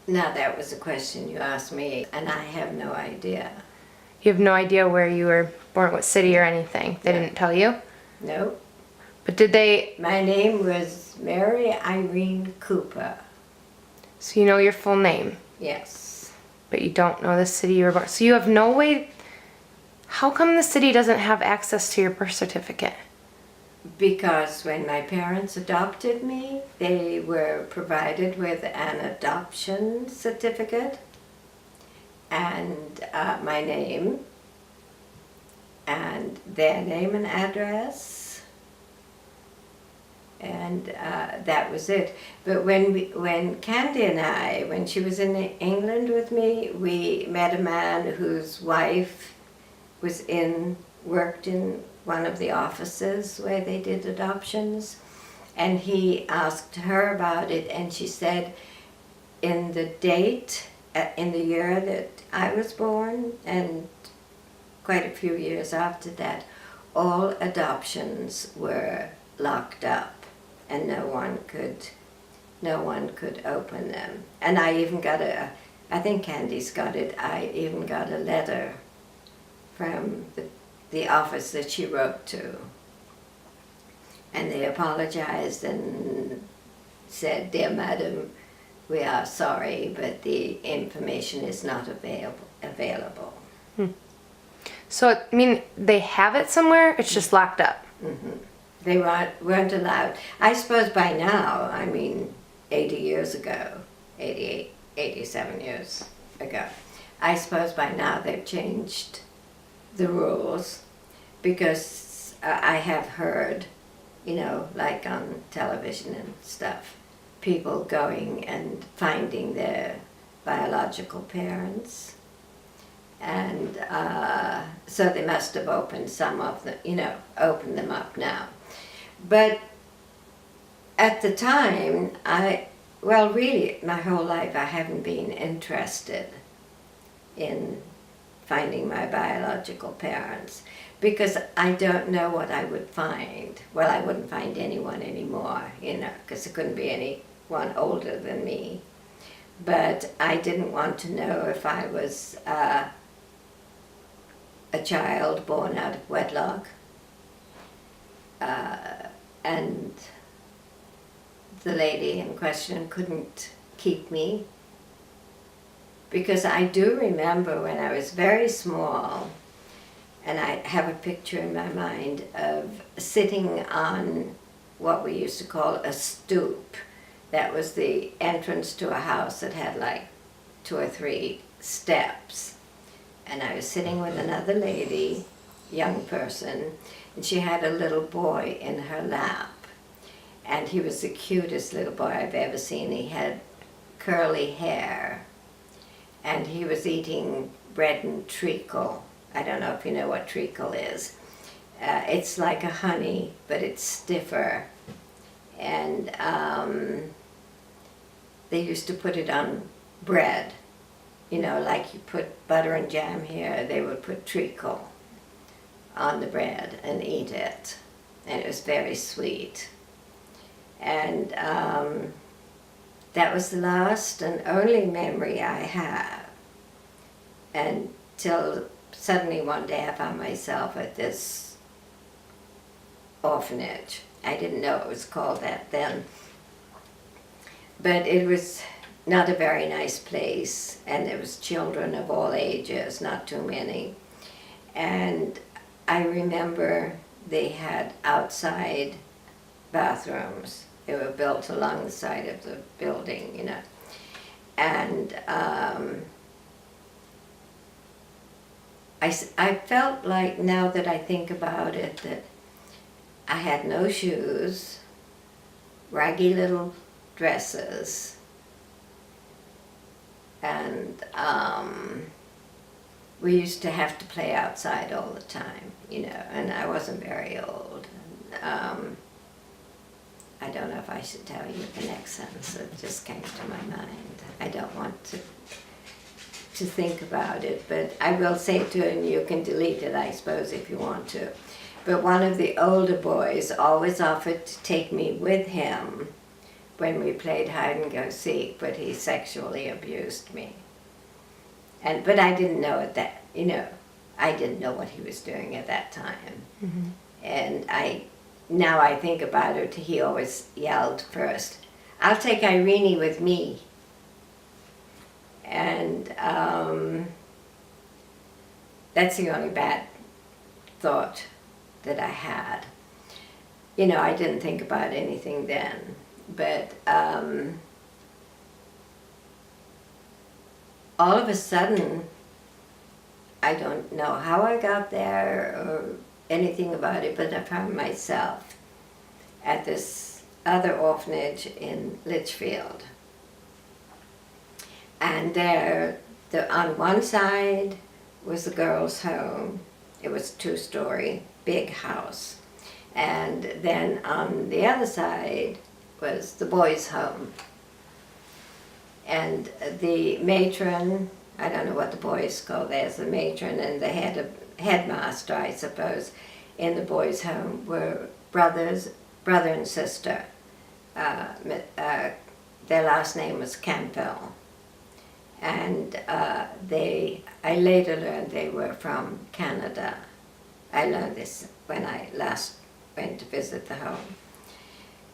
Now that was a question you asked me, and I have no idea. You have no idea where you were born, what city or anything. They Yeah. didn't tell you? Nope. But did they, My name was Mary Irene Cooper. so you know your full name, Yes. but you don't know the city you were born. So you have no way, how come the city doesn't have access to your birth certificate? Because when my parents adopted me, they were provided with an adoption certificate and my name and their name and address, and that was it. But when Candy and I, when she was in England with me, we met a man whose wife worked in one of the offices where they did adoptions, and he asked her about it, and she said in the date, in the year that I was born, and quite a few years after that, all adoptions were locked up, and no one could open them. And I even got I think Candy's got it, I even got a letter from the office that she wrote to. And they apologized and said, "Dear Madam, we are sorry, but the information is not available." So, I mean, they have it somewhere, it's just locked up. Mm-hmm. They weren't allowed. I suppose by now, 80 years ago, 88, 87 years ago, I suppose by now they've changed the rules, because I have heard, like on television and stuff, people going and finding their biological parents, and so they must have opened some of them, opened them up now. But at the time, really my whole life I haven't been interested in finding my biological parents, because I don't know what I would find. Well, I wouldn't find anyone anymore, because there couldn't be anyone older than me. But I didn't want to know if I was a child born out of wedlock, and the lady in question couldn't keep me. Because I do remember when I was very small, and I have a picture in my mind of sitting on what we used to call a stoop. That was the entrance to a house that had like 2 or 3 steps. And I was sitting with another lady, young person, and she had a little boy in her lap. And he was the cutest little boy I've ever seen. He had curly hair. And he was eating bread and treacle. I don't know if you know what treacle is. It's like a honey, but it's stiffer. And they used to put it on bread. Like you put butter and jam here, they would put treacle on the bread and eat it. And it was very sweet. And that was the last and only memory I have, until suddenly one day I found myself at this orphanage. I didn't know it was called that then, but it was not a very nice place, and there was children of all ages, not too many. And I remember they had outside bathrooms. They were built along the side of the building, And I felt like, now that I think about it, that I had no shoes, raggy little dresses, and we used to have to play outside all the time, and I wasn't very old. I don't know if I should tell you the next sentence that just came to my mind. I don't want to think about it, but I will say to you, and you can delete it, I suppose, if you want to. But one of the older boys always offered to take me with him when we played hide and go seek, but he sexually abused me. But I didn't know at that, I didn't know what he was doing at that time. Mm-hmm. And now I think about it, he always yelled first, "I'll take Irene with me." And that's the only bad thought that I had. I didn't think about anything then. But all of a sudden, I don't know how I got there or anything about it, but I found myself at this other orphanage in Litchfield. And there, on one side was the girls' home. It was a 2-story, big house. And then on the other side was the boys' home. And the matron, I don't know what the boys call, there's the matron and the headmaster, I suppose, in the boys' home were brother and sister. Their last name was Campbell. And I later learned they were from Canada. I learned this when I last went to visit the home.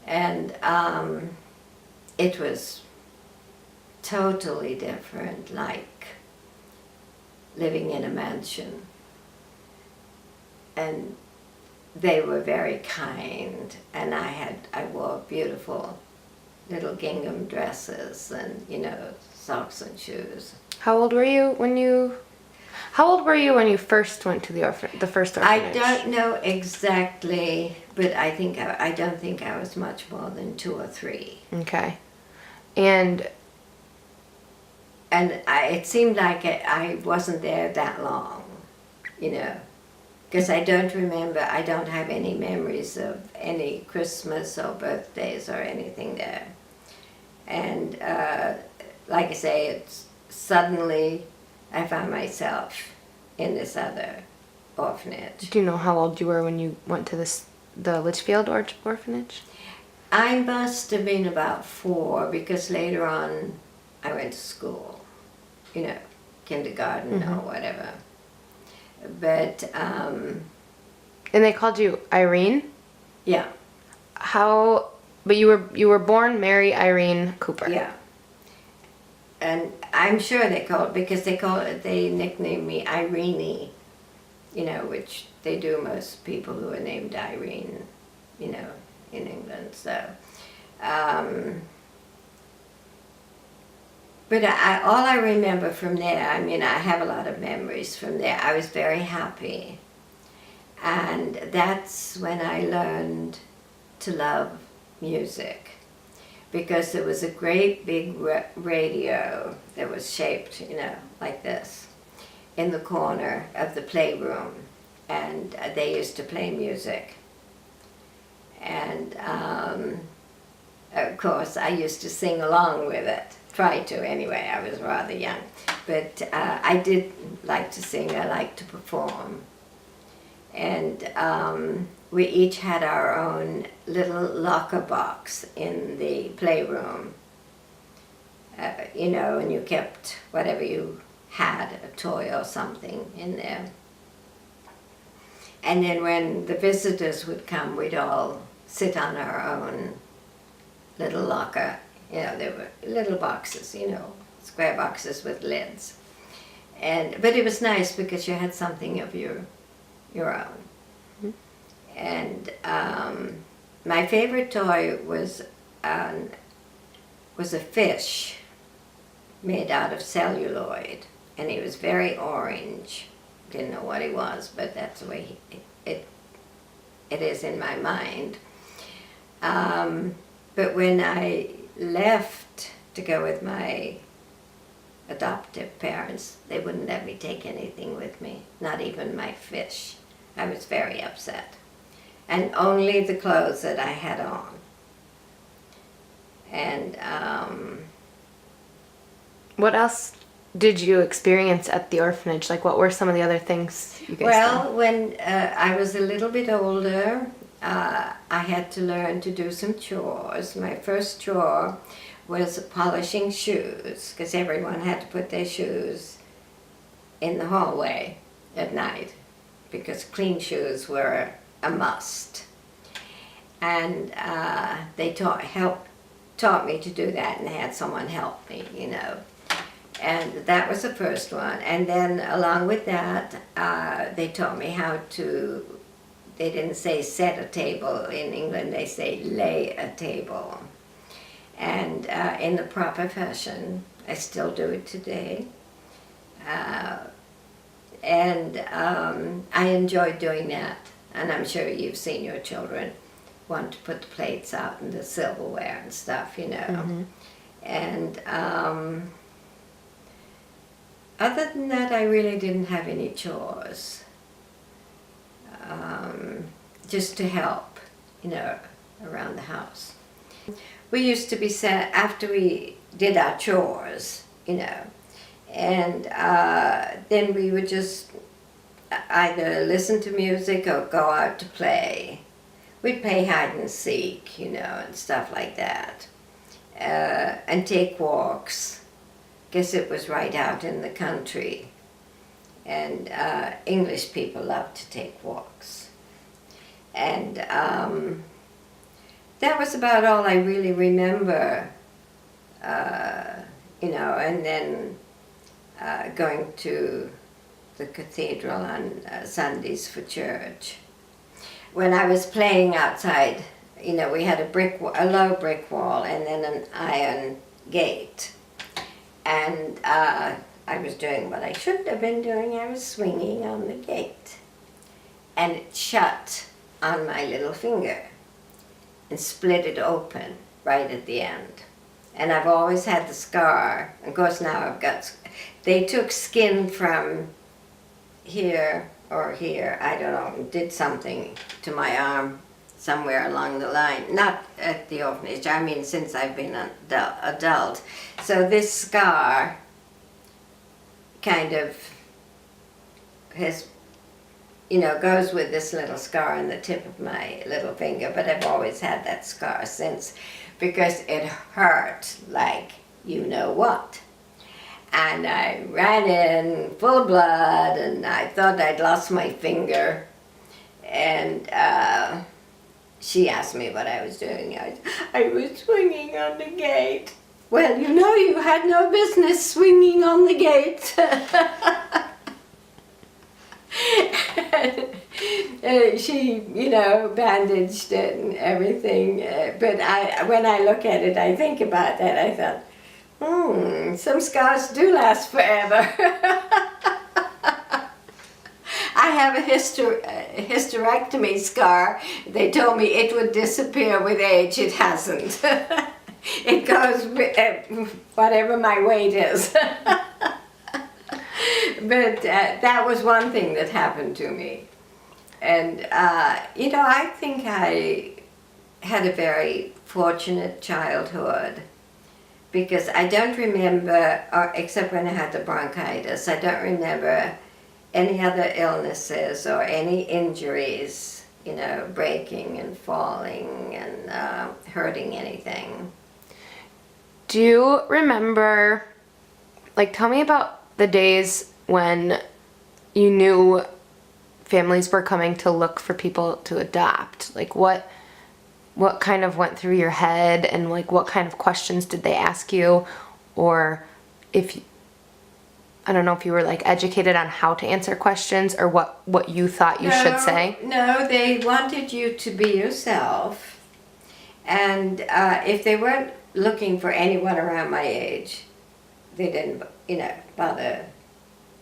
And it was totally different, like living in a mansion. And they were very kind, and I wore beautiful little gingham dresses and, socks and shoes. How old were you when you first went to the first orphanage? I don't know exactly, but I don't think I was much more than 2 or 3. Okay. And it seemed like I wasn't there that long, because I don't have any memories of any Christmas or birthdays or anything there. And like I say, it's suddenly I found myself in this other orphanage. do you know how old you were when you went to the Litchfield orphanage? I must have been about 4, because later on I went to school, kindergarten or whatever. But And they called you Irene? yeah, But you were born Mary Irene Cooper. yeah. And I'm sure they nicknamed me Irene, which they do most people who are named Irene, in England. So, but all I remember from there, I have a lot of memories from there. I was very happy. And that's when I learned to love music. Because there was a great big radio that was shaped, like this, in the corner of the playroom. And they used to play music. And of course, I used to sing along with it. Try to anyway, I was rather young. But I did like to sing, I liked to perform. And we each had our own little locker box in the playroom, and you kept whatever you had, a toy or something in there. And then when the visitors would come, we'd all sit on our own little locker. There were little boxes, square boxes with lids. But it was nice because you had something of your own. And my favorite toy was a fish made out of celluloid, and he was very orange. Didn't know what he was, but that's the way it is in my mind. But when I left to go with my adoptive parents, they wouldn't let me take anything with me, not even my fish. I was very upset. And only the clothes that I had on. And what else did you experience at the orphanage? Like, what were some of the other things you guys did? Well, when I was a little bit older, I had to learn to do some chores. My first chore was polishing shoes, because everyone had to put their shoes in the hallway at night, because clean shoes were a must. And they taught me to do that, and had someone help me, you know. And that was the first one. And then along with that, they taught me how to, they didn't say set a table in England, they say lay a table. And in the proper fashion. I still do it today. And I enjoy doing that. And I'm sure you've seen your children want to put the plates out and the silverware and stuff, you know. Mm-hmm. And other than that, I really didn't have any chores. Just to help, you know, around the house. We used to be set after we did our chores, you know, and then we would just either listen to music or go out to play. We'd play hide and seek, you know, and stuff like that, and take walks. Guess it was right out in the country, and English people love to take walks. And that was about all I really remember, you know, and then going to the cathedral on Sundays for church. When I was playing outside, you know, we had a low brick wall and then an iron gate. And I was doing what I shouldn't have been doing. I was swinging on the gate. And it shut on my little finger and split it open right at the end. And I've always had the scar. Of course now I've got, they took skin from here or here, I don't know, did something to my arm somewhere along the line. Not at the orphanage, I mean since I've been an adult. So this scar kind of has, you know, goes with this little scar on the tip of my little finger, but I've always had that scar since because it hurt like you know what. And I ran in full of blood and I thought I'd lost my finger. And she asked me what I was doing. I was swinging on the gate. Well, you know, you had no business swinging on the gate. She, you know, bandaged it and everything. But when I look at it, I think about that. I thought, some scars do last forever. I have a hysterectomy scar. They told me it would disappear with age. It hasn't. It goes with whatever my weight is. But that was one thing that happened to me. And, you know, I think I had a very fortunate childhood because I don't remember, except when I had the bronchitis, I don't remember any other illnesses or any injuries, you know, breaking and falling and hurting anything. Do you remember, like, tell me about the days when you knew families were coming to look for people to adopt? Like, what kind of went through your head, and like what kind of questions did they ask you? Or if, I don't know if you were like educated on how to answer questions or what you thought you should say? No, they wanted you to be yourself. And if they weren't looking for anyone around my age, they didn't, you know, bother.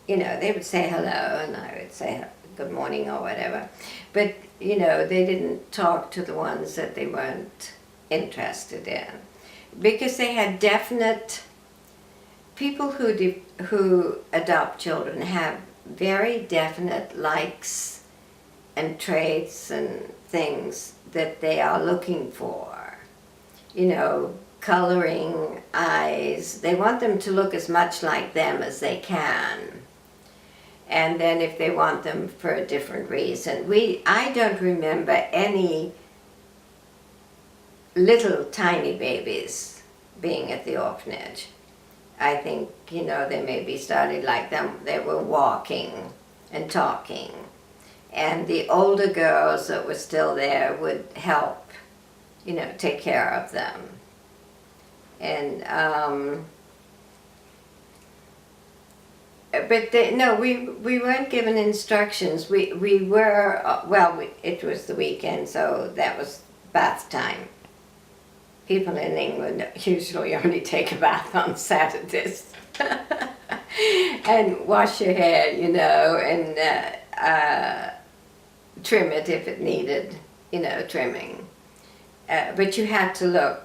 You know, they would say hello and I would say good morning or whatever. But, you know, they didn't talk to the ones that they weren't interested in. Because they had definite, people who adopt children have very definite likes and traits and things that they are looking for. You know, coloring, eyes. They want them to look as much like them as they can. and then if they want them for a different reason. I don't remember any little tiny babies being at the orphanage. I think, they maybe started like them, they were walking and talking. And the older girls that were still there would help, take care of them. And, but we weren't given instructions. We were, it was the weekend, so that was bath time. People in England usually only take a bath on Saturdays. And wash your hair, and trim it if it needed, trimming. But you had to look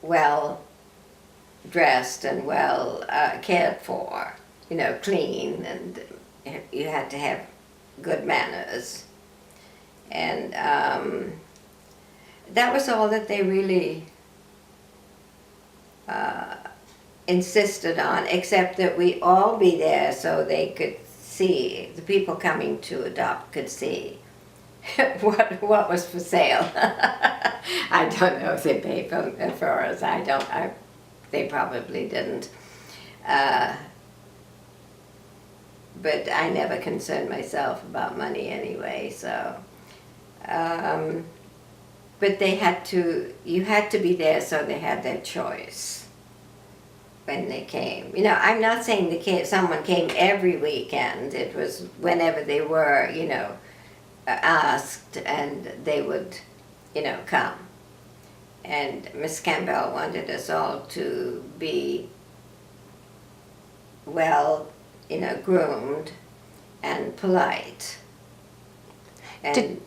well dressed and well cared for, clean, and you had to have good manners. And that was all that they really insisted on, except that we all be there so they could see, the people coming to adopt could see what was for sale. I don't know if they paid for us. They probably didn't. But I never concerned myself about money anyway, so. But you had to be there so they had their choice when they came. I'm not saying someone came every weekend. It was whenever they were, asked, and they would, come. And Miss Campbell wanted us all to be well, groomed and polite. And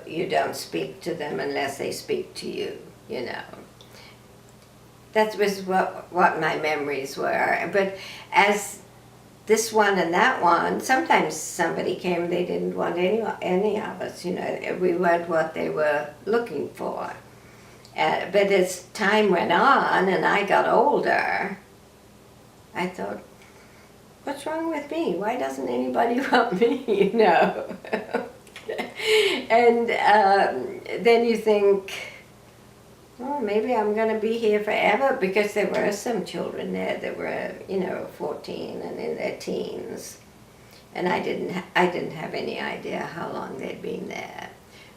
you don't speak to them unless they speak to you, That was what my memories were. But as this one and that one, sometimes somebody came, they didn't want any of us, we weren't what they were looking for. But as time went on and I got older, I thought, what's wrong with me? Why doesn't anybody want me, And then you think, oh, maybe I'm going to be here forever, because there were some children there that were, 14 and in their teens. And I didn't have any idea how long they'd been there.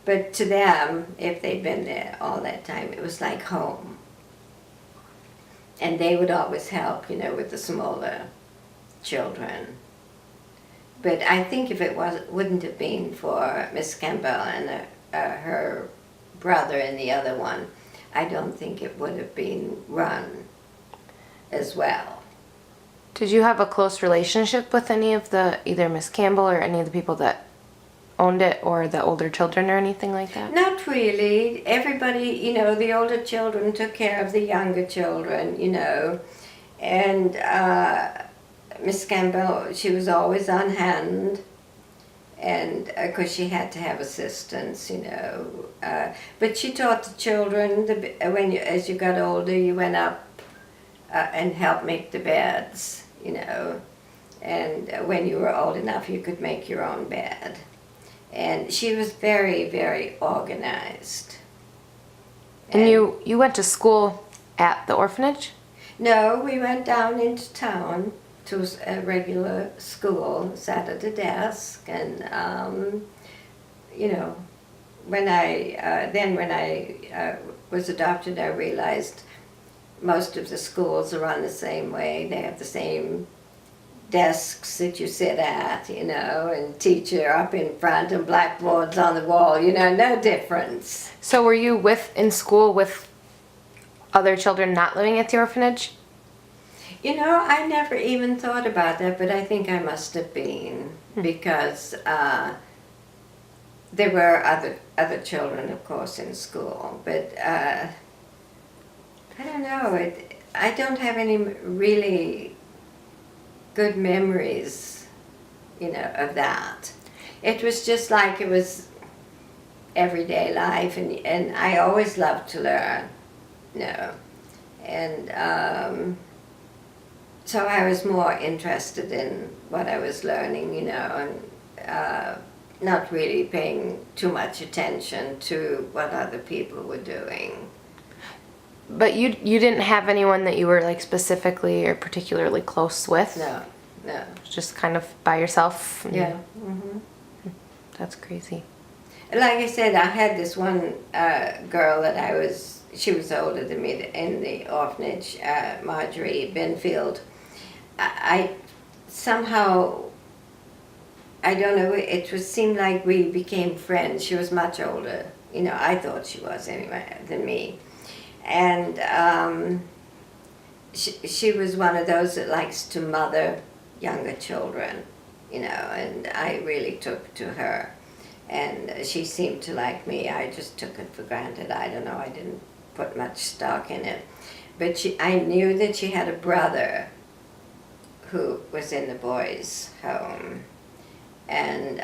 But to them, if they'd been there all that time, it was like home. And they would always help, with the smaller children. But I think if it wouldn't have been for Miss Campbell and her brother and the other one, I don't think it would have been run as well. Did you have a close relationship with any of either Miss Campbell or any of the people that owned it, or the older children or anything like that? Not really. Everybody, the older children took care of the younger children, and Miss Campbell, she was always on hand, and of course she had to have assistance, but she taught the children, as you got older, you went up and helped make the beds, and when you were old enough, you could make your own bed. And she was very, very organized. And you went to school at the orphanage? No, we went down into town to a regular school, sat at a desk, and when I was adopted, I realized most of the schools are run the same way. They have the same desks that you sit at, and teacher up in front and blackboards on the wall, no difference. So were you in school with other children not living at the orphanage? I never even thought about that, but I think I must have been, because there were other children, of course, in school, but I don't know. I don't have any really good memories, of that. It was just like it was everyday life, and I always loved to learn, and so I was more interested in what I was learning, and not really paying too much attention to what other people were doing. But you didn't have anyone that you were like specifically or particularly close with? No. Just kind of by yourself? Yeah. Mm-hmm. That's crazy. Like I said, I had this one girl that she was older than me in the orphanage, Marjorie Binfield. I somehow, I don't know, seemed like we became friends. She was much older, I thought she was anyway, than me. And she was one of those that likes to mother younger children, and I really took to her. And she seemed to like me. I just took it for granted. I don't know, I didn't put much stock in it. But I knew that she had a brother who was in the boys' home. And,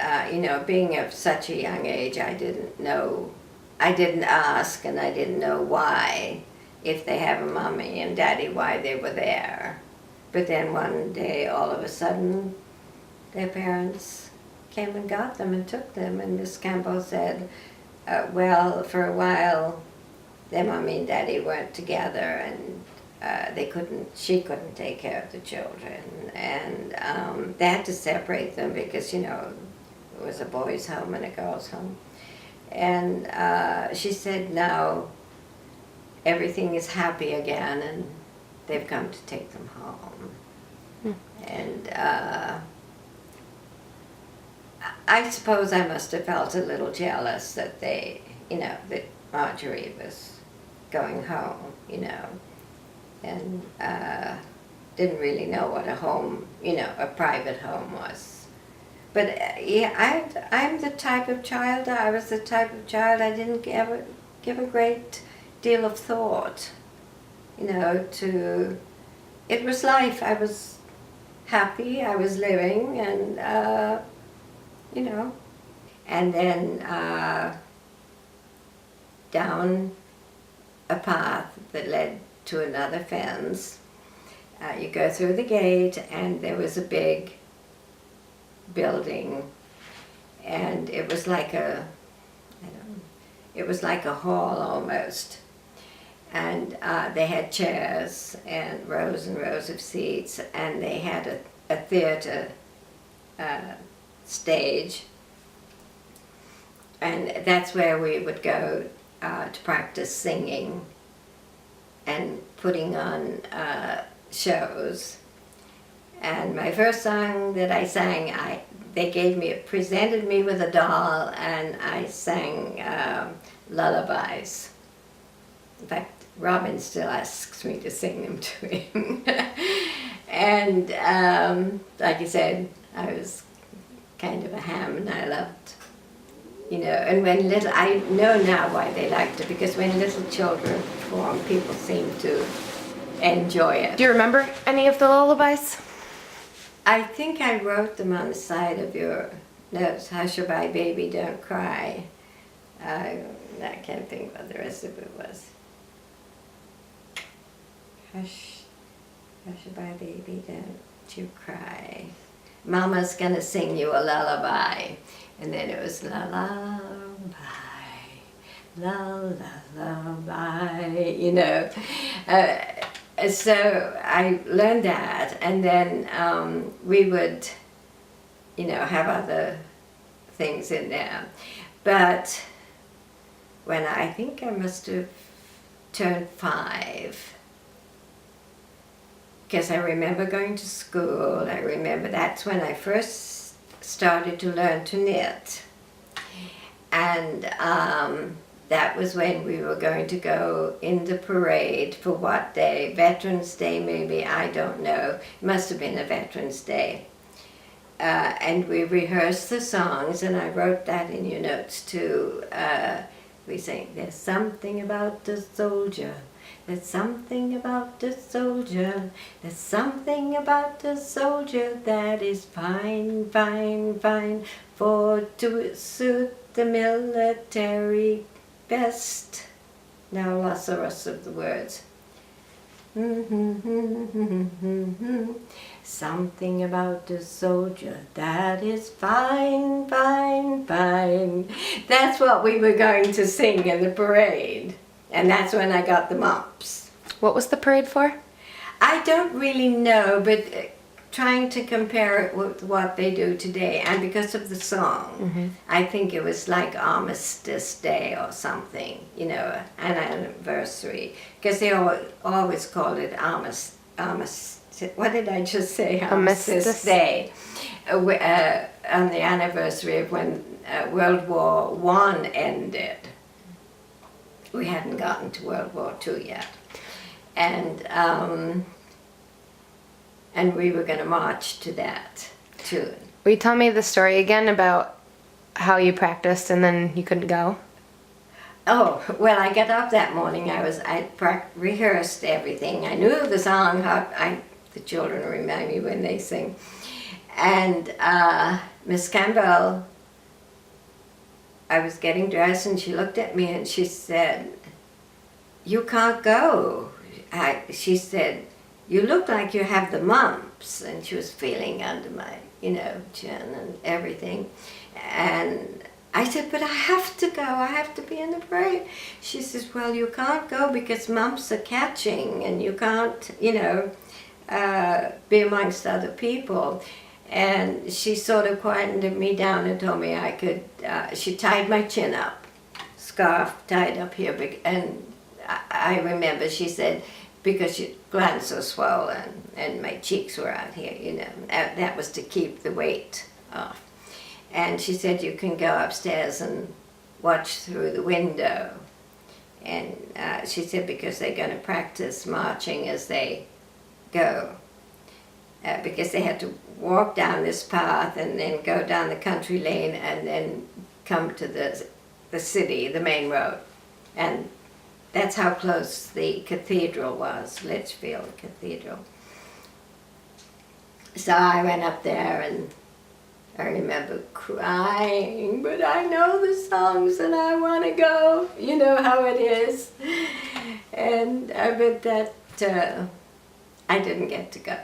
being of such a young age, I didn't ask, and I didn't know why, if they have a mommy and daddy, why they were there. But then one day, all of a sudden, their parents came and got them and took them, and Miss Campbell said, well, for a while, their mommy and daddy weren't together, and she couldn't take care of the children, and they had to separate them because, it was a boys' home and a girls' home. And she said now everything is happy again, and they've come to take them home. And I suppose I must have felt a little jealous that that Marjorie was going home, and didn't really know what a home, a private home was. But I'm the type of child, I was the type of child I didn't ever give a great deal of thought, to, it was life. I was happy, I was living, and, and then down a path that led to another fence. You go through the gate, and there was a big building, and it was like a hall almost. And they had chairs and rows of seats, and they had a theater stage. And that's where we would go to practice singing and putting on shows. And my first song that I sang, they presented me with a doll, and I sang lullabies. In fact, Robin still asks me to sing them to him. And like I said, I was kind of a ham, and I loved, and when I know now why they liked it, because when little children perform, people seem to enjoy it. Do you remember any of the lullabies? I think I wrote them on the side of your notes. Hush-a-bye, baby, don't cry. I can't think what the rest of it was. Hush-a-bye, baby, don't you cry. Mama's gonna sing you a lullaby. And then it was lullaby, lullaby, So I learned that, and then we would, have other things in there. But when I think I must have turned 5, because I remember going to school, I remember that's when I first started to learn to knit. And that was when we were going to go in the parade for what day? Veterans Day maybe, I don't know. It must have been a Veterans Day. And we rehearsed the songs, and I wrote that in your notes too. We sang, there's something about the soldier, there's something about the soldier, there's something about the soldier that is fine, fine, fine, for to suit the military best. Now I lost the rest of the words. Something about a soldier that is fine, fine, fine. That's what we were going to sing in the parade. And that's when I got the mumps. What was the parade for? I don't really know, but trying to compare it with what they do today, and because of the song, I think it was like Armistice Day or something, you know, an anniversary, because they always called it what did I just say? Armistice Day, on the anniversary of when World War One ended. We hadn't gotten to World War II yet. And we were going to march to that tune. Will you tell me the story again about how you practiced and then you couldn't go? Oh, well, I got up that morning. I rehearsed everything. I knew the song. The children remind me when they sing. And Miss Campbell, I was getting dressed and she looked at me and she said, "You can't go." She said, "You look like you have the mumps," and she was feeling under my, chin and everything. And I said, "But I have to go. I have to be in the parade." She says, "Well, you can't go because mumps are catching, and you can't, be amongst other people." And she sort of quietened me down and told me I could. She tied my chin up, scarf tied up here, and I remember she said, because your glands are swollen and my cheeks were out here, that was to keep the weight off. And she said, "You can go upstairs and watch through the window." And she said, because they're going to practice marching as they go. Because they had to walk down this path and then go down the country lane and then come to the city, the main road. And that's how close the cathedral was, Litchfield Cathedral. So I went up there and I remember crying, but I know the songs and I want to go. You know how it is. And but that I didn't get to go.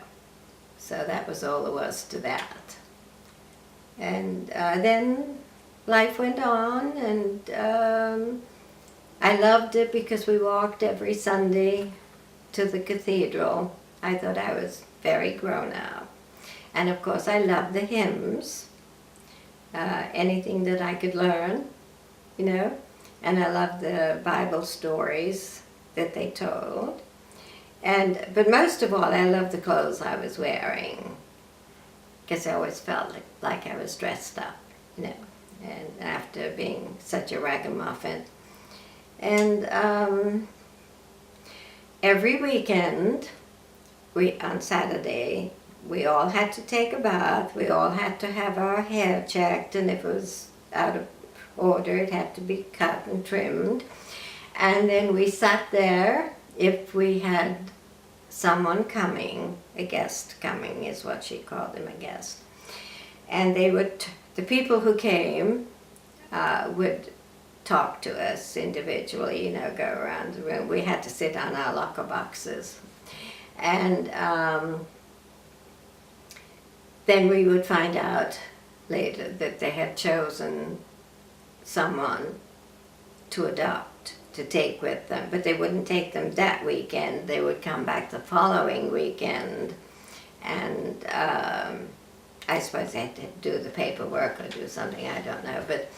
So that was all there was to that. And then life went on, and I loved it because we walked every Sunday to the cathedral. I thought I was very grown up. And of course I loved the hymns, anything that I could learn, and I loved the Bible stories that they told. But most of all, I loved the clothes I was wearing, because I always felt like I was dressed up, and after being such a ragamuffin. And every weekend, on Saturday, we all had to take a bath. We all had to have our hair checked, and if it was out of order, it had to be cut and trimmed. And then we sat there. If we had someone coming, a guest coming is what she called them, a guest. And the people who came would talk to us individually, go around the room. We had to sit on our locker boxes. And then we would find out later that they had chosen someone to adopt, to take with them, but they wouldn't take them that weekend. They would come back the following weekend, and I suppose they had to do the paperwork or do something, I don't know, but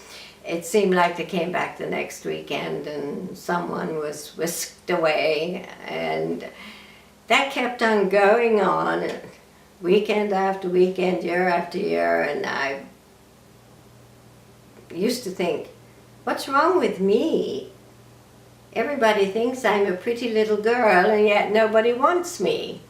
it seemed like they came back the next weekend and someone was whisked away, and that kept on going on weekend after weekend, year after year. And I used to think, what's wrong with me? Everybody thinks I'm a pretty little girl, and yet nobody wants me.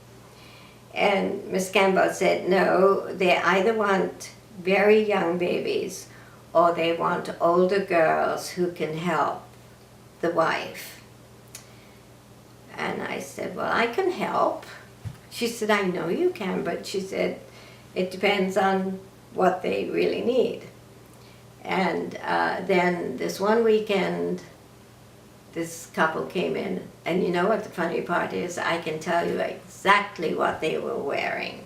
And Miss Campbell said, no, they either want very young babies or they want older girls who can help the wife. And I said, well, I can help. She said, I know you can, but she said, it depends on what they really need. And then this one weekend, this couple came in, and you know what the funny part is? I can tell you exactly what they were wearing.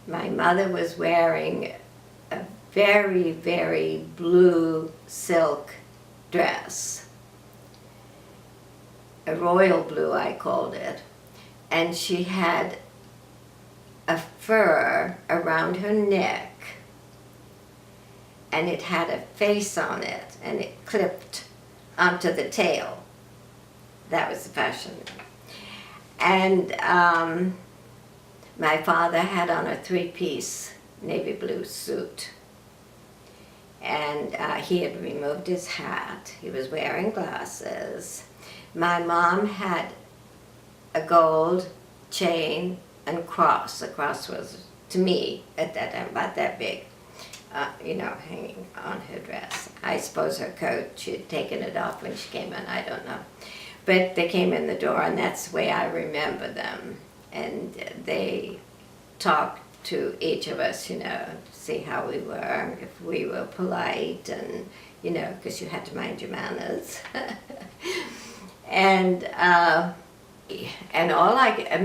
My mother was wearing a very, very blue silk dress. A royal blue, I called it. And she had a fur around her neck, and it had a face on it, and it clipped onto the tail. That was the fashion. And my father had on a three-piece navy blue suit. And he had removed his hat. He was wearing glasses. My mom had a gold chain and cross. The cross was, to me, at that time, about that big, hanging on her dress. I suppose her coat, she had taken it off when she came in, I don't know. But they came in the door, and that's the way I remember them. And they talked to each of us, to see how we were, if we were polite, and, because you had to mind your manners. And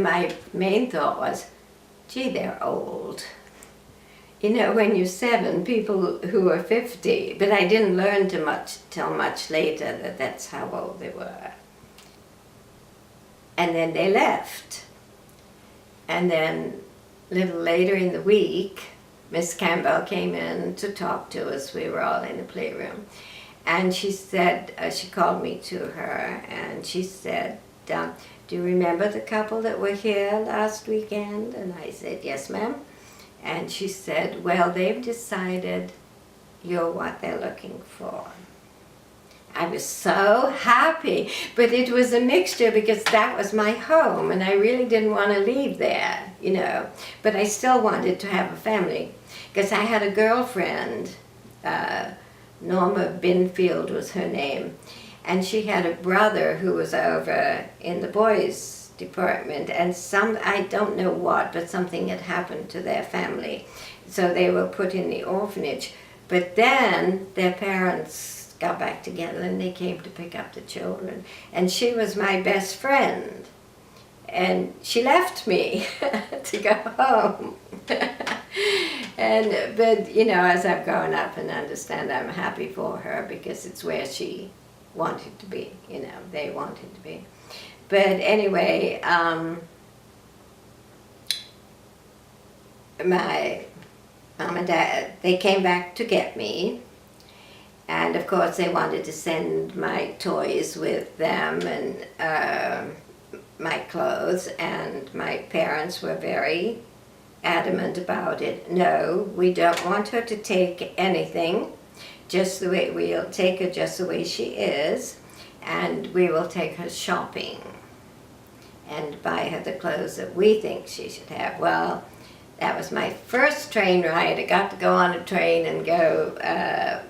my main thought was, gee, they're old. When you're 7, people who are 50, but I didn't learn till much later that that's how old they were. And then they left. And then a little later in the week, Miss Campbell came in to talk to us. We were all in the playroom. And she said, she called me to her, and she said, do you remember the couple that were here last weekend? And I said, yes, ma'am. And she said, well, they've decided you're what they're looking for. I was so happy, but it was a mixture because that was my home, and I really didn't want to leave there, But I still wanted to have a family, because I had a girlfriend, Norma Binfield was her name, and she had a brother who was over in the boys' department, and I don't know what, but something had happened to their family, so they were put in the orphanage. But then their parents got back together, and they came to pick up the children, and she was my best friend, and she left me to go home. But as I've grown up and understand, I'm happy for her, because it's where she wanted to be, they wanted to be. But anyway, my mom and dad, they came back to get me. And of course they wanted to send my toys with them, and my clothes, and my parents were very adamant about it. No, we don't want her to take anything, we'll take her just the way she is, and we will take her shopping and buy her the clothes that we think she should have. Well, that was my first train ride. I got to go on a train and go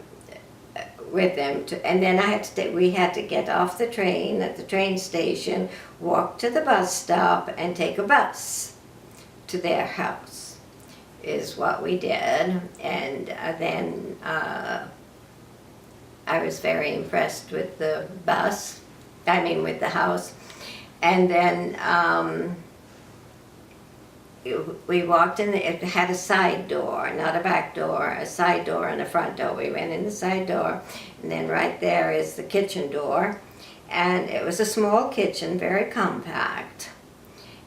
with them, and then we had to get off the train at the train station, walk to the bus stop, and take a bus to their house, is what we did. And then I was very impressed with the with the house. And then we walked in, it had a side door, not a back door, a side door and a front door. We went in the side door, and then right there is the kitchen door. And it was a small kitchen, very compact.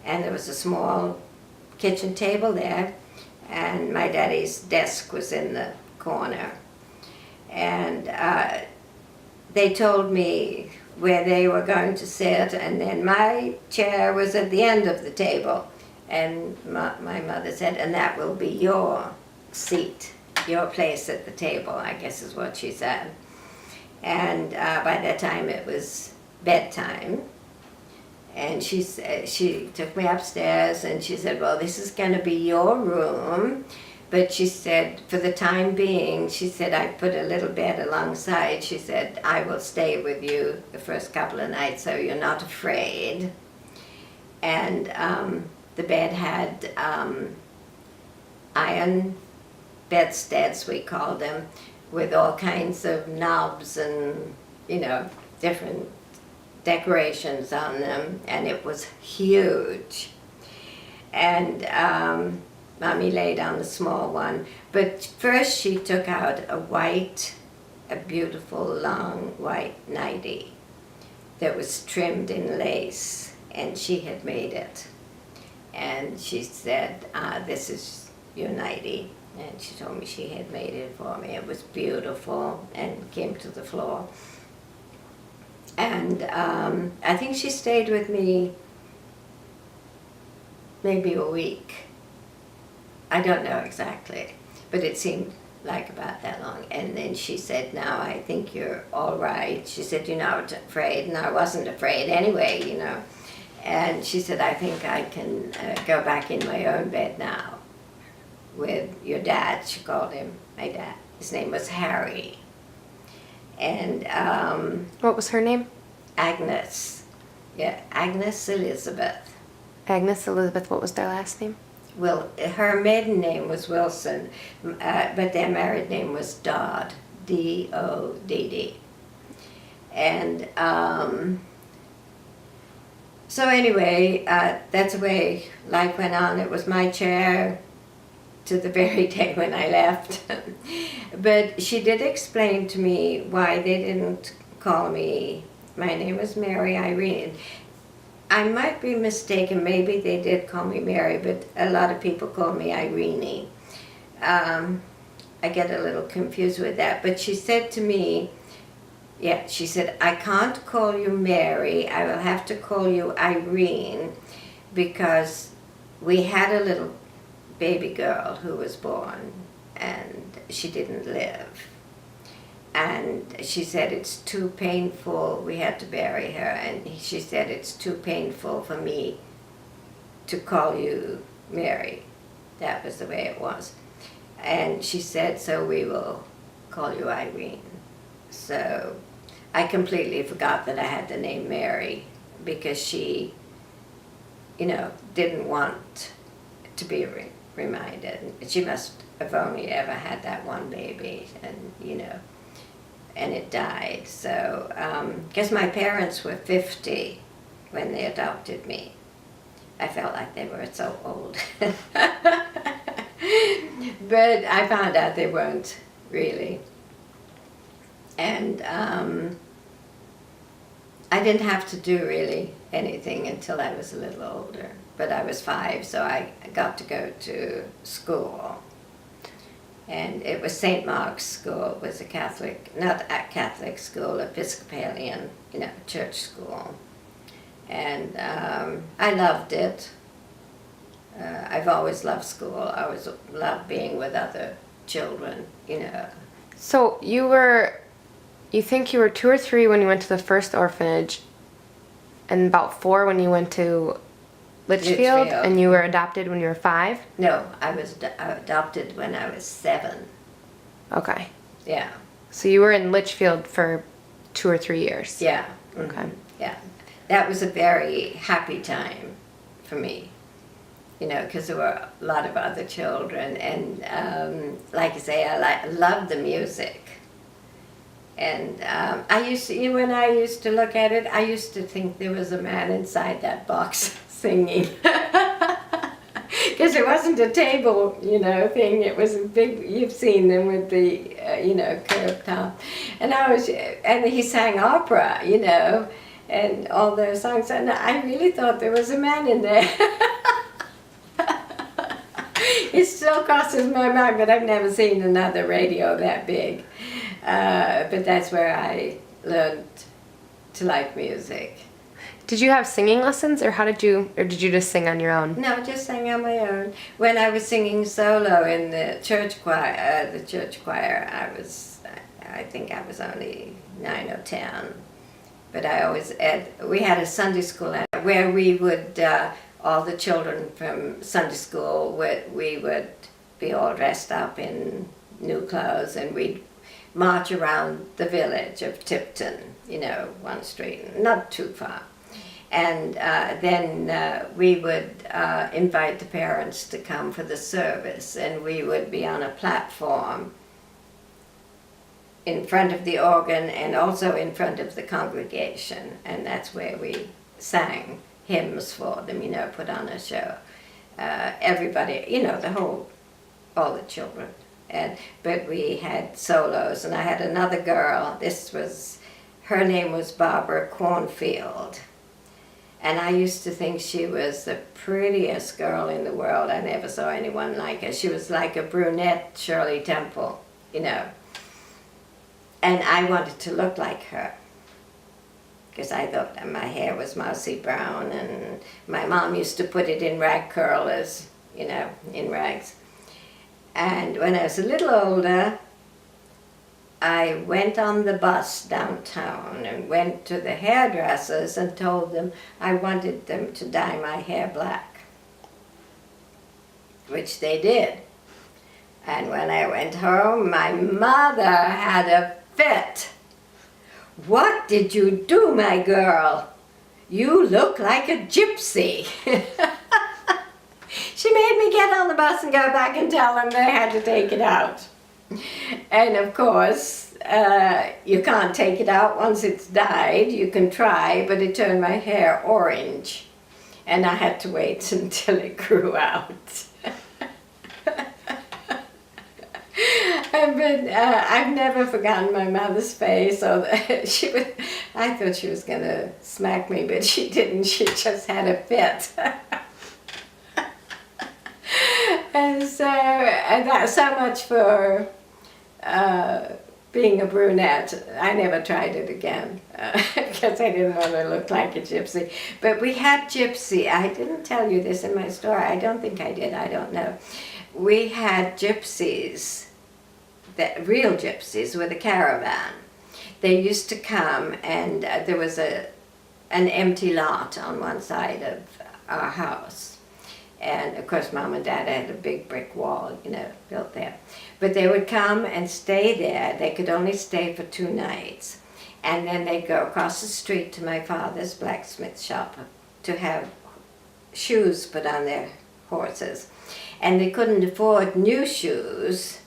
And there was a small kitchen table there, and my daddy's desk was in the corner. And they told me where they were going to sit, and then my chair was at the end of the table. And my mother said, and that will be your seat, your place at the table, I guess is what she said. And by that time it was bedtime. And she took me upstairs, and she said, well, this is going to be your room. But she said, for the time being, she said, I put a little bed alongside. She said, I will stay with you the first couple of nights, so you're not afraid. And the bed had iron bedsteads, we called them, with all kinds of knobs and, different decorations on them, and it was huge. And Mommy laid on the small one. But first she took out a beautiful long white nightie that was trimmed in lace, and she had made it. And she said, this is your nightie. And she told me she had made it for me. It was beautiful and came to the floor. And I think she stayed with me maybe a week. I don't know exactly, but it seemed like about that long. And then she said, now I think you're all right. She said, you're not afraid. And I wasn't afraid anyway, you know. And she said, I think I can go back in my own bed now with your dad. She called him my dad. His name was Harry. And What was her name? Agnes. Yeah, Agnes Elizabeth. Agnes Elizabeth. What was their last name? Well, her maiden name was Wilson, but their married name was Dodd, D-O-D-D. And so anyway, that's the way life went on. It was my chair to the very day when I left. But she did explain to me why they didn't call me. My name was Mary Irene. I might be mistaken, maybe they did call me Mary, but a lot of people call me Irene. I get a little confused with that, but she said to me, she said, I can't call you Mary, I will have to call you Irene, because we had a little baby girl who was born, and she didn't live. And she said, it's too painful, we had to bury her, and she said, it's too painful for me to call you Mary. That was the way it was. And she said, so we will call you Irene. So I completely forgot that I had the name Mary, because she, didn't want to be reminded. She must have only ever had that one baby, and it died. So, because my parents were 50 when they adopted me. I felt like they were so old. But I found out they weren't really. And I didn't have to do really anything until I was a little older. But I was 5, so I got to go to school. And it was St. Mark's School. It was a Catholic, not a Catholic school, Episcopalian, church school. And I loved it. I've always loved school. I always loved being with other children, So you think you were 2 or 3 when you went to the first orphanage, and about 4 when you went to Litchfield, and you were adopted when you were 5? No, I was adopted when I was 7. Okay. Yeah. So you were in Litchfield for 2 or 3 years? Yeah. Okay. Mm-hmm. Yeah. That was a very happy time for me, because there were a lot of other children, and like I say, I loved the music. And I used to, when I used to look at it, I used to think there was a man inside that box singing. Because it wasn't a table, thing. It was a big, you've seen them with the, curved top. And he sang opera, and all those songs. And I really thought there was a man in there. It still crosses my mind, but I've never seen another radio that big. But that's where I learned to like music. Did you have singing lessons, or did you just sing on your own? No, just sang on my own. When I was singing solo in the church choir, I think I was only 9 or 10. But we had a Sunday school where we would, all the children from Sunday school, we would be all dressed up in new clothes, and we'd march around the village of Tipton, one street, not too far. And then we would invite the parents to come for the service, and we would be on a platform, in front of the organ and also in front of the congregation, and that's where we sang hymns for them, put on a show. Everybody, all the children. But we had solos, and I had another girl. Her name was Barbara Cornfield. And I used to think she was the prettiest girl in the world. I never saw anyone like her. She was like a brunette Shirley Temple, And I wanted to look like her, because I thought that my hair was mousy brown, and my mom used to put it in rag curlers, in rags. And when I was a little older, I went on the bus downtown and went to the hairdressers and told them I wanted them to dye my hair black, which they did. And when I went home, my mother had a fit. "What did you do, my girl? You look like a gypsy." She made me get on the bus and go back and tell them they had to take it out. And of course, you can't take it out once it's dyed. You can try, but it turned my hair orange. And I had to wait until it grew out. But I've never forgotten my mother's face. I thought she was going to smack me, but she didn't. She just had a fit. And that's so much for being a brunette. I never tried it again because I didn't want to look like a gypsy. But we had gypsy. I didn't tell you this in my story. I don't think I did. I don't know. We had gypsies, real gypsies with a caravan. They used to come, and there was an empty lot on one side of our house. And of course, Mom and Dad had a big brick wall, built there. But they would come and stay there. They could only stay for 2 nights. And then they'd go across the street to my father's blacksmith shop to have shoes put on their horses. And they couldn't afford new shoes.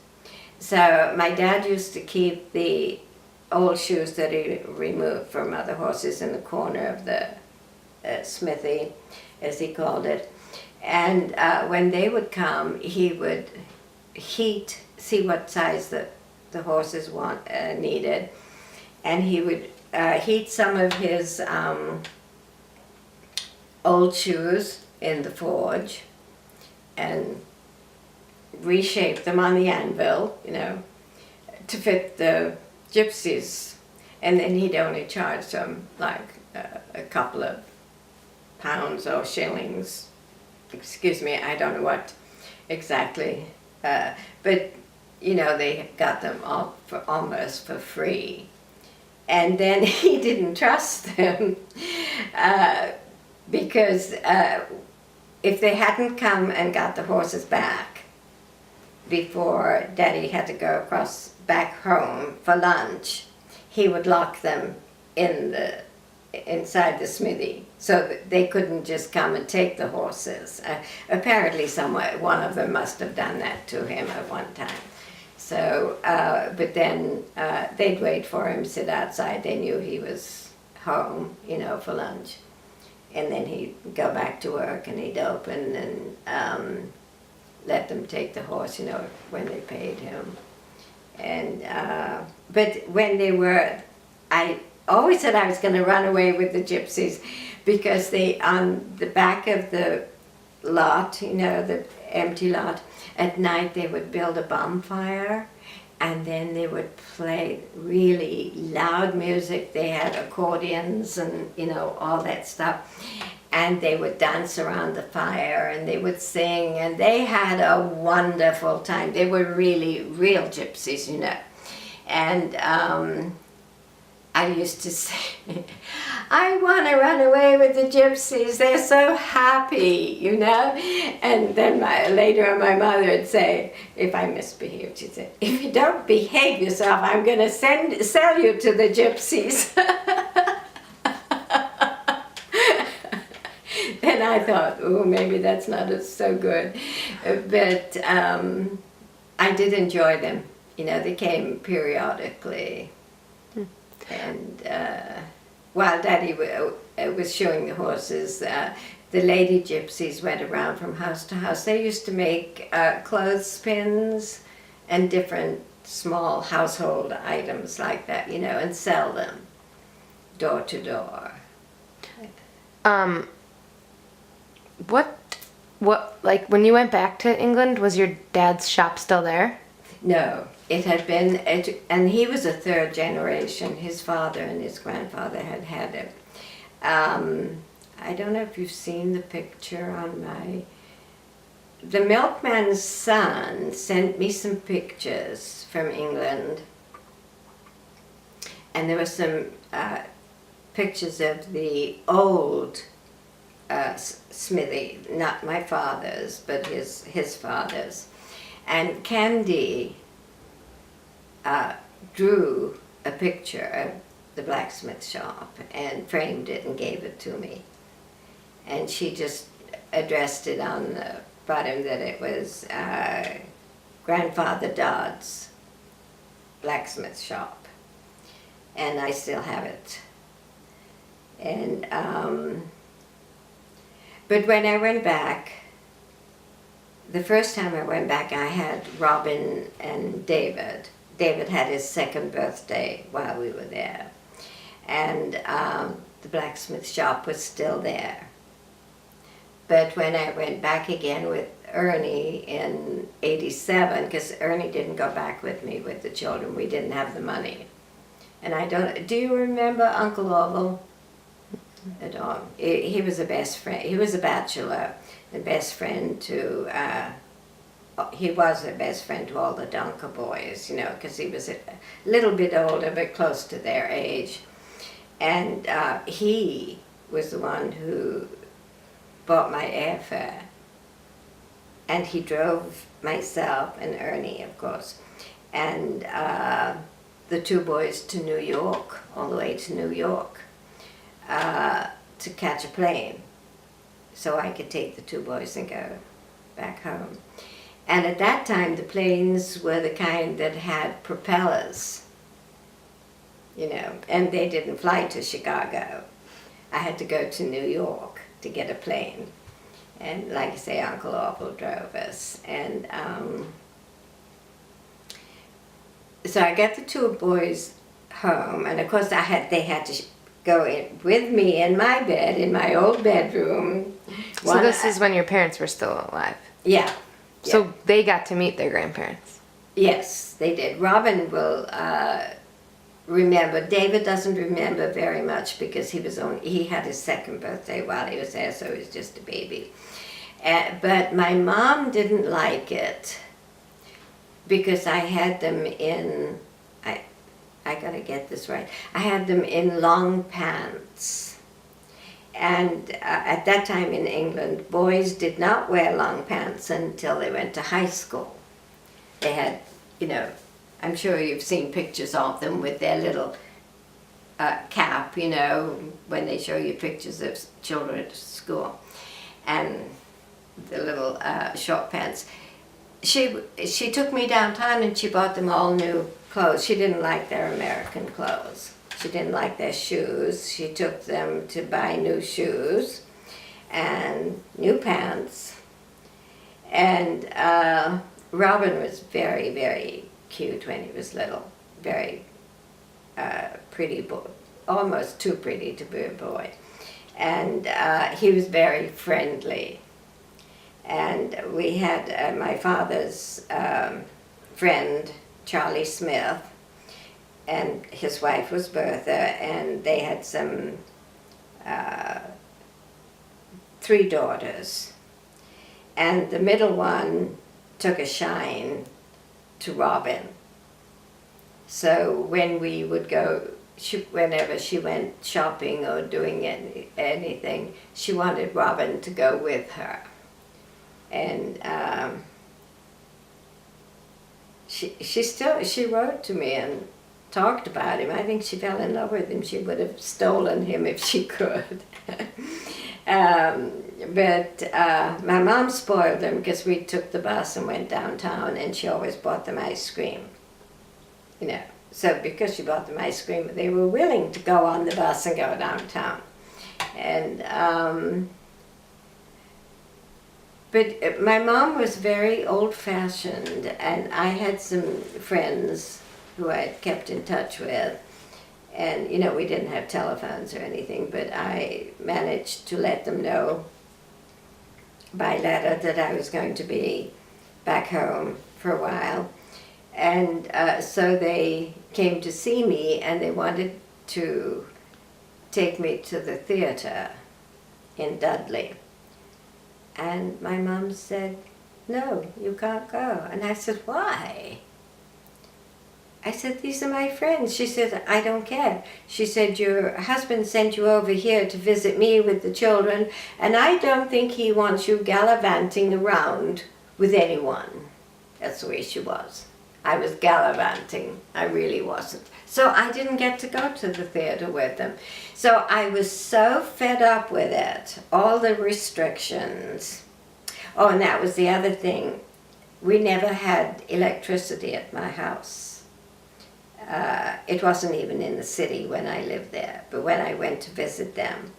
So my dad used to keep the old shoes that he removed from other horses in the corner of the smithy, as he called it. And when they would come, he would see what size the horses needed, and he would heat some of his old shoes in the forge and reshape them on the anvil, to fit the gypsies. And then he'd only charge them like a couple of pounds or shillings. Excuse me, I don't know what exactly, but they got them all almost for free. And then he didn't trust them because if they hadn't come and got the horses back before Daddy had to go back home for lunch, he would lock them inside the smithy, so that they couldn't just come and take the horses. Apparently one of them must have done that to him at one time. So, but then they'd wait for him, sit outside. They knew he was home, for lunch. And then he'd go back to work, and he'd open and let them take the horse, when they paid him. And but when I always said I was going to run away with the gypsies, because on the back of the lot, the empty lot, at night they would build a bonfire, and then they would play really loud music. They had accordions and all that stuff, and they would dance around the fire, and they would sing, and they had a wonderful time. They were really real gypsies, and I used to say, I want to run away with the gypsies. They're so happy, And then later my mother would say, if I misbehaved, she'd say, if you don't behave yourself, I'm going to sell you to the gypsies. And I thought, oh, maybe that's not so good. But I did enjoy them. You know, they came periodically. And while Daddy was showing the horses, the lady gypsies went around from house to house. They used to make clothespins and different small household items like that, you know, and sell them door to door. What, like, when you went back to England, was your dad's shop still there? No, it had been, and he was a third generation. His father and his grandfather had had it. I don't know if you've seen the picture on my... The milkman's son sent me some pictures from England, and there were some pictures of the old smithy, not my father's, but his father's. And Candy drew a picture of the blacksmith shop and framed it and gave it to me. And she just addressed it on the bottom that it was Grandfather Dodd's blacksmith shop. And I still have it. And but when I went back, the first time I went back, I had Robin and David. David had his second birthday while we were there. And the blacksmith shop was still there. But when I went back again with Ernie in '87, because Ernie didn't go back with me with the children, we didn't have the money. And I don't, do you remember Uncle Orville at all? He was a best friend, he was a bachelor, the best friend to, he was a best friend to all the Donker boys, you know, because he was a little bit older but close to their age. And he was the one who bought my airfare. And he drove myself and Ernie, of course, and the two boys to New York, all the way to New York, to catch a plane. So I could take the two boys and go back home. And at that time, the planes were the kind that had propellers, you know, and they didn't fly to Chicago. I had to go to New York to get a plane. And like I say, Uncle Orville drove us. And so I got the two boys home, and of course they had to go in with me in my bed, in my old bedroom. So this is when your parents were still alive? Yeah. So they got to meet their grandparents? Yes, they did. Robin will remember. David doesn't remember very much because he had his second birthday while he was there, so he was just a baby. But my mom didn't like it because I had them in, I gotta get this right, I had them in long pants. And at that time in England, boys did not wear long pants until they went to high school. They had, you know, I'm sure you've seen pictures of them with their little cap, you know, when they show you pictures of children at school. And the little short pants. She took me downtown and she bought them all new clothes. She didn't like their American clothes. She didn't like their shoes. She took them to buy new shoes and new pants. And Robin was very, very cute when he was little. Very pretty boy, almost too pretty to be a boy. And he was very friendly. And we had my father's friend, Charlie Smith, and his wife was Bertha, and they had some 3 daughters. And the middle one took a shine to Robin. So when we would go, whenever she went shopping or doing anything, she wanted Robin to go with her. And she wrote to me and talked about him. I think she fell in love with him. She would have stolen him if she could. But my mom spoiled them because we took the bus and went downtown, and she always bought them ice cream. you know. So because she bought them ice cream, they were willing to go on the bus and go downtown. And but my mom was very old-fashioned, and I had some friends who I kept in touch with. And, you know, we didn't have telephones or anything, but I managed to let them know by letter that I was going to be back home for a while. And so they came to see me, and they wanted to take me to the theater in Dudley. And my mom said, "No, you can't go." And I said, "Why?" I said, "These are my friends." She said, "I don't care." She said, "Your husband sent you over here to visit me with the children, and I don't think he wants you gallivanting around with anyone." That's the way she was. I was gallivanting. I really wasn't. So I didn't get to go to the theater with them. So I was so fed up with it, all the restrictions. Oh, and that was the other thing. We never had electricity at my house. It wasn't even in the city when I lived there, but when I went to visit them,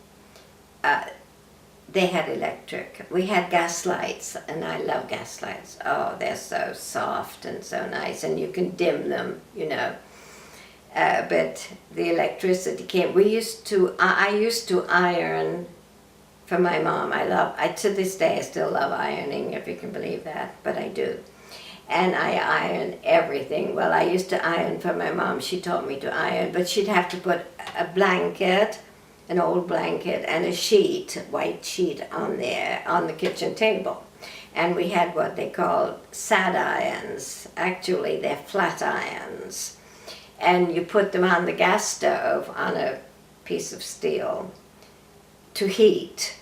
they had electric. We had gas lights, and I love gas lights. Oh, they're so soft and so nice, and you can dim them, you know. But the electricity came. I used to iron for my mom. To this day, I still love ironing, if you can believe that, but I do. And I iron everything. Well, I used to iron for my mom. She taught me to iron, but she'd have to put a blanket, an old blanket, and a sheet, a white sheet on there, on the kitchen table. And we had what they called sad irons. Actually, they're flat irons. And you put them on the gas stove on a piece of steel to heat.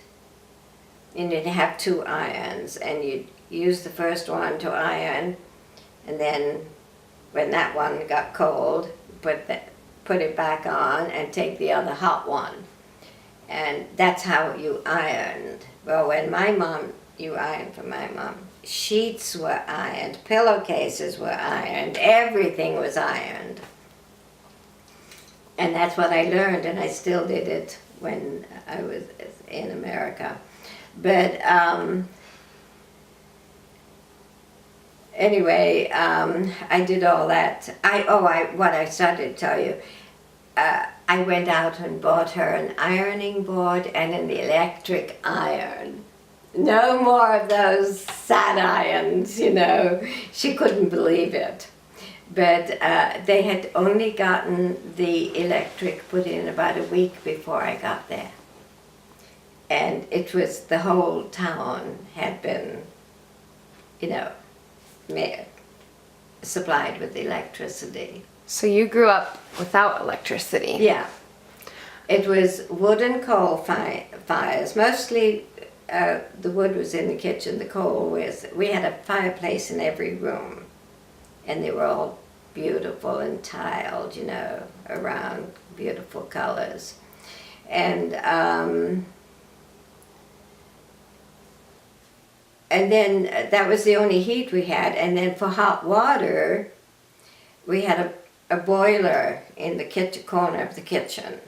And you'd have two irons, and you'd use the first one to iron, and then when that one got cold, put it back on and take the other hot one. And that's how you ironed. Well, you ironed for my mom. Sheets were ironed, pillowcases were ironed, everything was ironed. And that's what I learned, and I still did it when I was in America. But anyway, I did all that. What I started to tell you, I went out and bought her an ironing board and an electric iron. No more of those sad irons, you know. She couldn't believe it. But they had only gotten the electric put in about a week before I got there. And it was, the whole town had been, you know, supplied with electricity. So you grew up without electricity? Yeah. It was wood and coal fires. Mostly the wood was in the kitchen, the coal was, we had a fireplace in every room. And they were all beautiful and tiled, you know, around beautiful colors. And then that was the only heat we had. And then for hot water, we had a boiler in the corner of the kitchen,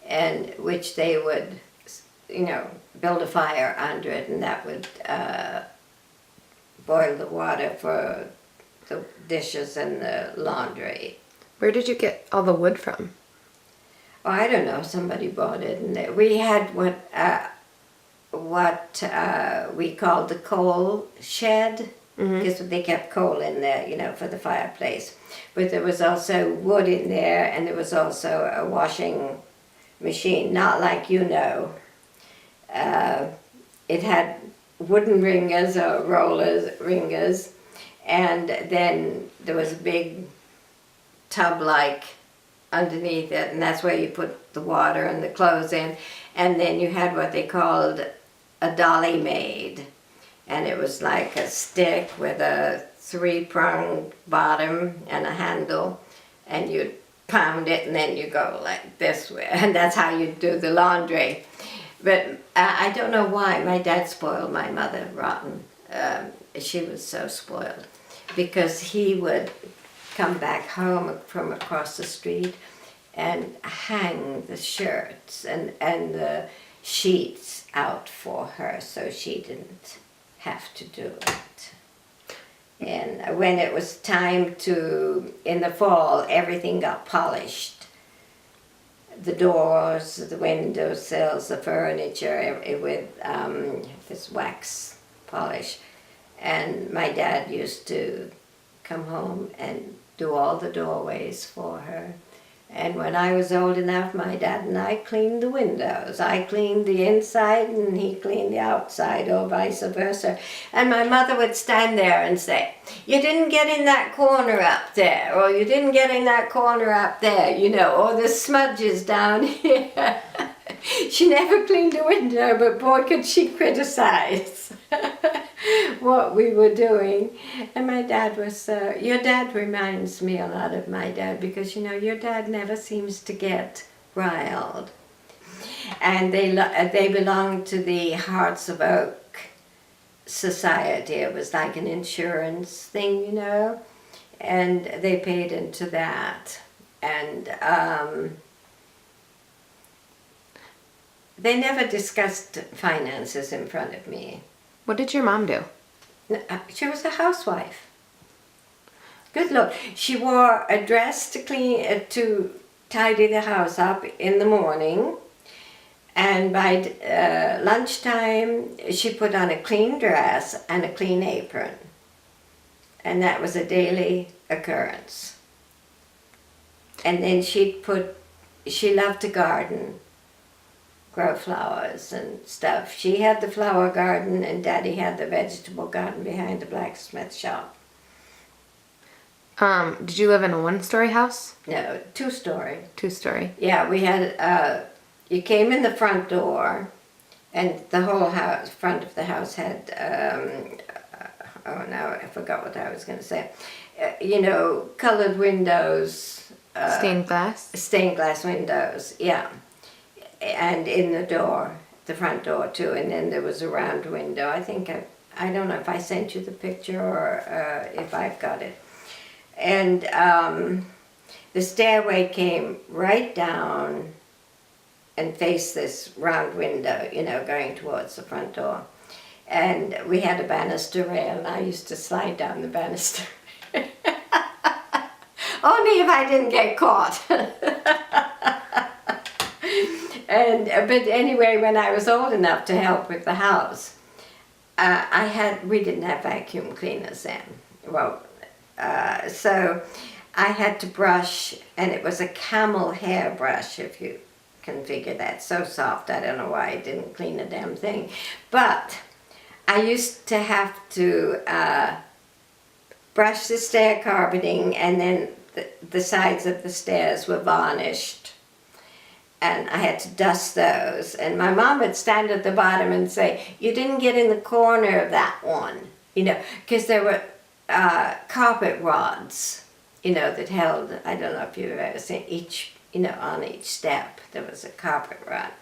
and which they would, you know, build a fire under it, and that would boil the water for the dishes and the laundry. Where did you get all the wood from? Oh, I don't know. Somebody bought it, and we had what we called the coal shed, because they kept coal in there, you know, for the fireplace. But there was also wood in there, and there was also a washing machine, not like you know. It had wooden ringers or ringers, and then there was a big tub-like underneath it, and that's where you put the water and the clothes in. And then you had what they called a dolly maid, and it was like a stick with a 3-pronged bottom and a handle, and you'd pound it, and then you go like this way, and that's how you do the laundry. But I don't know why my dad spoiled my mother rotten. She was so spoiled, because he would come back home from across the street and hang the shirts and the sheets out for her so she didn't have to do it. And when it was time to, in the fall, everything got polished. The doors, the windowsills, the furniture, with this wax polish. And my dad used to come home and do all the doorways for her. And when I was old enough, my dad and I cleaned the windows. I cleaned the inside and he cleaned the outside, or vice versa. And my mother would stand there and say, "You didn't get in that corner up there," or "You didn't get in that corner up there," you know, or "The smudges down here." She never cleaned a window, but boy, could she criticize what we were doing. And my dad was, your dad reminds me a lot of my dad, because, you know, your dad never seems to get riled. And they belonged to the Hearts of Oak Society. It was like an insurance thing, you know, and they paid into that. And they never discussed finances in front of me. What did your mom do? She was a housewife. Good Lord. She wore a dress to tidy the house up in the morning. And by lunchtime, she put on a clean dress and a clean apron. And that was a daily occurrence. And then she loved to garden, grow flowers and stuff. She had the flower garden and Daddy had the vegetable garden behind the blacksmith shop. Did you live in a one-story house? No, 2-story. 2-story. Yeah, we had, you came in the front door and the whole house, front of the house had, oh no, I forgot what I was going to say. You know, colored windows. Stained glass? Stained glass windows, yeah. And in the door, the front door too, and then there was a round window. I think, I don't know if I sent you the picture or if I've got it. And the stairway came right down and faced this round window, you know, going towards the front door. And we had a banister rail, and I used to slide down the banister. Only if I didn't get caught. But anyway, when I was old enough to help with the house, we didn't have vacuum cleaners then. Well, so I had to brush, and it was a camel hair brush, if you can figure that. So soft, I don't know why it didn't clean a damn thing. But I used to have to brush the stair carpeting, and then the sides of the stairs were varnished. And I had to dust those. And my mom would stand at the bottom and say, "You didn't get in the corner of that one." You know, because there were carpet rods, you know, that held, I don't know if you've ever seen, each, you know, on each step there was a carpet rod.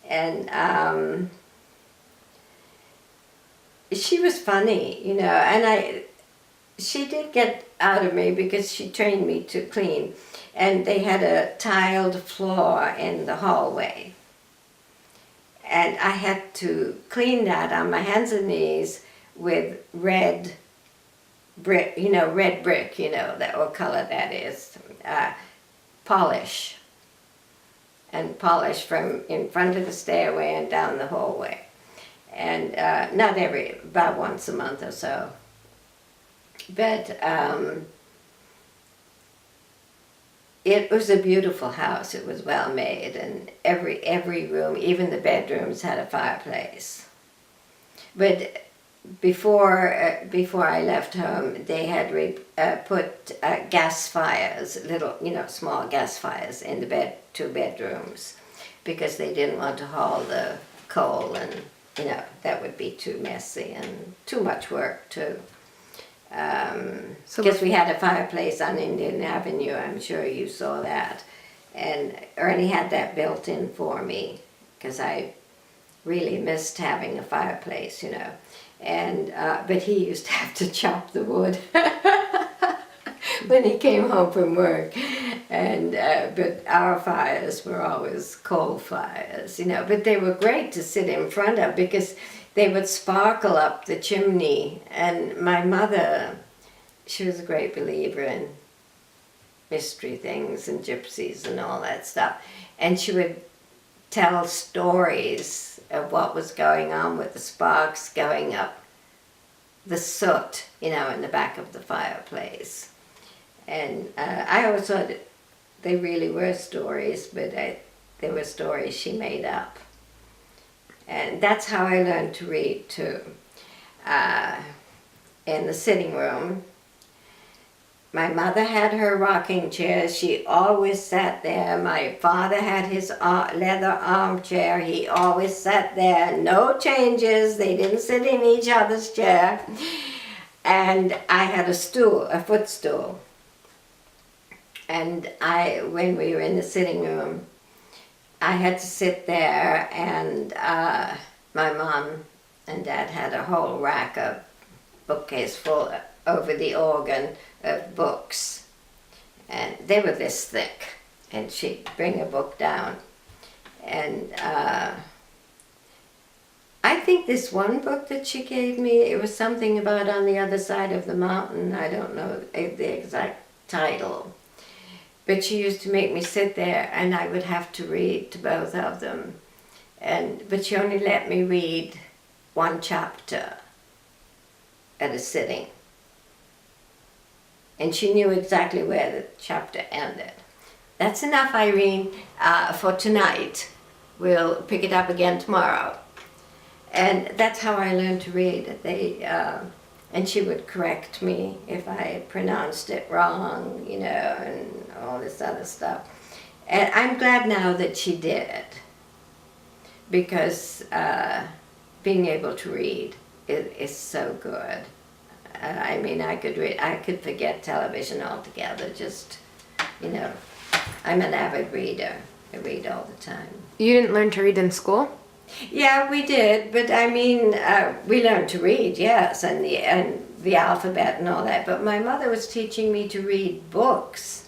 And she was funny, you know, and she did get out of me because she trained me to clean. And they had a tiled floor in the hallway. And I had to clean that on my hands and knees with red brick, you know, what color that is, polish. And polish from in front of the stairway and down the hallway. And about once a month or so. But it was a beautiful house. It was well made, and every room, even the bedrooms, had a fireplace. But before I left home, they had put gas fires, little, you know, small gas fires in the 2 bedrooms, because they didn't want to haul the coal, and you know that would be too messy and too much work too. Because we had a fireplace on Indian Avenue, I'm sure you saw that. And Ernie had that built in for me, because I really missed having a fireplace, you know. And but he used to have to chop the wood. when he came home from work. And but our fires were always coal fires, you know. But they were great to sit in front of because they would sparkle up the chimney. And my mother, she was a great believer in mystery things and gypsies and all that stuff. And she would tell stories of what was going on with the sparks going up the soot, you know, in the back of the fireplace. And I always thought they really were stories, but they were stories she made up. And that's how I learned to read too. In the sitting room, my mother had her rocking chair. She always sat there. My father had his leather armchair. He always sat there. No changes. They didn't sit in each other's chair. And I had a stool, a footstool. And when we were in the sitting room, I had to sit there, and my mom and dad had a whole rack of bookcase full over the organ of books, and they were this thick, and she'd bring a book down, and I think this one book that she gave me, it was something about On the Other Side of the Mountain. I don't know the exact title, but she used to make me sit there, and I would have to read to both of them, but she only let me read one chapter at a sitting. And she knew exactly where the chapter ended. That's enough, Irene, for tonight. We'll pick it up again tomorrow. And that's how I learned to read. And she would correct me if I pronounced it wrong, you know, and all this other stuff. And I'm glad now that she did, because being able to read is so good. I mean, I could forget television altogether. Just, you know, I'm an avid reader. I read all the time. You didn't learn to read in school? Yeah, we did, but I mean, we learned to read, yes, and the alphabet and all that. But my mother was teaching me to read books,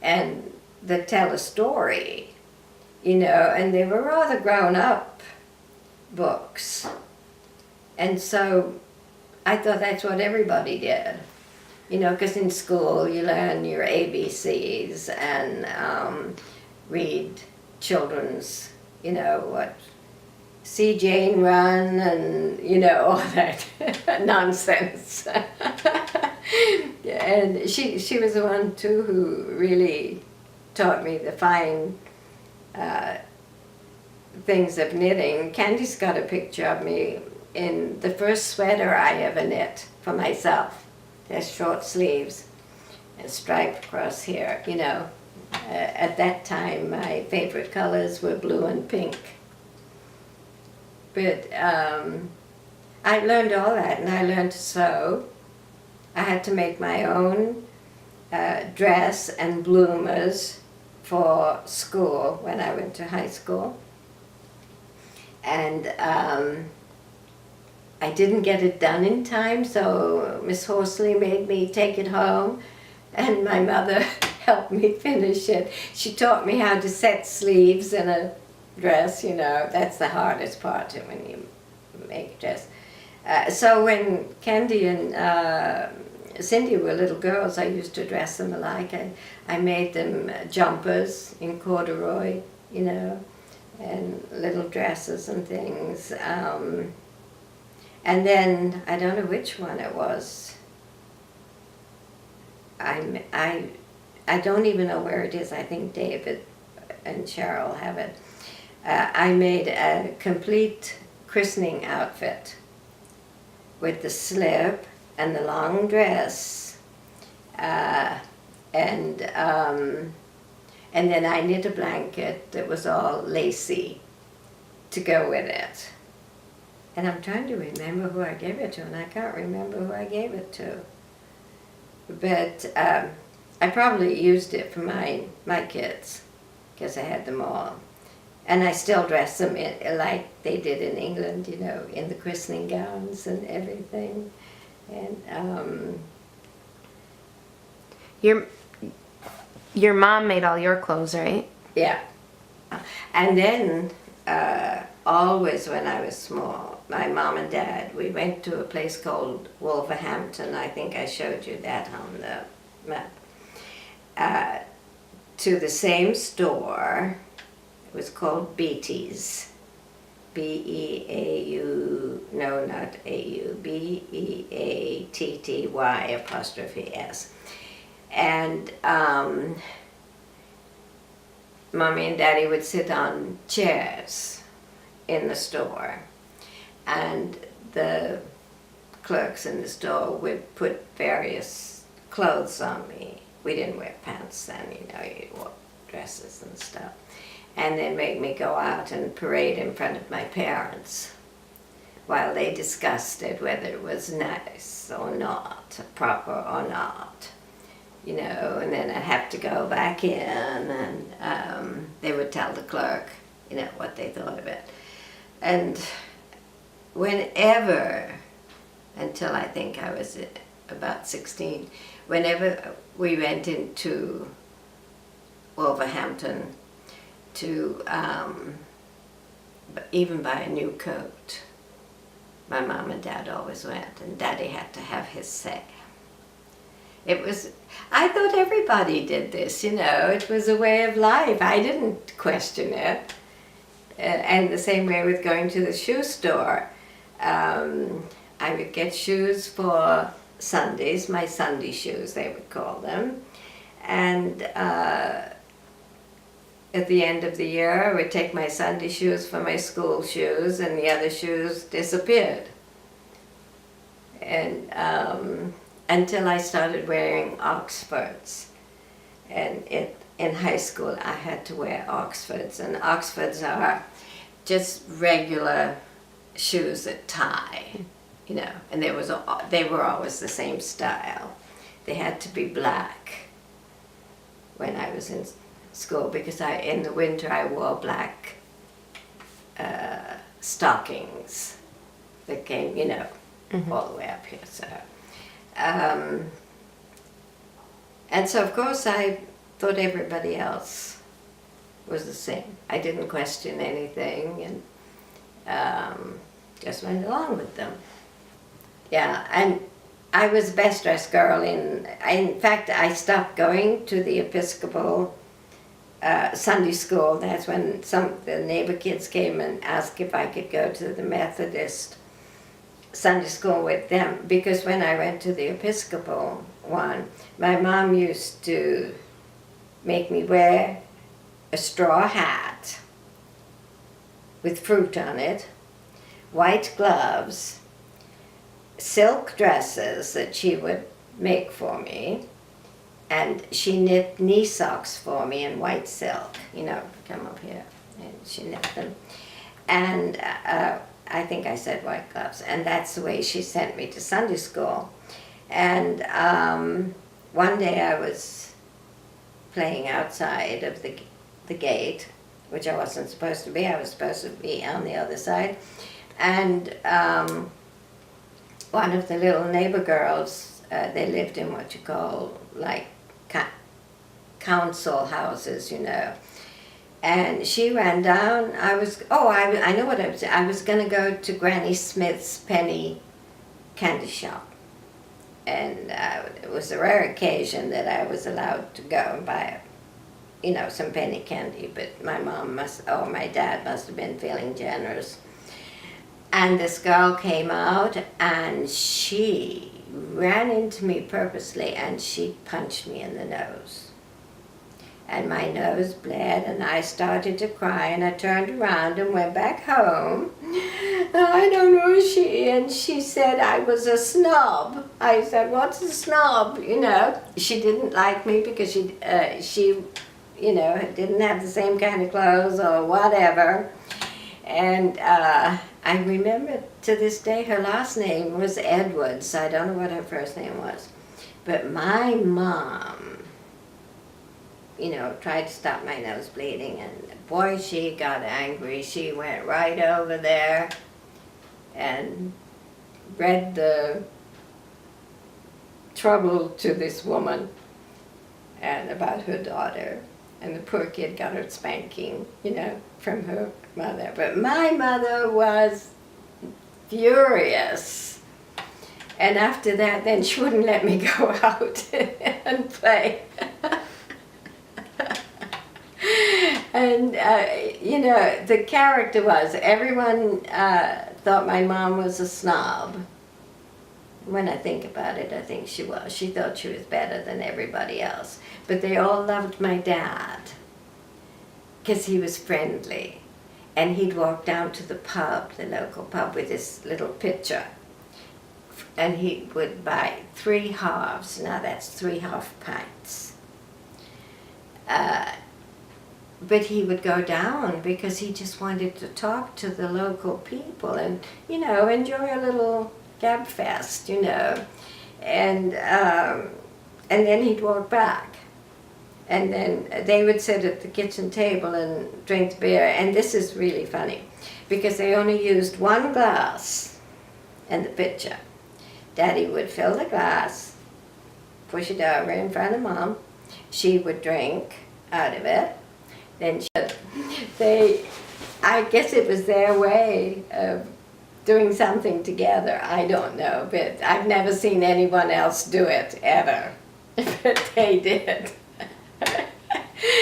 and that tell a story, you know, and they were rather grown-up books, and so I thought that's what everybody did, you know, because in school you learn your ABCs and read children's, you know, what, See Jane Run and, you know, all that nonsense. And she was the one, too, who really taught me the fine things of knitting. Candy's got a picture of me in the first sweater I ever knit for myself. There's short sleeves and striped across here, you know. At that time, my favorite colors were blue and pink. But I learned all that, and I learned to sew. I had to make my own dress and bloomers for school when I went to high school. And I didn't get it done in time, so Miss Horsley made me take it home, and my mother helped me finish it. She taught me how to set sleeves in a dress, you know. That's the hardest part when you make a dress. So when Candy and Cindy were little girls, I used to dress them alike. I made them jumpers in corduroy, you know, and little dresses and things. And then, I don't know which one it was. I don't even know where it is. I think David and Cheryl have it. I made a complete christening outfit with the slip and the long dress, and then I knit a blanket that was all lacy to go with it. And I'm trying to remember who I gave it to, and I can't remember who I gave it to. But I probably used it for my kids, because I had them all. And I still dress them like they did in England, you know, in the christening gowns and everything. And Your mom made all your clothes, right? Yeah. And then, always when I was small, my mom and dad, we went to a place called Wolverhampton. I think I showed you that on the map. To the same store. It was called Beatty's. B-E-A-U, no, not A-U, B-E-A-T-T-Y apostrophe S. And Mommy and Daddy would sit on chairs in the store, and the clerks in the store would put various clothes on me. We didn't wear pants then, you know, you wore dresses and stuff. And then make me go out and parade in front of my parents while they discussed it, whether it was nice or not, proper or not. You know, and then I'd have to go back in, and they would tell the clerk, you know, what they thought of it. And whenever, until I think I was about 16, whenever we went into Wolverhampton to even buy a new coat, my mom and dad always went, and Daddy had to have his say. It was, I thought everybody did this, you know, it was a way of life. I didn't question it. And the same way with going to the shoe store. I would get shoes for Sundays, my Sunday shoes they would call them. And at the end of the year I would take my Sunday shoes for my school shoes, and the other shoes disappeared. And until I started wearing Oxfords. And in high school I had to wear Oxfords, and Oxfords are just regular shoes that tie, you know, and they were always the same style. They had to be black when I was in school, because in the winter I wore black stockings that came, you know, all the way up here, so. And so of course I thought everybody else was the same. I didn't question anything, and just went along with them. Yeah, and I was the best dressed girl in fact I stopped going to the Episcopal Sunday school. That's when the neighbor kids came and asked if I could go to the Methodist Sunday school with them, because when I went to the Episcopal one, my mom used to make me wear a straw hat with fruit on it, white gloves, silk dresses that she would make for me, and she knit knee socks for me in white silk, you know, come up here, and she knit them. And I think I said white gloves, and that's the way she sent me to Sunday school. And one day I was playing outside of the gate, which I wasn't supposed to be. I was supposed to be on the other side. And one of the little neighbor girls, they lived in what you call like council houses, you know. And she ran down. I know what I was. I was going to go to Granny Smith's penny candy shop, and it was a rare occasion that I was allowed to go and buy, you know, some penny candy. But my dad must have been feeling generous. And this girl came out, and she ran into me purposely, and she punched me in the nose. And my nose bled, and I started to cry, and I turned around and went back home. I don't know, and she said I was a snob. I said, what's a snob? You know, she didn't like me because she you know, didn't have the same kind of clothes or whatever. And I remember to this day her last name was Edwards. I don't know what her first name was. But my mom, you know, tried to stop my nose bleeding, and boy, she got angry. She went right over there and read the trouble to this woman and about her daughter. And the poor kid got her spanking, from her mother. But my mother was furious. And after that, then she wouldn't let me go out and play. And, the character was, everyone thought my mom was a snob. When I think about it, I think she was. She thought she was better than everybody else. But they all loved my dad because he was friendly. And he'd walk down to the pub, the local pub, with this little pitcher. And he would buy 3 halves. Now that's 3 half pints. But he would go down because he just wanted to talk to the local people and, enjoy a little gab fest, And then he'd walk back. And then they would sit at the kitchen table and drink beer. And this is really funny because they only used 1 glass and the pitcher. Daddy would fill the glass, push it over in front of Mom. She would drink out of it. Then I guess it was their way of doing something together. I don't know, but I've never seen anyone else do it ever. But they did.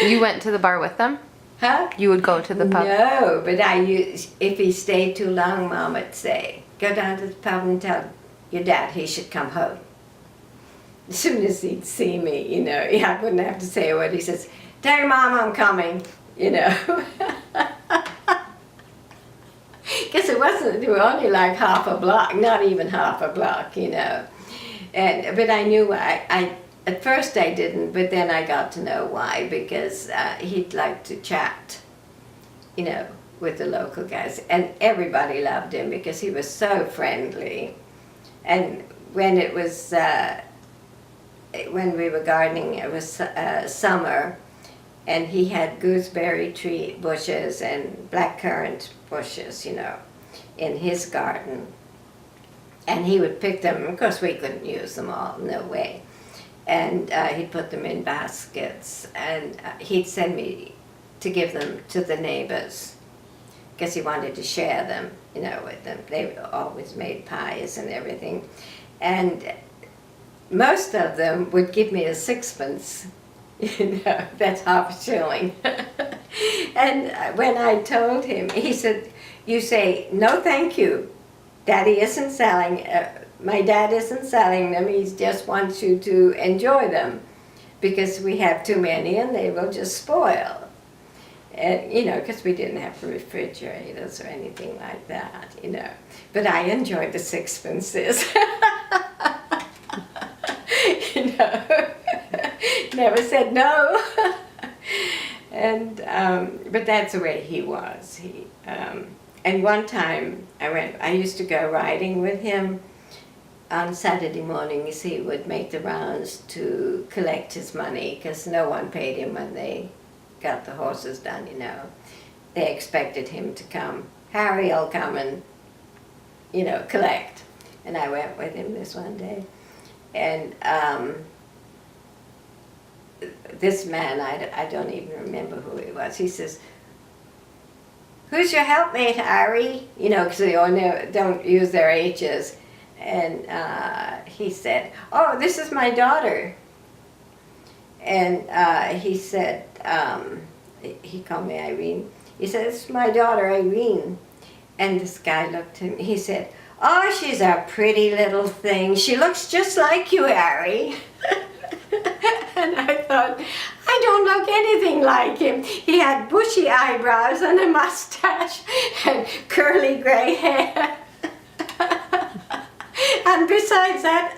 You went to the bar with them? Huh? You would go to the pub? No, but if he stayed too long, Mom would say, go down to the pub and tell your dad he should come home. As soon as he'd see me, I wouldn't have to say a word. He says, tell your Mom I'm coming, Because it were only like half a block, not even half a block, But I knew at first I didn't, but then I got to know why, because he'd like to chat, with the local guys. And everybody loved him because he was so friendly. And when it was, when we were gardening, it was summer, and he had gooseberry tree bushes and blackcurrant bushes, in his garden. And he would pick them. Of course, we couldn't use them all, no way. And he'd put them in baskets, and he'd send me to give them to the neighbors because he wanted to share them, with them. They always made pies and everything. And most of them would give me a 6pence. That's half a shilling. And when I told him, he said, you say, no thank you. Daddy isn't selling, my dad isn't selling them, he just wants you to enjoy them because we have too many and they will just spoil. And, because we didn't have refrigerators or anything like that, But I enjoyed the 6pences. Never said no. And but that's the way he was. And one time I used to go riding with him on Saturday mornings. He would make the rounds to collect his money because no one paid him when they got the horses done, They expected him to come. Harry'll come and, collect. And I went with him this one day. And this man, I don't even remember who he was. He says, who's your helpmate, Harry? Because they all don't use their H's. And he said, oh, this is my daughter. And he said, he called me Irene. He said, this is my daughter, Irene. And this guy looked at me, he said, oh, she's a pretty little thing. She looks just like you, Harry. And I thought, I don't look anything like him. He had bushy eyebrows and a mustache and curly gray hair. And besides that,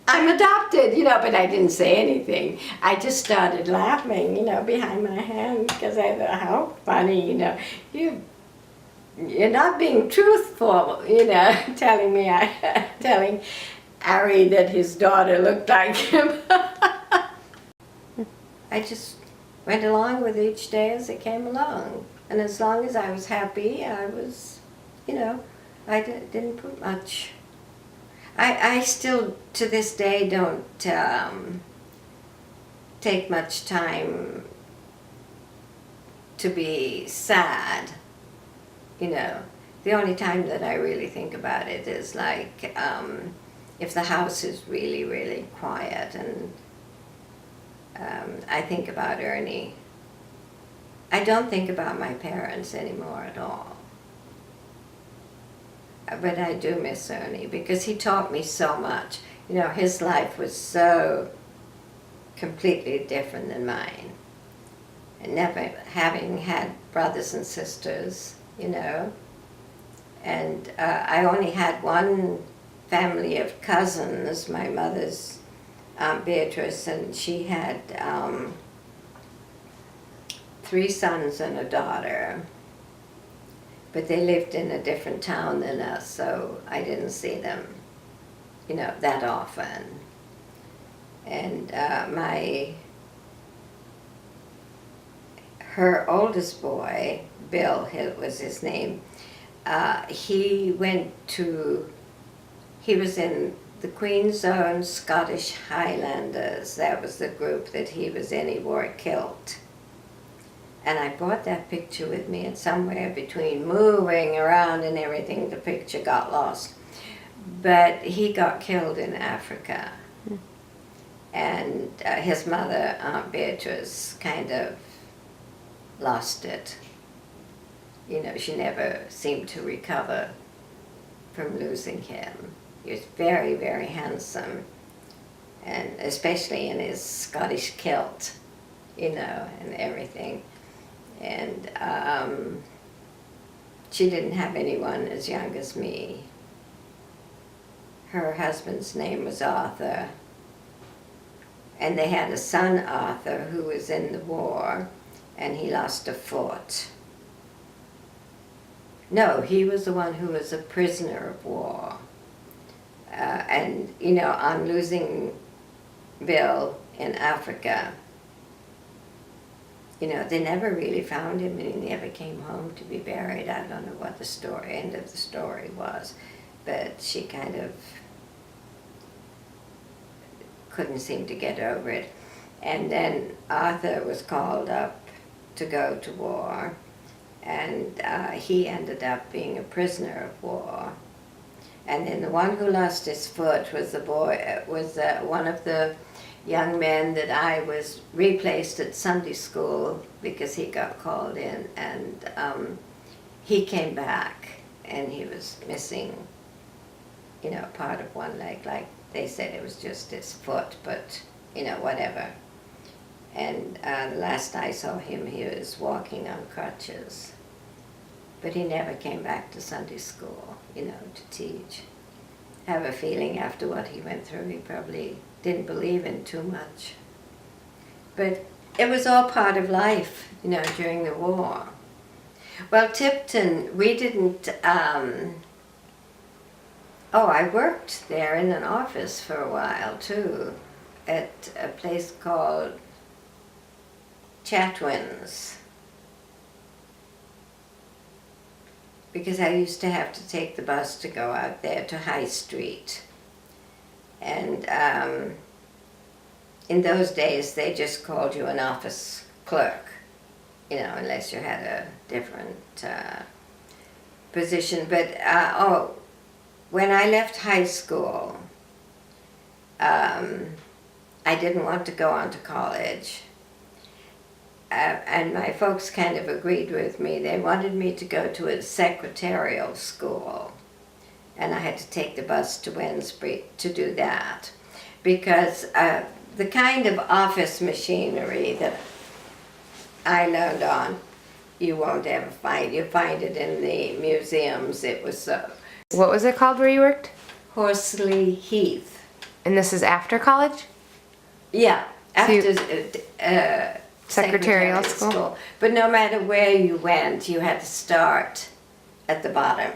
I'm adopted, but I didn't say anything. I just started laughing, behind my hand because I thought, how funny, you're not being truthful, telling Harry that his daughter looked like him. I just went along with each day as it came along. And as long as I was happy, I was, I didn't put much. I still, to this day, don't take much time to be sad, you know. The only time that I really think about it is like if the house is really, really quiet, and I think about Ernie. I don't think about my parents anymore at all. But I do miss Ernie because he taught me so much. You know, his life was so completely different than mine. And never having had brothers and sisters, you know. And I only had one family of cousins, my mother's Aunt Beatrice, and she had 3 sons and a daughter. But they lived in a different town than us, so I didn't see them, you know, that often. And her oldest boy, Bill was his name, he was in the Queen's Own Scottish Highlanders. That was the group that he was in. He wore a kilt. And I brought that picture with me, and somewhere between moving around and everything, the picture got lost. But he got killed in Africa. And his mother, Aunt Beatrice, kind of lost it. You know, she never seemed to recover from losing him. He was very, very handsome, and especially in his Scottish kilt, you know, and everything. And she didn't have anyone as young as me. Her husband's name was Arthur, and they had a son, Arthur, who was in the war, and he lost a foot. No, he was the one who was a prisoner of war. And, you know, on losing Bill in Africa, you know, they never really found him, and he never came home to be buried. I don't know what the end of the story was, but she kind of couldn't seem to get over it. And then Arthur was called up to go to war, and he ended up being a prisoner of war. And then the one who lost his foot was one of the young men that I was replaced at Sunday school because he got called in, and he came back, and he was missing, you know, part of one leg. Like they said, it was just his foot, but you know, whatever. And the last I saw him, he was walking on crutches. But he never came back to Sunday school, you know, to teach. I have a feeling after what he went through, he probably didn't believe in too much. But it was all part of life, you know, during the war. Well, Tipton, we didn't, I worked there in an office for a while too, at a place called Chatwin's. Because I used to have to take the bus to go out there to High Street. And in those days, they just called you an office clerk, you know, unless you had a different position. But, when I left high school, I didn't want to go on to college. And my folks kind of agreed with me. They wanted me to go to a secretarial school, and I had to take the bus to Wednesbury to do that, because the kind of office machinery that I learned on, you won't ever find. You find it in the museums. It was What was it called where you worked? Horsley Heath. And this is after college? Yeah, So you- after Secretarial school. But no matter where you went, you had to start at the bottom.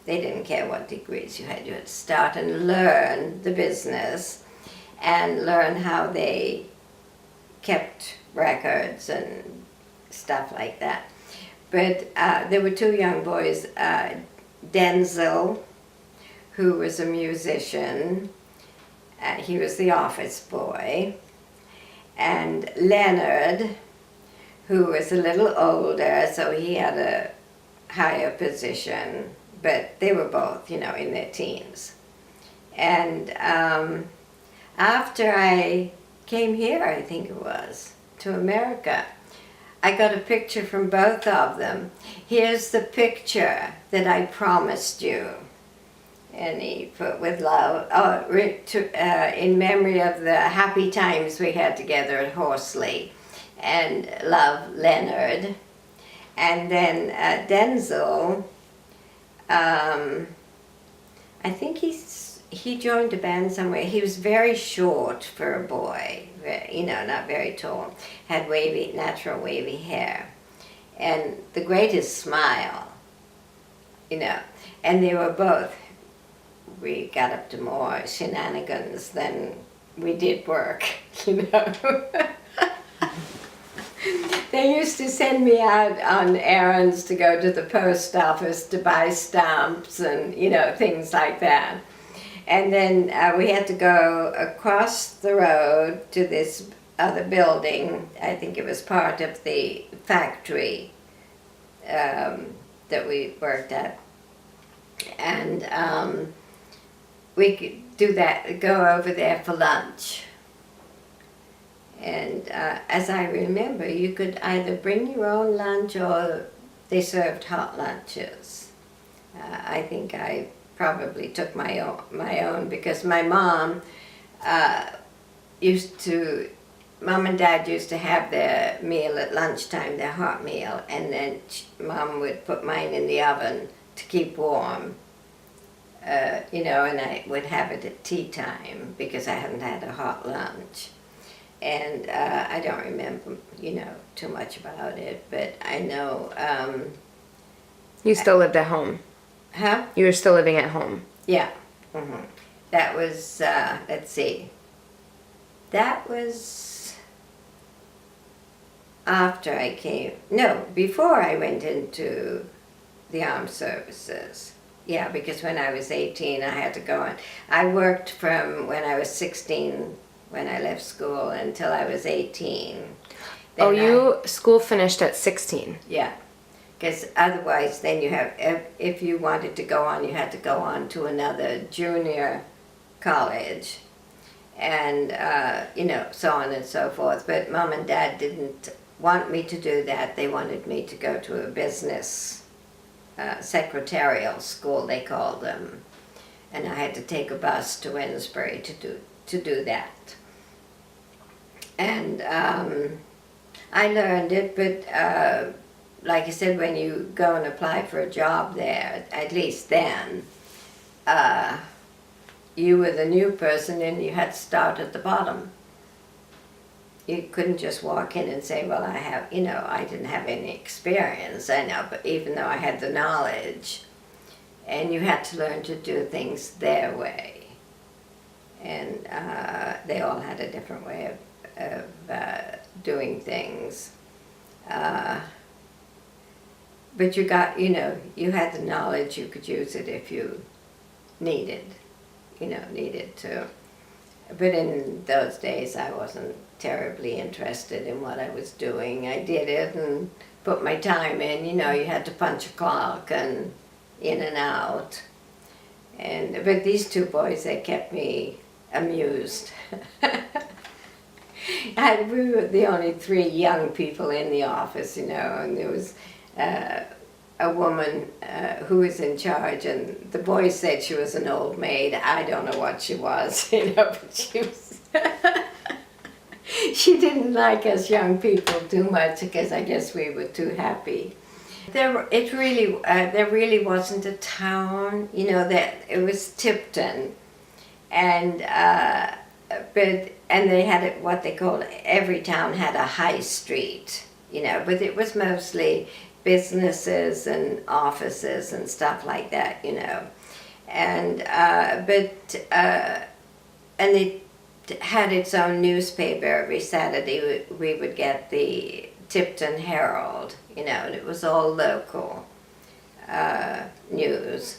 They didn't care what degrees you had. You had to start and learn the business and learn how they kept records and stuff like that. But there were 2 young boys, Denzel, who was a musician. He was the office boy. and Leonard, who was a little older, so he had a higher position, but they were both, in their teens. And after I came here, I think it was, to America, I got a picture from both of them. Here's the picture that I promised you. And he put with love, in memory of the happy times we had together at Horsley. And love, Leonard. And then Denzel, I think he joined a band somewhere. He was very short for a boy, not very tall. Had natural wavy hair. And the greatest smile, And they were both, we got up to more shenanigans than we did work, They used to send me out on errands to go to the post office to buy stamps and, things like that. And then we had to go across the road to this other building. I think it was part of the factory that we worked at. And we could do that, go over there for lunch. And as I remember, you could either bring your own lunch or they served hot lunches. I think I probably took my own because my mom Mom and Dad used to have their meal at lunchtime, their hot meal, and then Mom would put mine in the oven to keep warm. And I would have it at tea time because I hadn't had a hot lunch. And I don't remember, too much about it, but I know... You still lived at home? Huh? You were still living at home? Yeah. Mm-hmm. That was, let's see. That was after I came... No, before I went into the armed services. Yeah, because when I was 18, I had to go on. I worked from when I was 16... when I left school until I was 18. School finished at 16? Yeah, because otherwise then if you wanted to go on, you had to go on to another junior college and, so on and so forth. But Mom and Dad didn't want me to do that. They wanted me to go to a business secretarial school, they called them. And I had to take a bus to Wednesbury to do that. And I learned it, but like I said, when you go and apply for a job there, at least then, you were the new person and you had to start at the bottom. You couldn't just walk in and say, well, I didn't have any experience, I know, but even though I had the knowledge, and you had to learn to do things their way. And they all had a different way of doing things. But you got, you had the knowledge, you could use it if you needed to. But in those days I wasn't terribly interested in what I was doing. I did it and put my time in, you had to punch a clock and in and out. But these two boys, they kept me amused. We were the only three young people in the office, and there was a woman who was in charge, and the boys said she was an old maid. I don't know what she was, but she was... She didn't like us young people too much because I guess we were too happy. There really wasn't a town, that it was Tipton, and they had what they called, every town had a high street, but it was mostly businesses and offices and stuff like that, and it had its own newspaper. Every Saturday we would get the Tipton Herald, and it was all local news,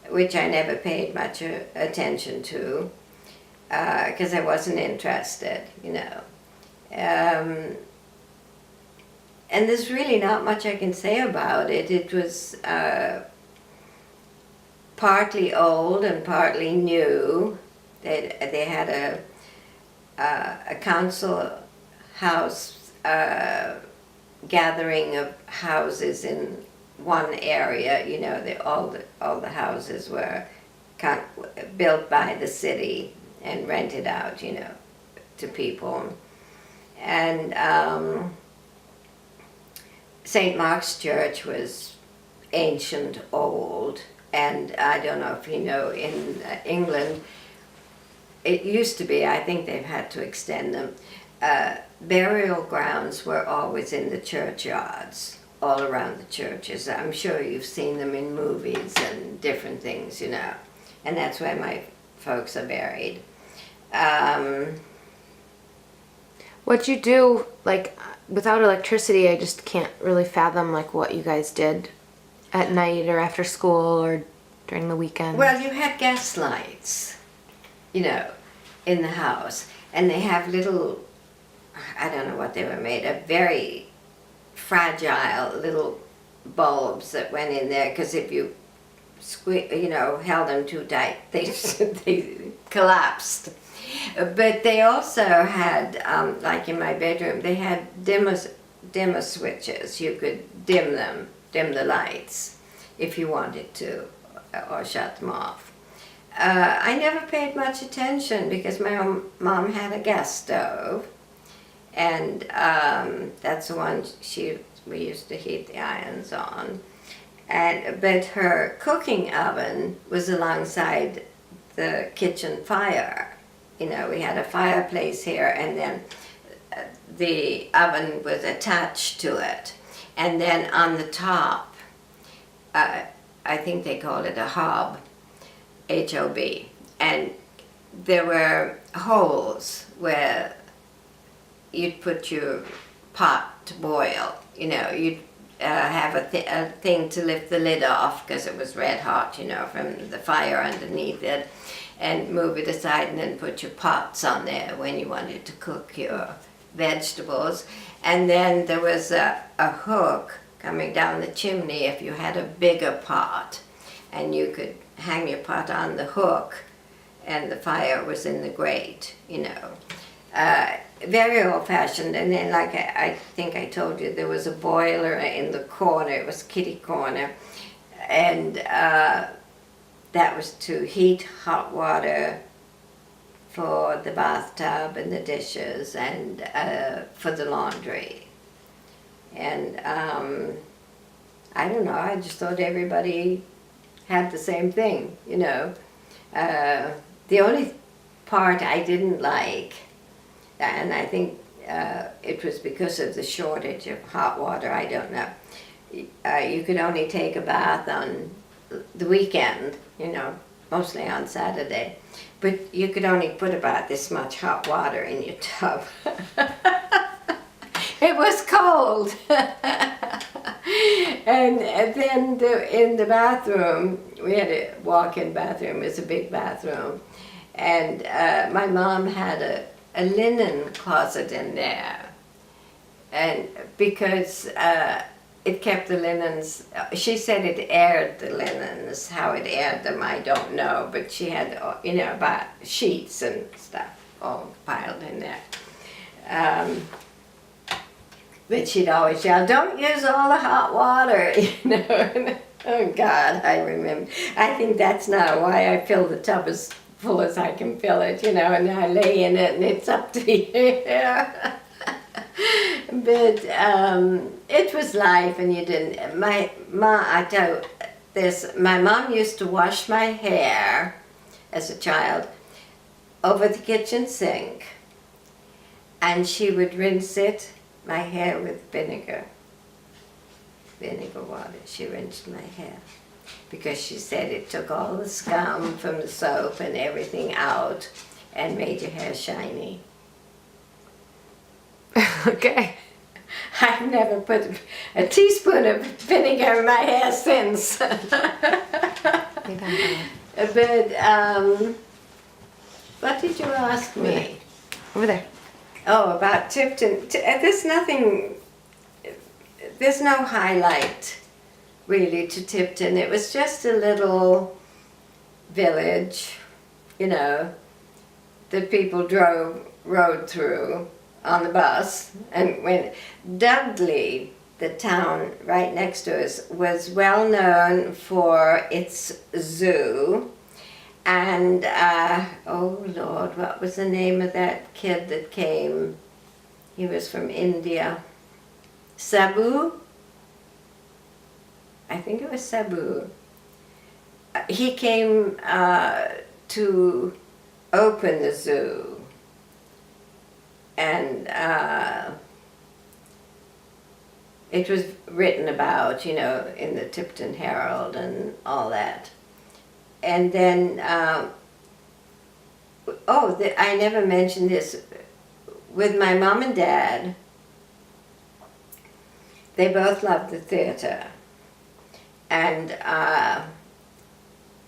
which I never paid much attention to because I wasn't interested, Um, and there's really not much I can say about it. It was partly old and partly new. They had a council house gathering of houses in one area. You know, all the houses were built by the city and rented out, you know, to people. And St. Mark's Church was ancient, old, and I don't know if you know, in England, it used to be, I think they've had to extend them, burial grounds were always in the churchyards, all around the churches. I'm sure you've seen them in movies and different things, you know, and that's where my folks are buried. What'd you do, like, without electricity? I just can't really fathom, like, what you guys did at night or after school or during the weekend. Well, you had gas lights, you know, in the house, and they have little, I don't know what they were made of, very fragile little bulbs that went in there, because if you held them too tight, they collapsed. But they also had, like in my bedroom, they had dimmer switches. You could dim the lights if you wanted to, or shut them off. I never paid much attention because my mom had a gas stove, and that's the one we used to heat the irons on. But her cooking oven was alongside the kitchen fire. You know, we had a fireplace here, and then the oven was attached to it. And then on the top, I think they called it a hob, H-O-B. And there were holes where you'd put your pot to boil. You know, you'd have a thing to lift the lid off because it was red hot, you know, from the fire underneath it, and move it aside and then put your pots on there when you wanted to cook your vegetables. And then there was a hook coming down the chimney if you had a bigger pot, and you could hang your pot on the hook and the fire was in the grate, you know. Very old-fashioned. And then, like I think I told you, there was a boiler in the corner. It was kitty corner, and that was to heat hot water for the bathtub and the dishes, and for the laundry. And I don't know, I just thought everybody had the same thing, you know. The only part I didn't like, and I think it was because of the shortage of hot water, I don't know. You could only take a bath on the weekend, you know, mostly on Saturday. But you could only put about this much hot water in your tub. It was cold. And then in the bathroom, we had a walk-in bathroom. It was a big bathroom. And my mom had a linen closet in there. And because it kept the linens, she said it aired the linens. How it aired them, I don't know. But she had, you know, about sheets and stuff all piled in there. But she'd always yell, "Don't use all the hot water," you know. Oh God, I remember. I think that's now why I fill the tub as full as I can fill it, you know, and I lay in it and it's up to here. But it was life, and you didn't. My mom, I tell you this, my mom used to wash my hair as a child over the kitchen sink, and she would rinse my hair with vinegar water. She rinsed my hair because she said it took all the scum from the soap and everything out and made your hair shiny. Okay. I've never put a teaspoon of vinegar in my hair since. But what did you ask me? Over there. Oh, about Tipton. There's no highlight really to Tipton. It was just a little village, you know, that people rode through on the bus. And when Dudley, the town right next to us, was well known for its zoo. And, oh Lord, what was the name of that kid that came? He was from India. Sabu? I think it was Sabu. He came to open the zoo. And it was written about, you know, in the Tipton Herald and all that. And then, I never mentioned this. With my mom and dad, they both loved the theater. And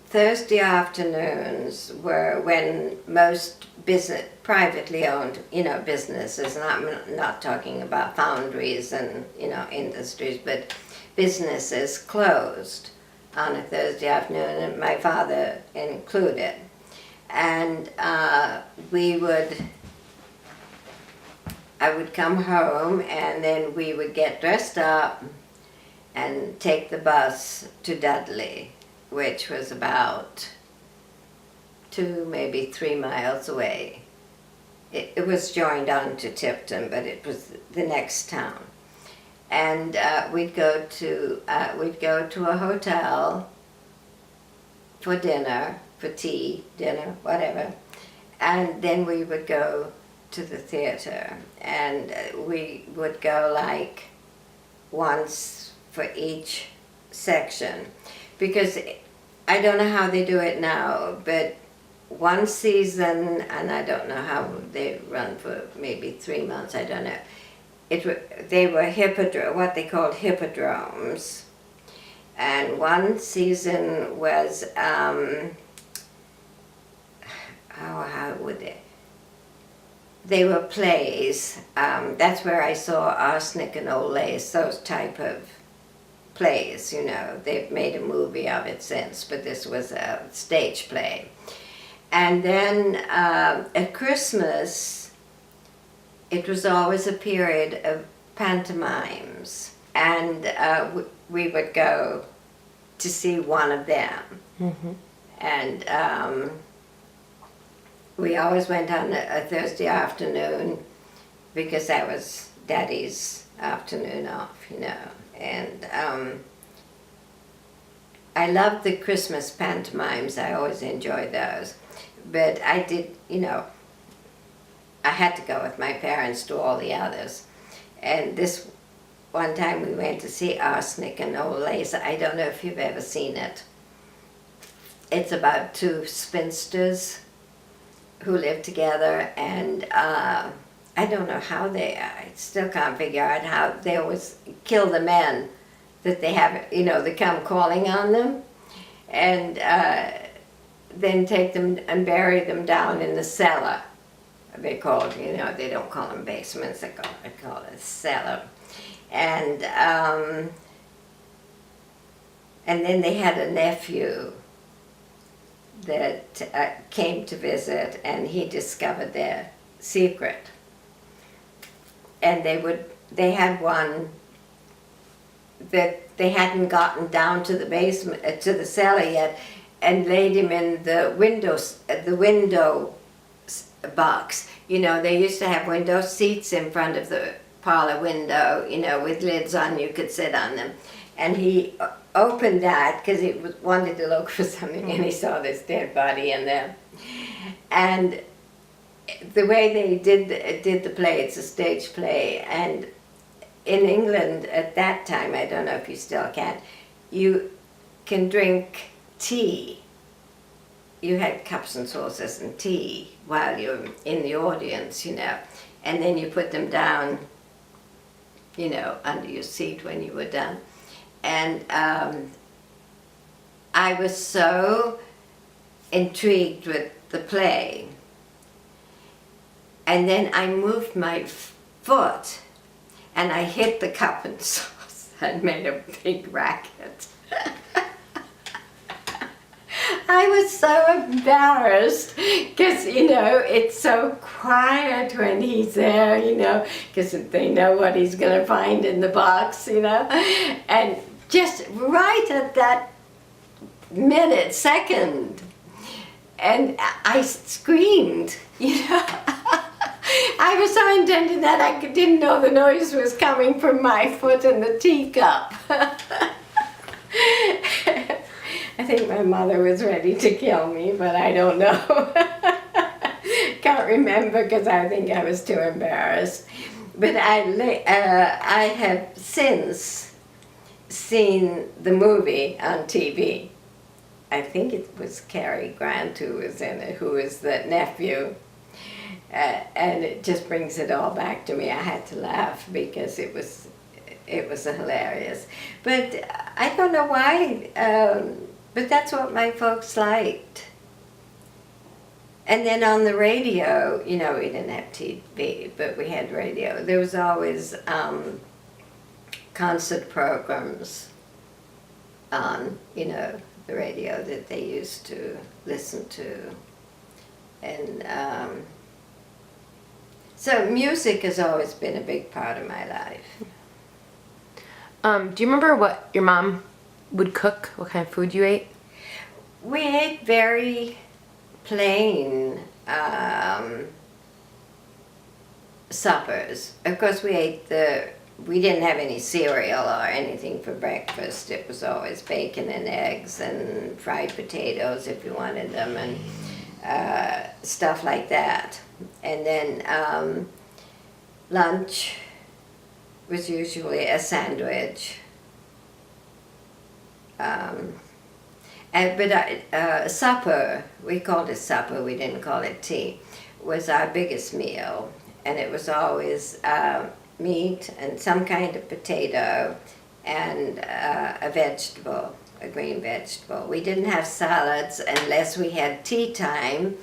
Thursday afternoons were when most privately owned, you know, businesses, and I'm not talking about foundries and, you know, industries, but businesses closed on a Thursday afternoon, and my father included. And I would come home, and then we would get dressed up and take the bus to Dudley, which was about 2, maybe 3 miles away. It was joined on to Tipton, but it was the next town. And we'd go to a hotel for dinner, for tea, dinner, whatever, and then we would go to the theater, and we would go like once for each section, because I don't know how they do it now, but one season, and I don't know how they run for maybe 3 months, I don't know. They were what they called hippodromes, and one season was how would they were plays. That's where I saw Arsenic and Old Lace, those type of plays, you know. They've made a movie of it since, but this was a stage play. And then at Christmas, it was always a period of pantomimes, and we would go to see one of them. Mm-hmm. And we always went on a Thursday afternoon, because that was Daddy's afternoon off, you know. And I loved the Christmas pantomimes. I always enjoyed those. But I did, you know, I had to go with my parents to all the others. And this one time we went to see Arsenic and Old Lace. I don't know if you've ever seen it. It's about 2 spinsters who live together, and I don't know how I still can't figure out how they always kill the men that they have, you know, they come calling on them, and then take them and bury them down in the cellar. They call it, you know, they don't call them basements, they call it a cellar. And then they had a nephew that came to visit, and he discovered their secret. And they had one that they hadn't gotten down to the basement, to the cellar yet, and laid him in the window box. You know, they used to have window seats in front of the parlor window, you know, with lids on, you could sit on them. And he opened that because he wanted to look for something, and he saw this dead body in there. And the way they did the play, it's a stage play, and in England at that time, I don't know if you still can, you can drink tea. You had cups and saucers and tea while you're in the audience, you know, and then you put them down, you know, under your seat when you were done. And I was so intrigued with the play and then I moved my foot, and I hit the cup and sauce and made a big racket. I was so embarrassed because, you know, it's so quiet when he's there, you know, because they know what he's going to find in the box, you know. And just right at that second, and I screamed, you know. I was so intended that I didn't know the noise was coming from my foot in the teacup. I think my mother was ready to kill me, but I don't know. Can't remember because I think I was too embarrassed. But I have since seen the movie on TV. I think it was Cary Grant who was in it, who was the nephew. And it just brings it all back to me. I had to laugh because it was hilarious. But I don't know why, but that's what my folks liked. And then on the radio, you know, we didn't have TV, but we had radio. There was always concert programs on, you know, the radio that they used to listen to. And so music has always been a big part of my life. Do you remember what your mom would cook? What kind of food you ate? We ate very plain suppers. Of course, we didn't have any cereal or anything for breakfast. It was always bacon and eggs and fried potatoes if you wanted them, and stuff like that. And then lunch was usually a sandwich. But supper, we called it supper, we didn't call it tea, was our biggest meal. And it was always meat and some kind of potato and a vegetable, a green vegetable. We didn't have salads unless we had tea time,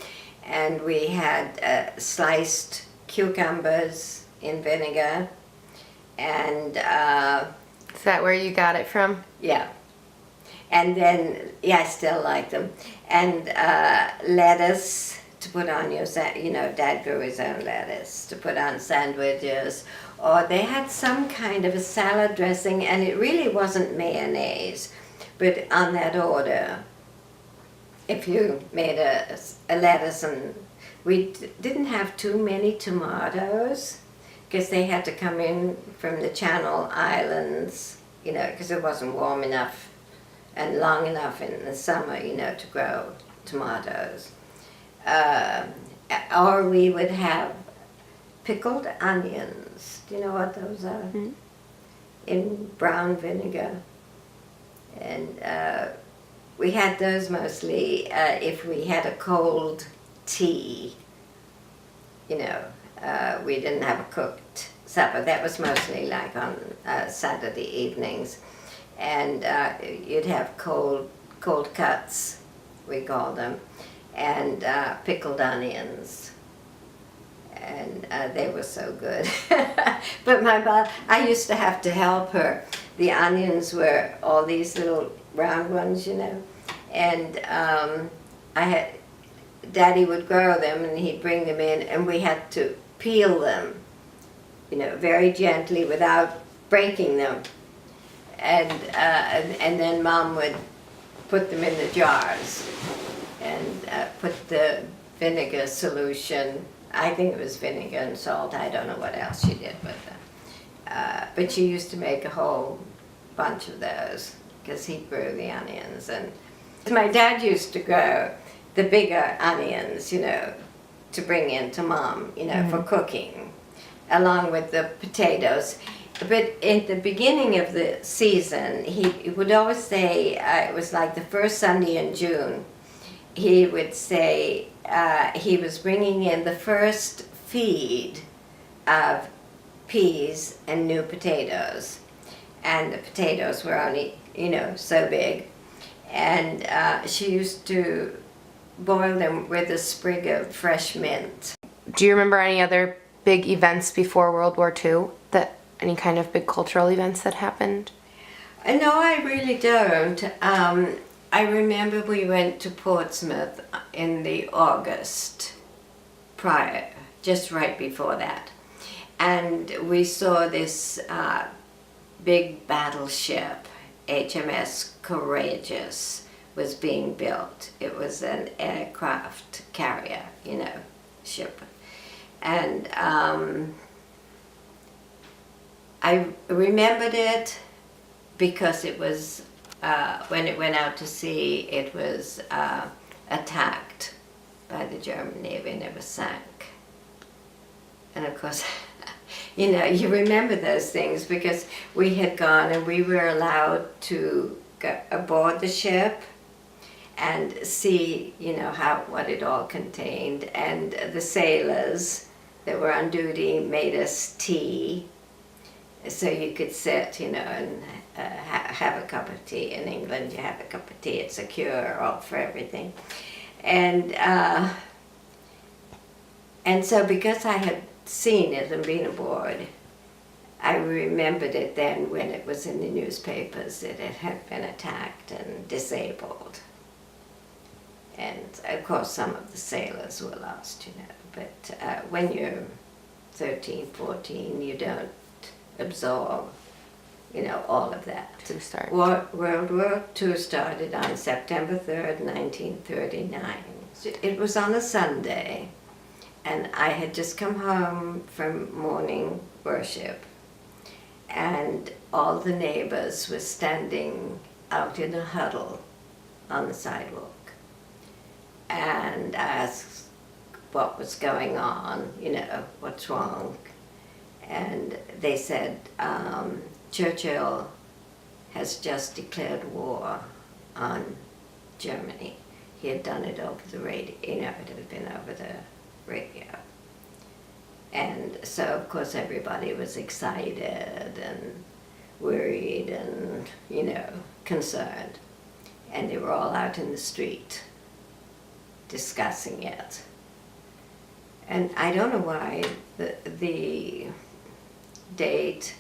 and we had sliced cucumbers in vinegar. And Is that where you got it from? yeah. And then, yeah, I still like them. And lettuce to put on your, you know, Dad grew his own lettuce to put on sandwiches. Or they had some kind of a salad dressing, and it really wasn't mayonnaise. But on that order, if you made a lettuce, and we didn't have too many tomatoes, because they had to come in from the Channel Islands, you know, because it wasn't warm enough and long enough in the summer, you know, to grow tomatoes. Or we would have pickled onions. Do you know what those are? Mm-hmm. In brown vinegar. And we had those mostly if we had a cold tea, you know. We didn't have a cooked supper. That was mostly like on Saturday evenings. And you'd have cold cuts, we call them, and pickled onions. And they were so good. But my mom, I used to have to help her. The onions were all these little round ones, you know. And Daddy would grow them, and he'd bring them in, and we had to peel them, you know, very gently without breaking them. And then Mom would put them in the jars and put the vinegar solution. I think it was vinegar and salt. I don't know what else she did with them. But she used to make a whole bunch of those because he grew the onions. And my dad used to grow the bigger onions, you know, to bring in to Mom, you know, mm-hmm. for cooking, along with the potatoes. But at the beginning of the season, he would always say, it was like the first Sunday in June, he would say he was bringing in the first feed of peas and new potatoes. And the potatoes were only, you know, so big. And she used to boil them with a sprig of fresh mint. do you remember any other big events before World War II? Any kind of big cultural events that happened? No, I really don't. I remember we went to Portsmouth in the August prior, just right before that. And we saw this big battleship, HMS Courageous, was being built. It was an aircraft carrier, ship. And I remembered it because it was, when it went out to sea, it was attacked by the German Navy and it was sank. And of course, you remember those things because we had gone and we were allowed to go aboard the ship and see, what it all contained. And the sailors that were on duty made us tea so you could sit, and have a cup of tea. In England, you have a cup of tea. It's a cure-all for everything. And so because I had seen it and been aboard, I remembered it then when it was in the newspapers that it had been attacked and disabled. And of course some of the sailors were lost, but when you're 13, 14, you don't absorb, all of that. To start. World War II started on September 3rd, 1939. It was on a Sunday, and I had just come home from morning worship, and all the neighbors were standing out in a huddle on the sidewalk. And I asked what was going on, what's wrong. And they said, Churchill has just declared war on Germany. He had done it over the radio, it had been over the radio. And so, of course, everybody was excited and worried and, concerned. And they were all out in the street discussing it. And I don't know why the date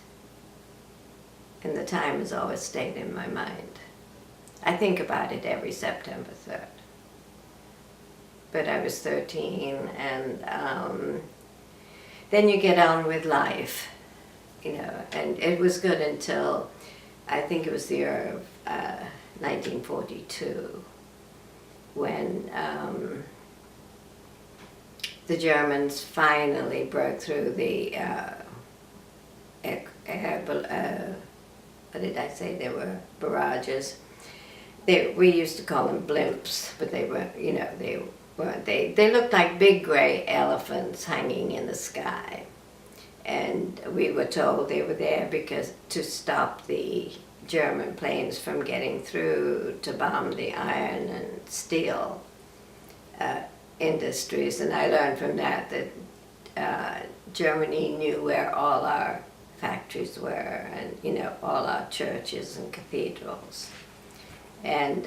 and the time has always stayed in my mind. I think about it every September 3rd. But I was 13, and then you get on with life, and it was good until I think it was the year of 1942 when the Germans finally broke through the what did I say? They were barrages. We used to call them blimps, but they were, they weren't. They looked like big gray elephants hanging in the sky. And we were told they were there because to stop the German planes from getting through to bomb the iron and steel industries. And I learned from that Germany knew where all our factories were and, all our churches and cathedrals. And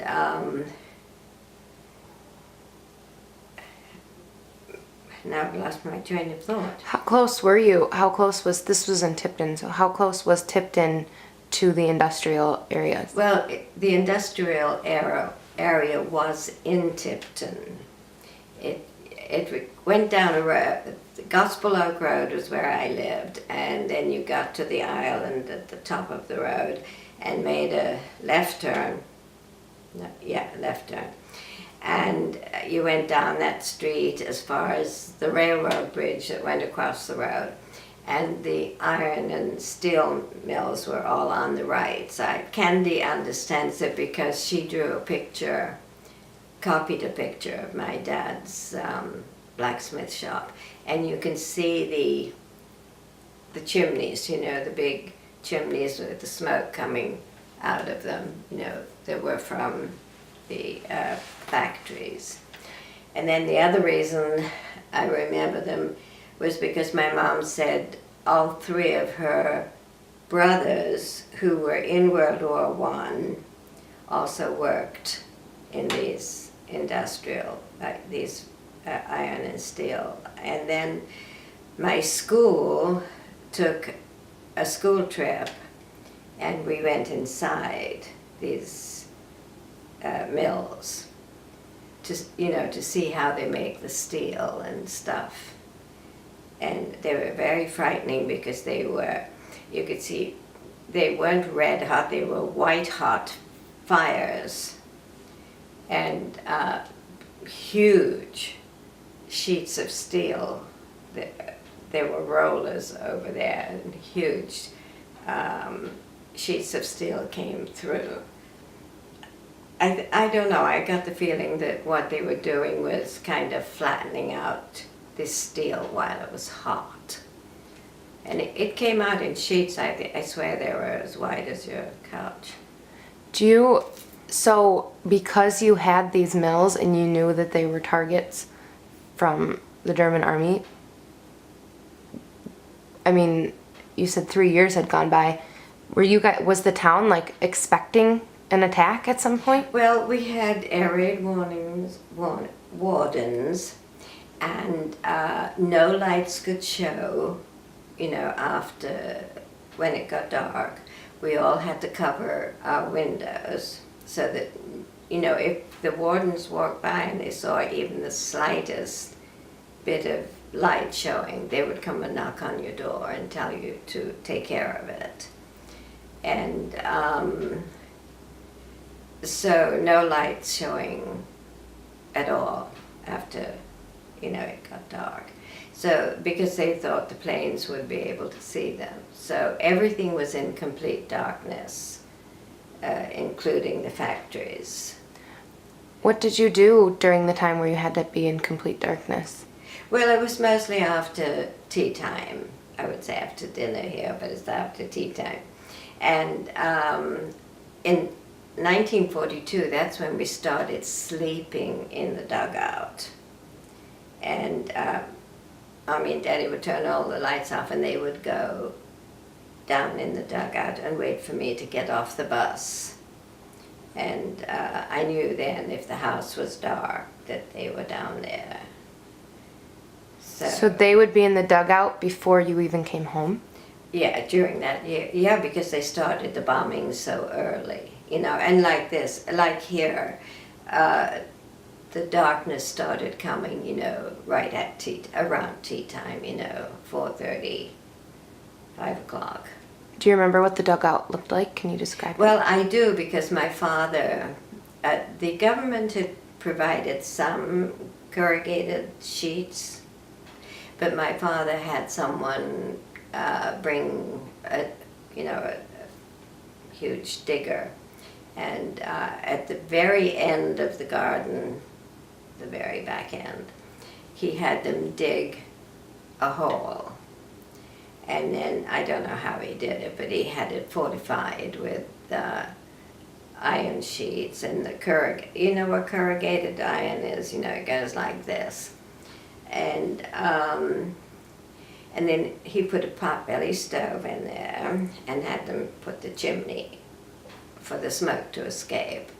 now I've lost my train of thought. How close were you? This was in Tipton, so how close was Tipton to the industrial areas? Well, the industrial area was in Tipton. It went down a road. Gospel Oak Road was where I lived, and then you got to the island at the top of the road and made a left turn. Left turn. And you went down that street as far as the railroad bridge that went across the road. And the iron and steel mills were all on the right side. Candy understands it because she drew a picture, copied a picture of my dad's blacksmith shop. And you can see the chimneys, the big chimneys with the smoke coming out of them, that were from the factories. And then the other reason I remember them was because my mom said all three of her brothers who were in World War I also worked in these industrial, these iron and steel. And then my school took a school trip, and we went inside these mills to see how they make the steel and stuff. And they were very frightening because you could see, they weren't red hot, they were white hot fires, and huge sheets of steel. There were rollers over there, and huge sheets of steel came through. I don't know, I got the feeling that what they were doing was kind of flattening out this steel while it was hot. And it came out in sheets. I swear they were as wide as your couch. So because you had these mills and you knew that they were targets from the German army, I mean, you said 3 years had gone by. Was the town like expecting an attack at some point? Well, we had air raid wardens, and no lights could show, after, when it got dark. We all had to cover our windows so that, if the wardens walked by and they saw even the slightest bit of light showing, they would come and knock on your door and tell you to take care of it. And so no lights showing at all after, it got dark. So, because they thought the planes would be able to see them. So everything was in complete darkness, including the factories. What did you do during the time where you had to be in complete darkness? Well, it was mostly after tea time. I would say after dinner here, but it's after tea time. And in 1942, that's when we started sleeping in the dugout. And Mommy and Daddy would turn all the lights off, and they would go down in the dugout and wait for me to get off the bus. And I knew then if the house was dark that they were down there. So they would be in the dugout before you even came home? Yeah, during that year. Yeah, because they started the bombing so early, and like here, the darkness started coming, right at around tea time, 4:30, 5 o'clock. Do you remember what the dugout looked like? Can you describe it? Well, I do, because my father, the government had provided some corrugated sheets, but my father had someone bring a huge digger, and at the very end of the garden, the very back end, he had them dig a hole, and then I don't know how he did it, but he had it fortified with iron sheets and what corrugated iron is, it goes like this. And then he put a potbelly stove in there and had them put the chimney for the smoke to escape.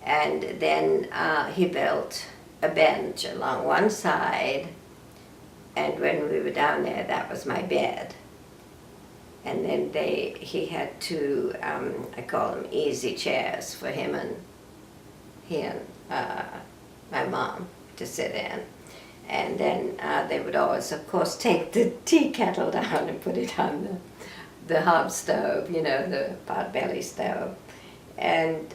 And then he built a bench along one side, and when we were down there, that was my bed. And then he had two, I call them easy chairs for he and my mom to sit in. And then they would always, of course, take the tea kettle down and put it on the hob stove, the potbelly stove. And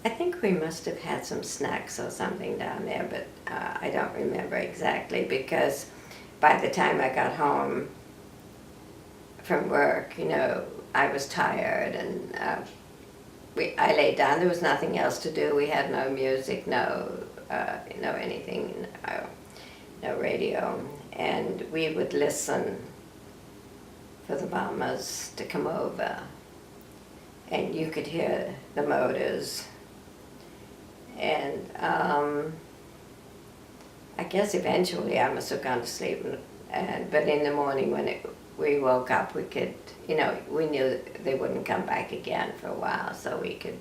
I think we must have had some snacks or something down there, but I don't remember exactly, because by the time I got home from work, I was tired, and I laid down. There was nothing else to do. We had no music, no anything, no radio, and we would listen for the bombers to come over, and you could hear the motors. And I guess eventually I must have gone to sleep, but in the morning when we woke up, we could, we knew they wouldn't come back again for a while, so we could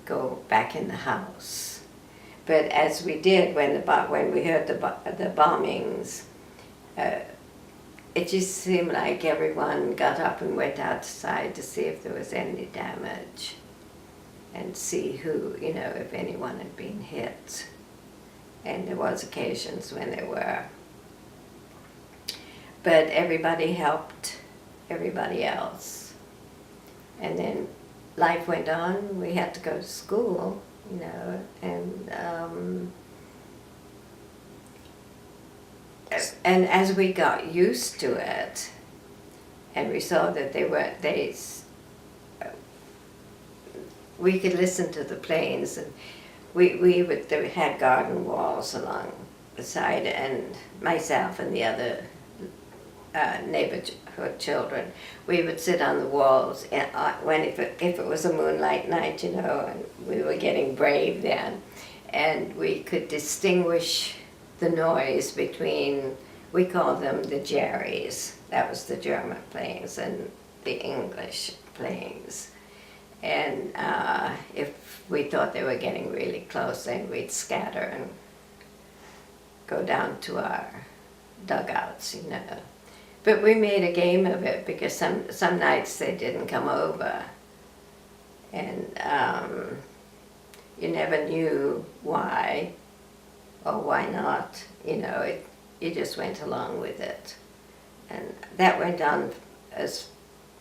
go back in the house. but as we did when we heard the bombings, it just seemed like everyone got up and went outside to see if there was any damage and see who, if anyone had been hit. And there was occasions when there were. But everybody helped everybody else. And then life went on. We had to go to school, and as we got used to it, and we saw that we could listen to the planes, and they had garden walls along the side, and myself and the other neighborhood children, we would sit on the walls, and if it was a moonlight night, and we were getting brave then, and we could distinguish the noise between, we called them the Jerrys, that was the German planes, and the English planes. And if we thought they were getting really close, then we'd scatter and go down to our dugouts, But we made a game of it because some nights they didn't come over. And you never knew why or why not, you just went along with it. And that went on as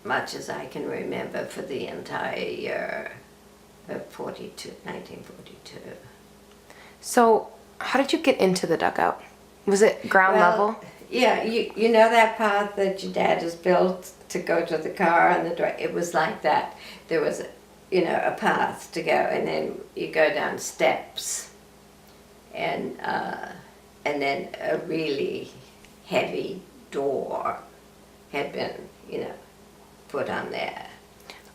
much as I can remember for the entire year of 1942. So, how did you get into the dugout? Was it ground level? Yeah, you know that path that your dad has built to go to the car on the drive? It was like that. There was, a path to go, and then you go down steps, and then a really heavy door had been, put on there.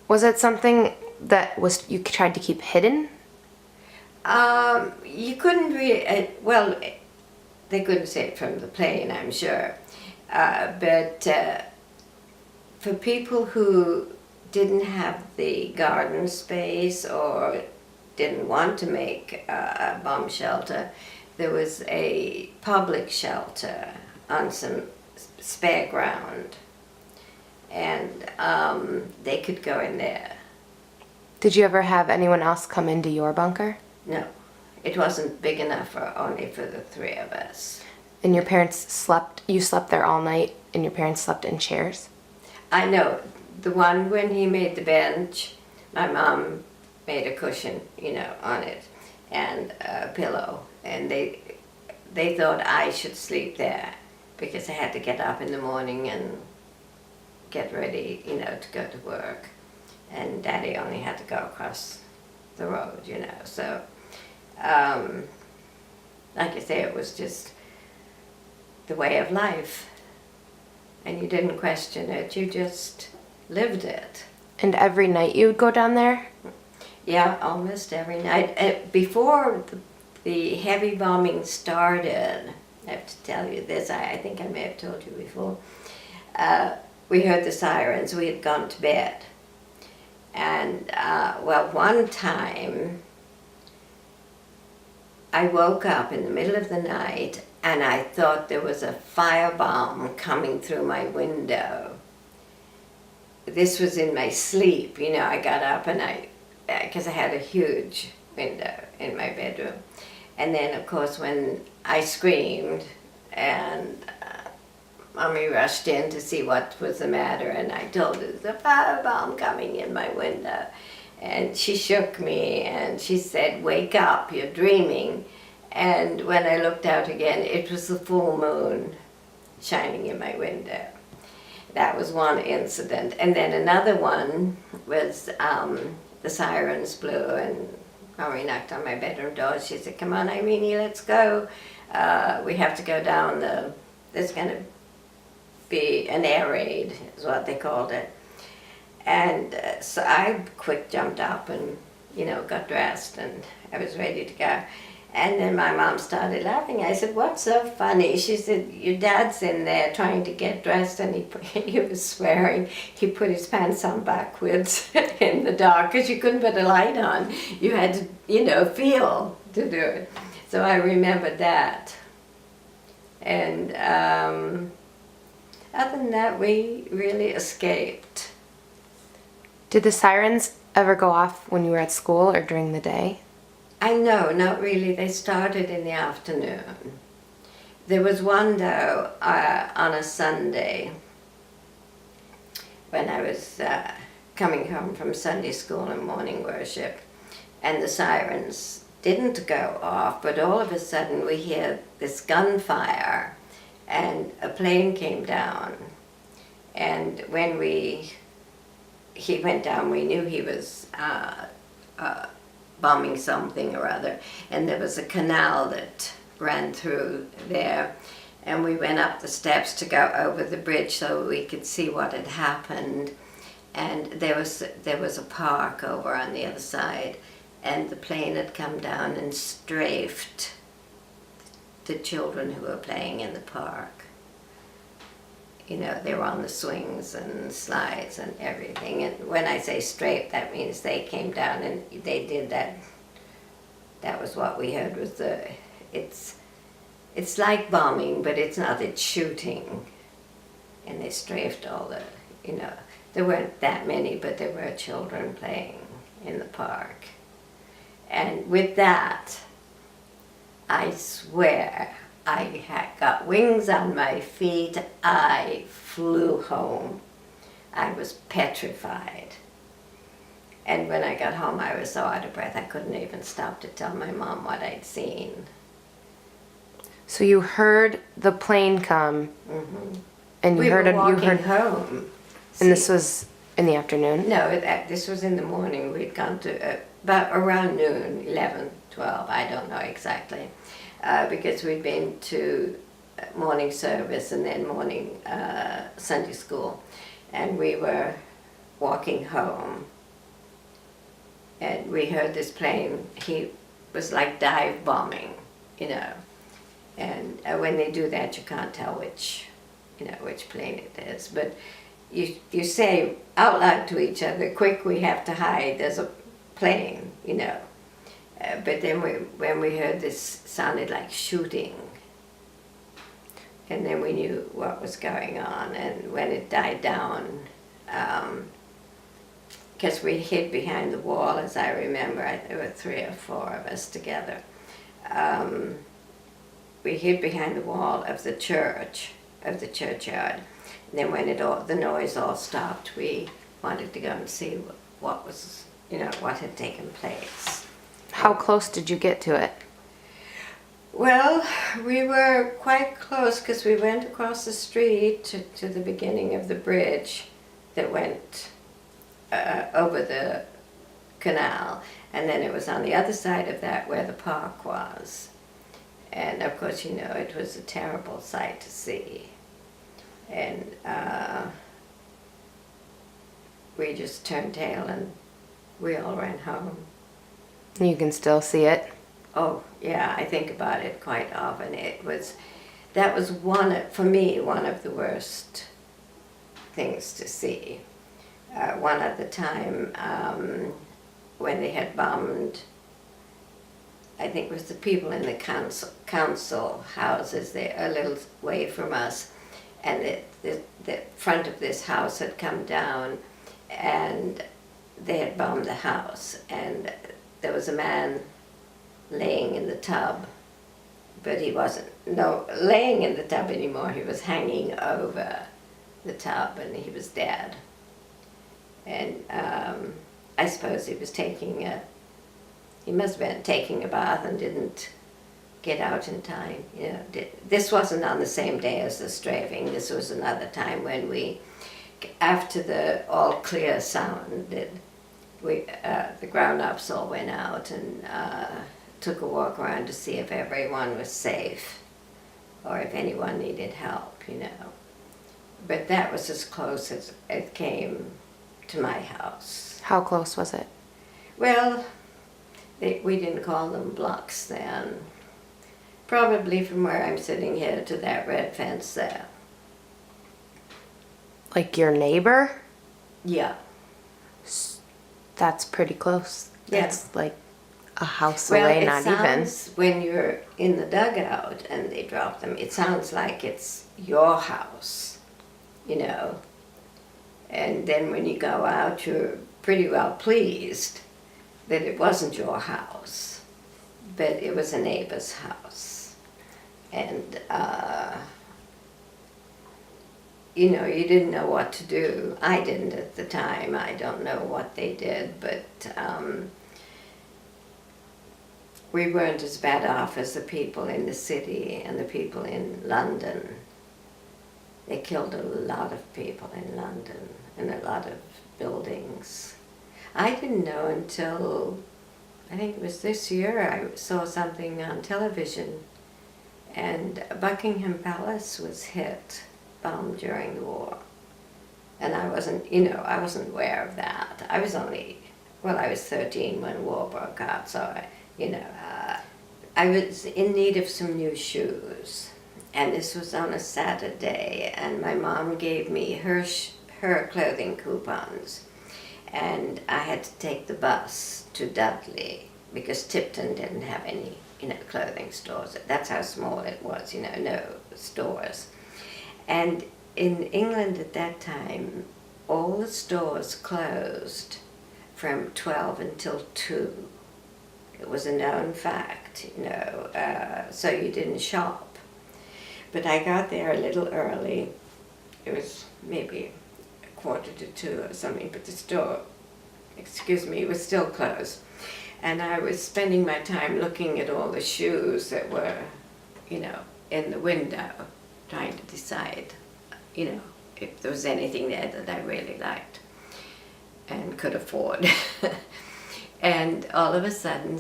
Was it something that you tried to keep hidden? You couldn't really, well, they couldn't see it from the plane, I'm sure. But for people who didn't have the garden space or didn't want to make a bomb shelter, there was a public shelter on some spare ground. And they could go in there. Did you ever have anyone else come into your bunker? No, it wasn't big enough only for the three of us. And you slept there all night, and your parents slept in chairs? I know, the one when he made the bench, my mom made a cushion, on it, and a pillow. And they thought I should sleep there because I had to get up in the morning and get ready, to go to work. And Daddy only had to go across the road, So, like I say, it was just the way of life. And you didn't question it, you just lived it. And every night you would go down there? Yeah, almost every night. Before the heavy bombing started, I have to tell you this, I think I may have told you before, we heard the sirens, we had gone to bed. And, one time, I woke up in the middle of the night and I thought there was a firebomb coming through my window. This was in my sleep, I got up and because I had a huge window in my bedroom. And then, of course, when I screamed and Mommy rushed in to see what was the matter, and I told her, there's a firebomb coming in my window. And she shook me and she said, wake up, you're dreaming. And when I looked out again, it was the full moon shining in my window. That was one incident. And then another one was the sirens blew and Mommy knocked on my bedroom door. She said, come on, Irene, let's go. We have to go down there's going to be an air raid, is what they called it. And so I quick jumped up and, got dressed and I was ready to go. And then my mom started laughing. I said, what's so funny? She said, your dad's in there trying to get dressed, and he was swearing. He put his pants on backwards in the dark because you couldn't put a light on. You had to, feel to do it. So I remember that. And other than that, we really escaped. Did the sirens ever go off when you were at school or during the day? I know, not really. They started in the afternoon. There was one, though, on a Sunday when I was coming home from Sunday school and morning worship, and the sirens didn't go off, but all of a sudden we hear this gunfire, and a plane came down. And when he went down, we knew he was bombing something or other, and there was a canal that ran through there, and we went up the steps to go over the bridge so we could see what had happened. And there was a park over on the other side, and the plane had come down and strafed the children who were playing in the park. You know, they were on the swings and slides and everything. And when I say straight, that means they came down and they did that. That was what we heard was it's like bombing, but it's not, it's shooting. And they strafed all the, you know, there weren't that many, but there were children playing in the park. And with that, I swear, I had got wings on my feet. I flew home. I was petrified. And when I got home, I was so out of breath, I couldn't even stop to tell my mom what I'd seen. So you heard the plane come, and you We heard were it. You walking heard, home. and this was in the afternoon. No, this was in the morning. We'd gone to about around noon, 11, 12, I don't know exactly, because we'd been to morning service and then morning Sunday school, and we were walking home, and we heard this plane. He was like dive bombing, you know, and when they do that, you can't tell which plane it is, but you say out loud to each other, quick, we have to hide, there's a plane, you know. But then when we heard this, sounded like shooting. And then we knew what was going on. And when it died down, because we hid behind the wall, as I remember, there were 3 or 4 of us together. We hid behind the wall of the church, of the churchyard. And then when the noise all stopped, we wanted to go and see what was, you know, what had taken place. How close did you get to it? Well, we were quite close because we went across the street to the beginning of the bridge that went over the canal. And then it was on the other side of that where the park was. And of course, you know, it was a terrible sight to see. And we just turned tail and we all ran home. You can still see it. Oh, yeah, I think about it quite often. That was for me, one of the worst things to see. One other time, when they had bombed, I think it was the people in the council houses, they're a little way from us, and the front of this house had come down, and they had bombed the house, and there was a man laying in the tub, but he wasn't laying in the tub anymore. He was hanging over the tub, and he was dead. And I suppose he was he must have been taking a bath and didn't get out in time. You know, this wasn't on the same day as the strafing. This was another time when after the all clear sounded, the grown-ups all went out and took a walk around to see if everyone was safe or if anyone needed help, you know. But that was as close as it came to my house. How close was it? Well, we didn't call them blocks then. Probably from where I'm sitting here to that red fence there. Like your neighbor? Yeah. That's pretty close. Yeah. That's like a house Well, away, it not even. sounds, when you're in the dugout and they drop them, it sounds like it's your house, you know. And then when you go out, you're pretty well pleased that it wasn't your house, but it was a neighbor's house. And, you know, you didn't know what to do. I didn't at the time. I don't know what they did, but we weren't as bad off as the people in the city and the people in London. They killed a lot of people in London and a lot of buildings. I didn't know until, I think it was this year, I saw something on television, and Buckingham Palace was hit, bombed during the war. And I wasn't, you know, I wasn't aware of that. I was only, well, I was 13 when war broke out, so I was in need of some new shoes. And this was on a Saturday, and my mom gave me her clothing coupons. And I had to take the bus to Dudley because Tipton didn't have any, clothing stores. That's how small it was, no stores. And in England at that time, all the stores closed from 12 until 2. It was a known fact, so you didn't shop. But I got there a little early. It was maybe 1:45 or something, but the store, was still closed. And I was spending my time looking at all the shoes that were, in the window, trying to decide, if there was anything there that I really liked and could afford. And all of a sudden,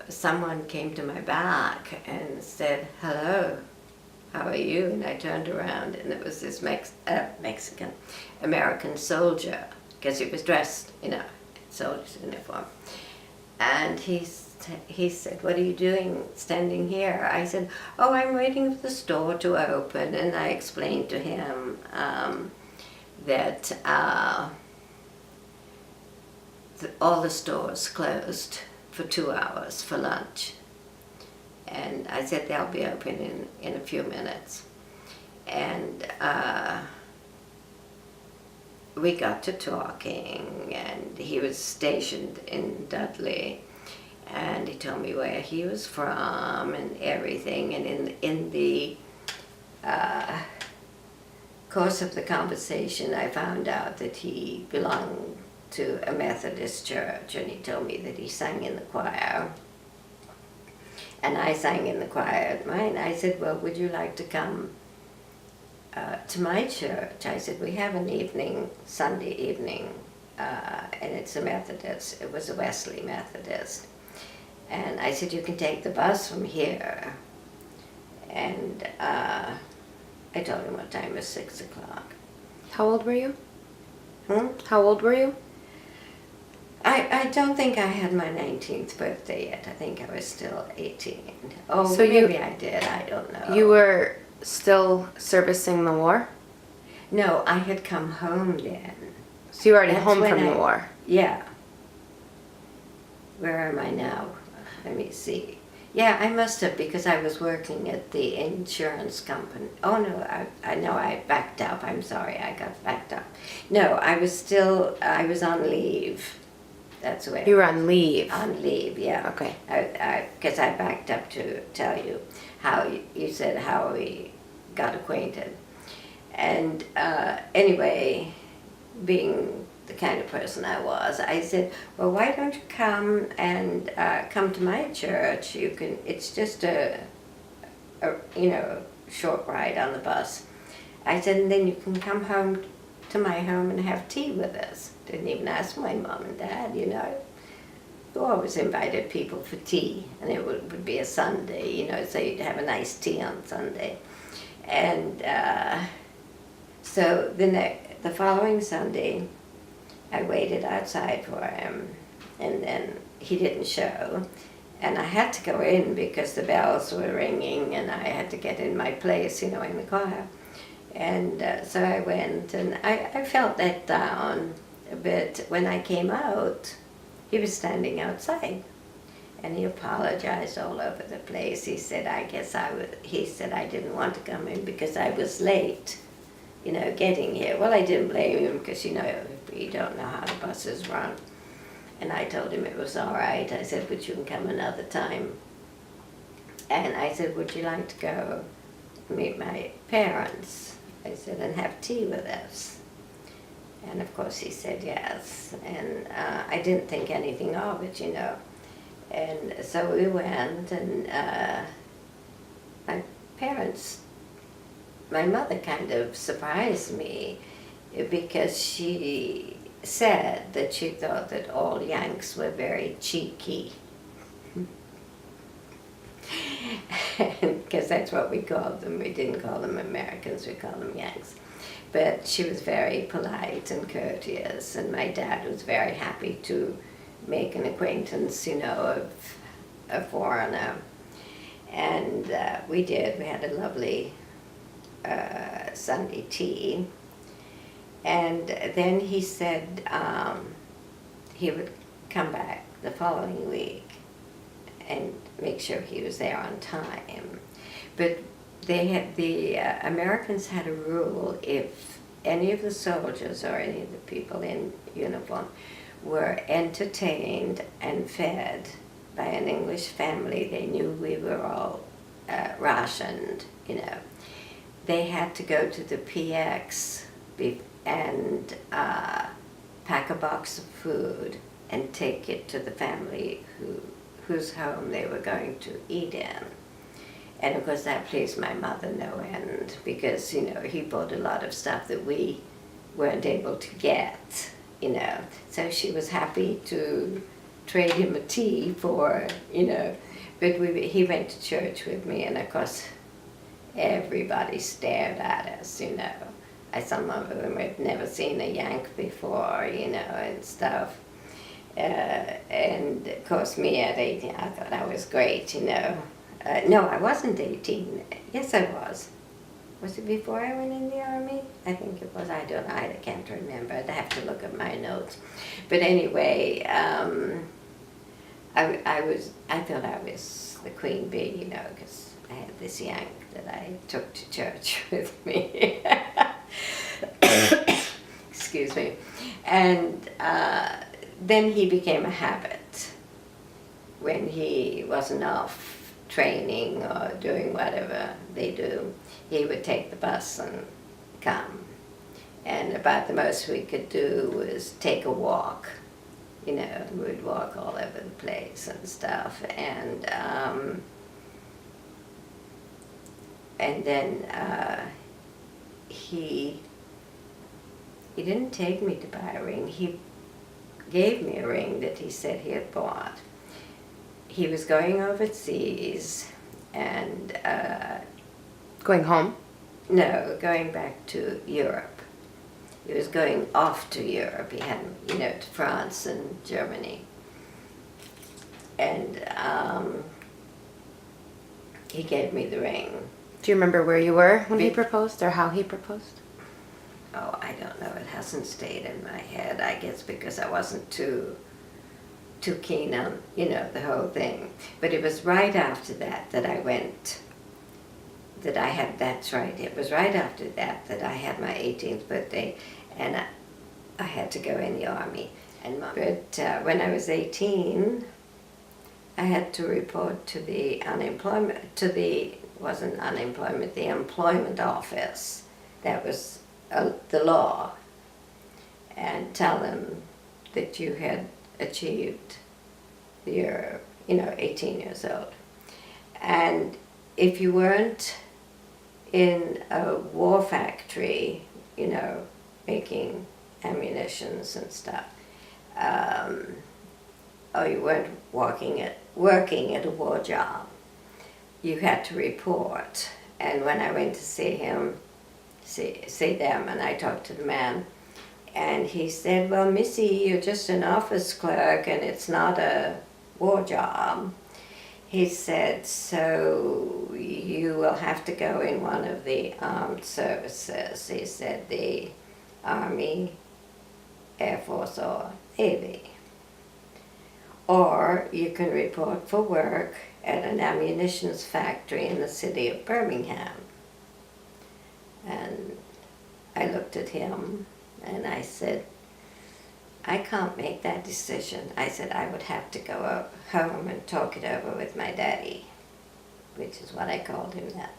someone came to my back and said, "Hello, how are you?" And I turned around, and it was this American soldier, because he was dressed, in soldier's uniform. And he said, "What are you doing standing here?" I said, "Oh, I'm waiting for the store to open." And I explained to him that all the stores closed for 2 hours for lunch. And I said they'll be open in a few minutes. And we got to talking, and he was stationed in Dudley, and he told me where he was from and everything. And in the course of the conversation, I found out that he belonged to a Methodist church, and he told me that he sang in the choir. And I sang in the choir at mine. I said, "Well, would you like to come to my church?" I said, "We have an evening, Sunday evening, and it's a Methodist. It was a Wesley Methodist." And I said, "You can take the bus from here." And I told him what time it was, 6 o'clock. How old were you? Hmm? How old were you? I don't think I had my 19th birthday yet. I think I was still 18. Oh, So maybe I did. I don't know. You were still servicing the war? No, I had come home then. So you were already That's home when from the war? Yeah. Where am I now? Let me see. Yeah, I must have, because I was working at the insurance company. Oh no, I know I backed up. I'm sorry, I got backed up. No, I was on leave. That's where. You were on leave? On leave, yeah. Okay. Because I backed up to tell you how you said how we got acquainted. And anyway, being the kind of person I was, I said, "Well, why don't you come and come to my church? You can. It's just a short ride on the bus." I said, "And then you can come home to my home and have tea with us." Didn't even ask my mom and dad, Who always invited people for tea, and it would be a Sunday, so you'd have a nice tea on Sunday. And so the following Sunday, I waited outside for him, and then he didn't show. And I had to go in because the bells were ringing, and I had to get in my place, in the choir. And so I went, and I felt let down. But when I came out, he was standing outside. And he apologized all over the place. He said, he said I didn't want to come in because I was late, getting here. Well, I didn't blame him because, we don't know how the buses run. And I told him it was all right. I said, but you can come another time. And I said, would you like to go meet my parents? I said, and have tea with us. And of course he said yes. And I didn't think anything of it, And so we went, and my mother kind of surprised me because she said that she thought that all Yanks were very cheeky. Because that's what we called them. We didn't call them Americans, we called them Yanks. But she was very polite and courteous, and my dad was very happy to make an acquaintance, of a foreigner. And we did. We had a lovely Sunday tea. And then he said he would come back the following week and make sure he was there on time. But the Americans had a rule: if any of the soldiers or any of the people in uniform were entertained and fed by an English family, they knew we were all rationed, They had to go to the PX and pack a box of food and take it to the family whose home they were going to eat in. And of course that pleased my mother no end because, he bought a lot of stuff that we weren't able to get, So she was happy to trade him a tea for, but he went to church with me, and of course everybody stared at us, Some of them had never seen a Yank before, and stuff. And of course me at 18, I thought I was great, No, I wasn't 18. Yes, I was. Was it before I went in the Army? I think it was. I don't know. I can't remember. I'd have to look at my notes. But anyway, I thought I was the queen bee, because I had this Yank that I took to church with me. Excuse me. And then he became a habit when he wasn't off training or doing whatever they do. He would take the bus and come. And about the most we could do was take a walk. We'd walk all over the place and stuff. And then he didn't take me to buy a ring. He gave me a ring that he said he had bought. He was going overseas and Going home? no, going back to Europe. He was going off to Europe. He had, to France and Germany. And he gave me the ring. Do you remember where you were when he proposed, or how he proposed? Oh, I don't know. It hasn't stayed in my head, I guess, because I wasn't too keen on, the whole thing. But it was right after that I went, that's right, it was right after that I had my 18th birthday, and I had to go in the Army. But when I was 18, I had to report to the the employment office. That was the law, and tell them that you had achieved your 18 years old. And if you weren't in a war factory, making ammunitions and stuff, or you weren't working at a war job, you had to report. And when I went to see them, and I talked to the man, and he said, well, Missy, you're just an office clerk and it's not a war job. He said, so you will have to go in one of the armed services. He said the Army, Air Force, or Navy. or you can report for work at an ammunitions factory in the city of Birmingham. And I looked at him and I said, I can't make that decision. I said I would have to go home and talk it over with my daddy, which is what I called him that.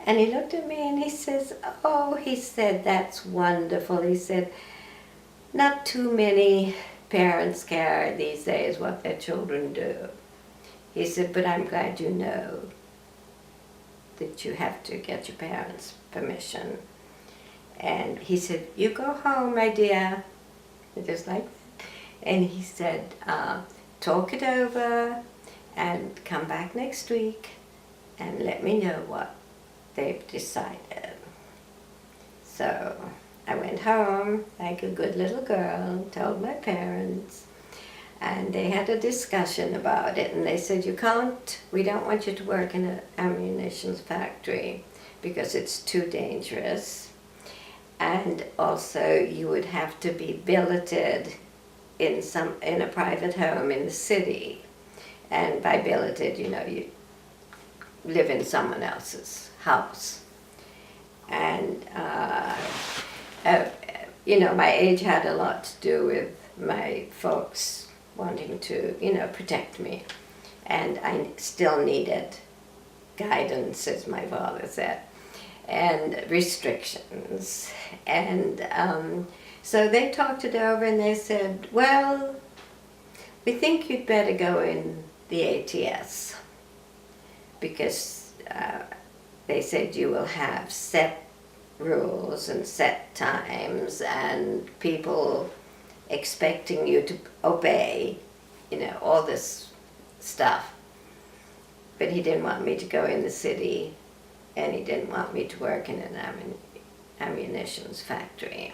And he looked at me and he says, oh, he said, that's wonderful. He said, not too many parents care these days what their children do. He said, but I'm glad you know that you have to get your parents' permission. And he said, you go home, my dear. Just like that. And he said, talk it over and come back next week and let me know what they've decided. So I went home like a good little girl, told my parents, and they had a discussion about it, and they said, we don't want you to work in an ammunition factory because it's too dangerous. And also you would have to be billeted in a private home in the city. And by billeted, you live in someone else's house. And, my age had a lot to do with my folks wanting to, protect me. And I still needed guidance, as my father said, and restrictions. And so they talked it over and they said, well, we think you'd better go in the ATS because they said you will have set rules and set times and people expecting you to obey, all this stuff. But he didn't want me to go in the city, and he didn't want me to work in an ammunitions factory.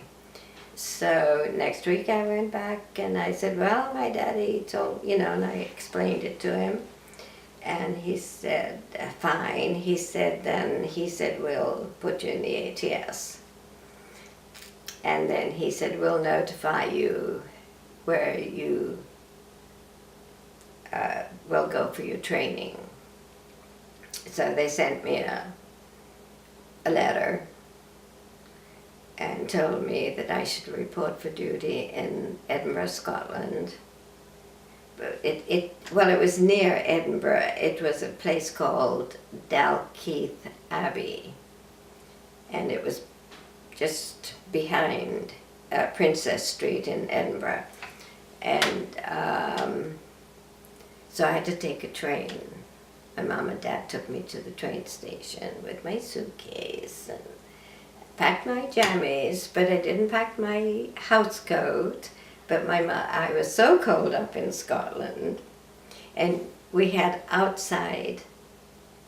So next week I went back and I said, well, my daddy told, and I explained it to him. And he said, fine. He said, we'll put you in the ATS. And then he said, we'll notify you where you will go for your training. So they sent me a letter and told me that I should report for duty in Edinburgh, Scotland. But it was near Edinburgh. It was a place called Dalkeith Abbey, and it was just behind Princess Street in Edinburgh. And so I had to take a train. My mom and dad took me to the train station with my suitcase and packed my jammies, but I didn't pack my house coat. But I was so cold up in Scotland, and we had outside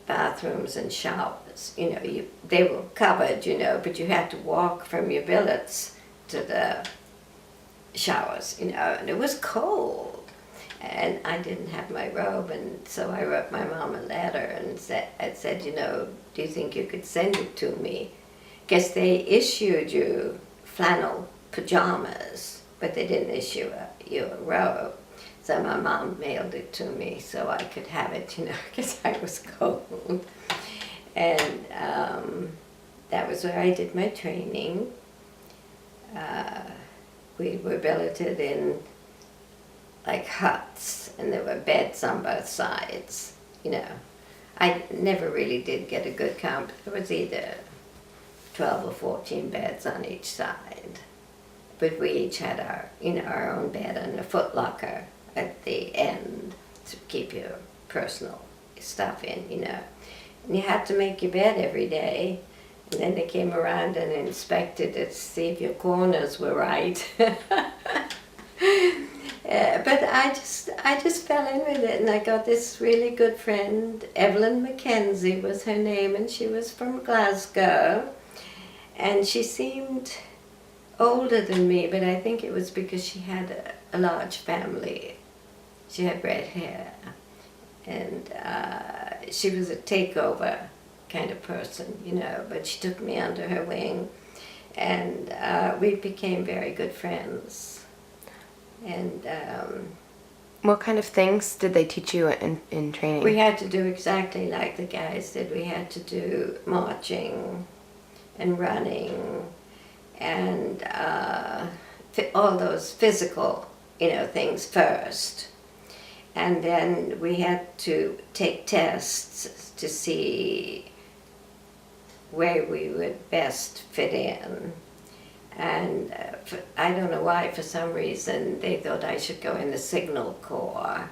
bathrooms and showers. They were covered, but you had to walk from your billets to the showers, and it was cold. And I didn't have my robe, and so I wrote my mom a letter and said, do you think you could send it to me? Guess they issued you flannel pajamas, but they didn't issue you a robe. So my mom mailed it to me so I could have it, because I was cold. And that was where I did my training. We were billeted in like huts, and there were beds on both sides. I never really did get a good count. There was either 12 or 14 beds on each side. But we each had our own bed and a footlocker at the end to keep your personal stuff in, And you had to make your bed every day. And then they came around and inspected it to see if your corners were right. But I just fell in with it, and I got this really good friend. Evelyn Mackenzie was her name, and she was from Glasgow. And she seemed older than me, but I think it was because she had a large family. She had red hair, and she was a takeover kind of person, but she took me under her wing, and we became very good friends. And What kind of things did they teach you in training? We had to do exactly like the guys did. We had to do marching and running and all those physical, things first. And then we had to take tests to see where we would best fit in. And I don't know why, for some reason, they thought I should go in the Signal Corps,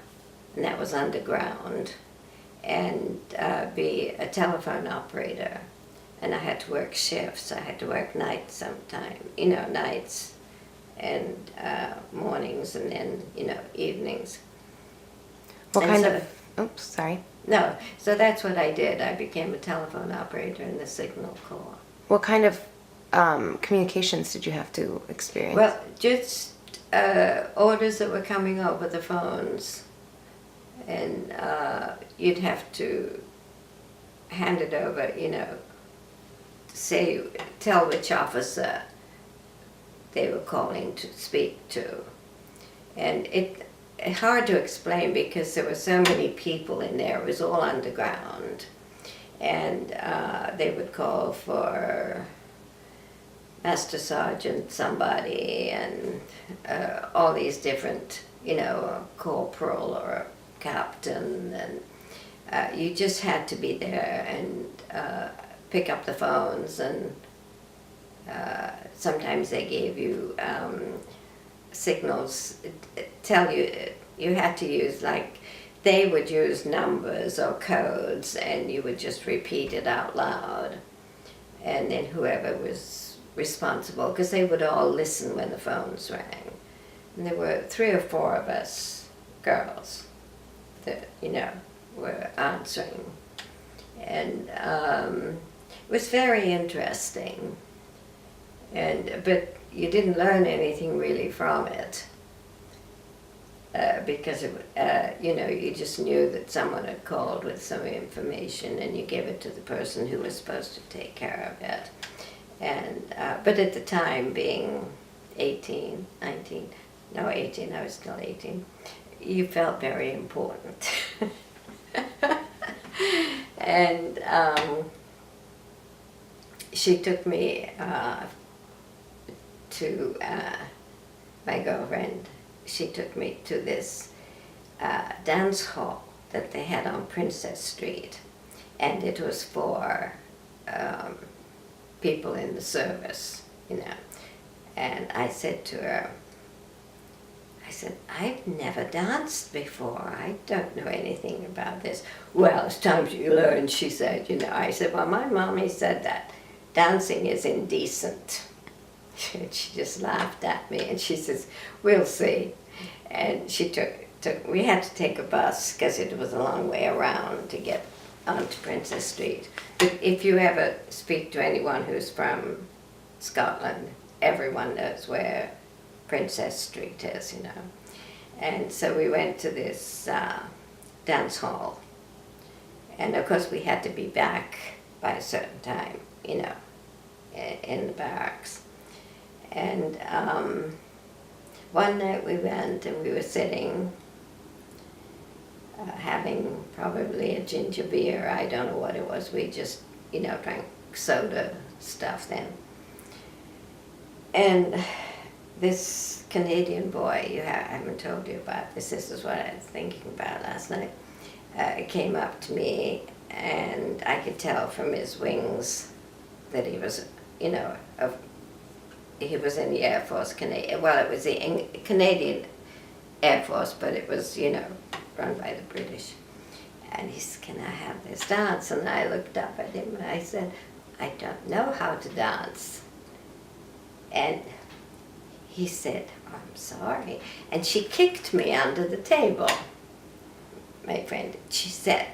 and that was underground, and be a telephone operator. And I had to work shifts. I had to work nights sometime, nights and mornings, and then, evenings. What And kind so- of... Oops, sorry. No, so that's what I did. I became a telephone operator in the Signal Corps. What kind of communications did you have to experience? Well, just orders that were coming over the phones, and you'd have to hand it over, tell which officer they were calling to speak to. And it's hard to explain because there were so many people in there. It was all underground. And they would call for Master Sergeant somebody, and all these different, a corporal or a captain, and you just had to be there and pick up the phones, and sometimes they gave you signals, tell you had to use, like, they would use numbers or codes, and you would just repeat it out loud, and then whoever was responsible, because they would all listen when the phones rang. And there were 3 or 4 of us girls that, were answering. And it was very interesting. But you didn't learn anything really from it. Because, you just knew that someone had called with some information, and you gave it to the person who was supposed to take care of it. And but at the time, being 18, I was still 18, you felt very important. And she took me to my girlfriend. She took me to this dance hall that they had on Princess Street, and it was for people in the service, And I said to her, I've never danced before. I don't know anything about this. Well, it's time you learn, she said, I said, well, my mommy said that dancing is indecent. And she just laughed at me, and she says, we'll see. And she we had to take a bus because it was a long way around to get onto Princess Street. But if you ever speak to anyone who's from Scotland, everyone knows where Princess Street is, And so we went to this dance hall. And of course we had to be back by a certain time, in the barracks. And one night we went, and we were sitting, having probably a ginger beer. I don't know what it was. We just, drank soda stuff then. And this Canadian boy, I haven't told you about this. This is what I was thinking about last night. Came up to me, and I could tell from his wings that he was, he was in the Air Force, well, it was the Canadian Air Force, but it was, run by the British. And he said, can I have this dance? And I looked up at him and I said, I don't know how to dance. And he said, I'm sorry. And she kicked me under the table, my friend. She said,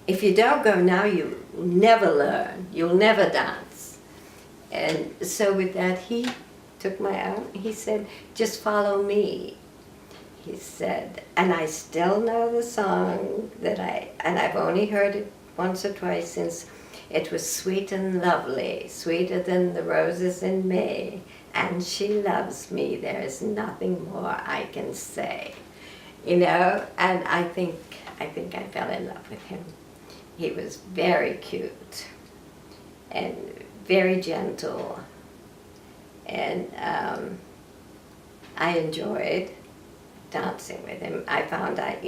if you don't go now, you'll never learn. You'll never dance. And so with that, he took my arm. He said, just follow me. He said, and I still know the song and I've only heard it once or twice since. It was sweet and lovely, sweeter than the roses in May. And she loves me, there is nothing more I can say. you know, and I think I fell in love with him. He was very cute and very gentle, and I enjoyed dancing with him. I found I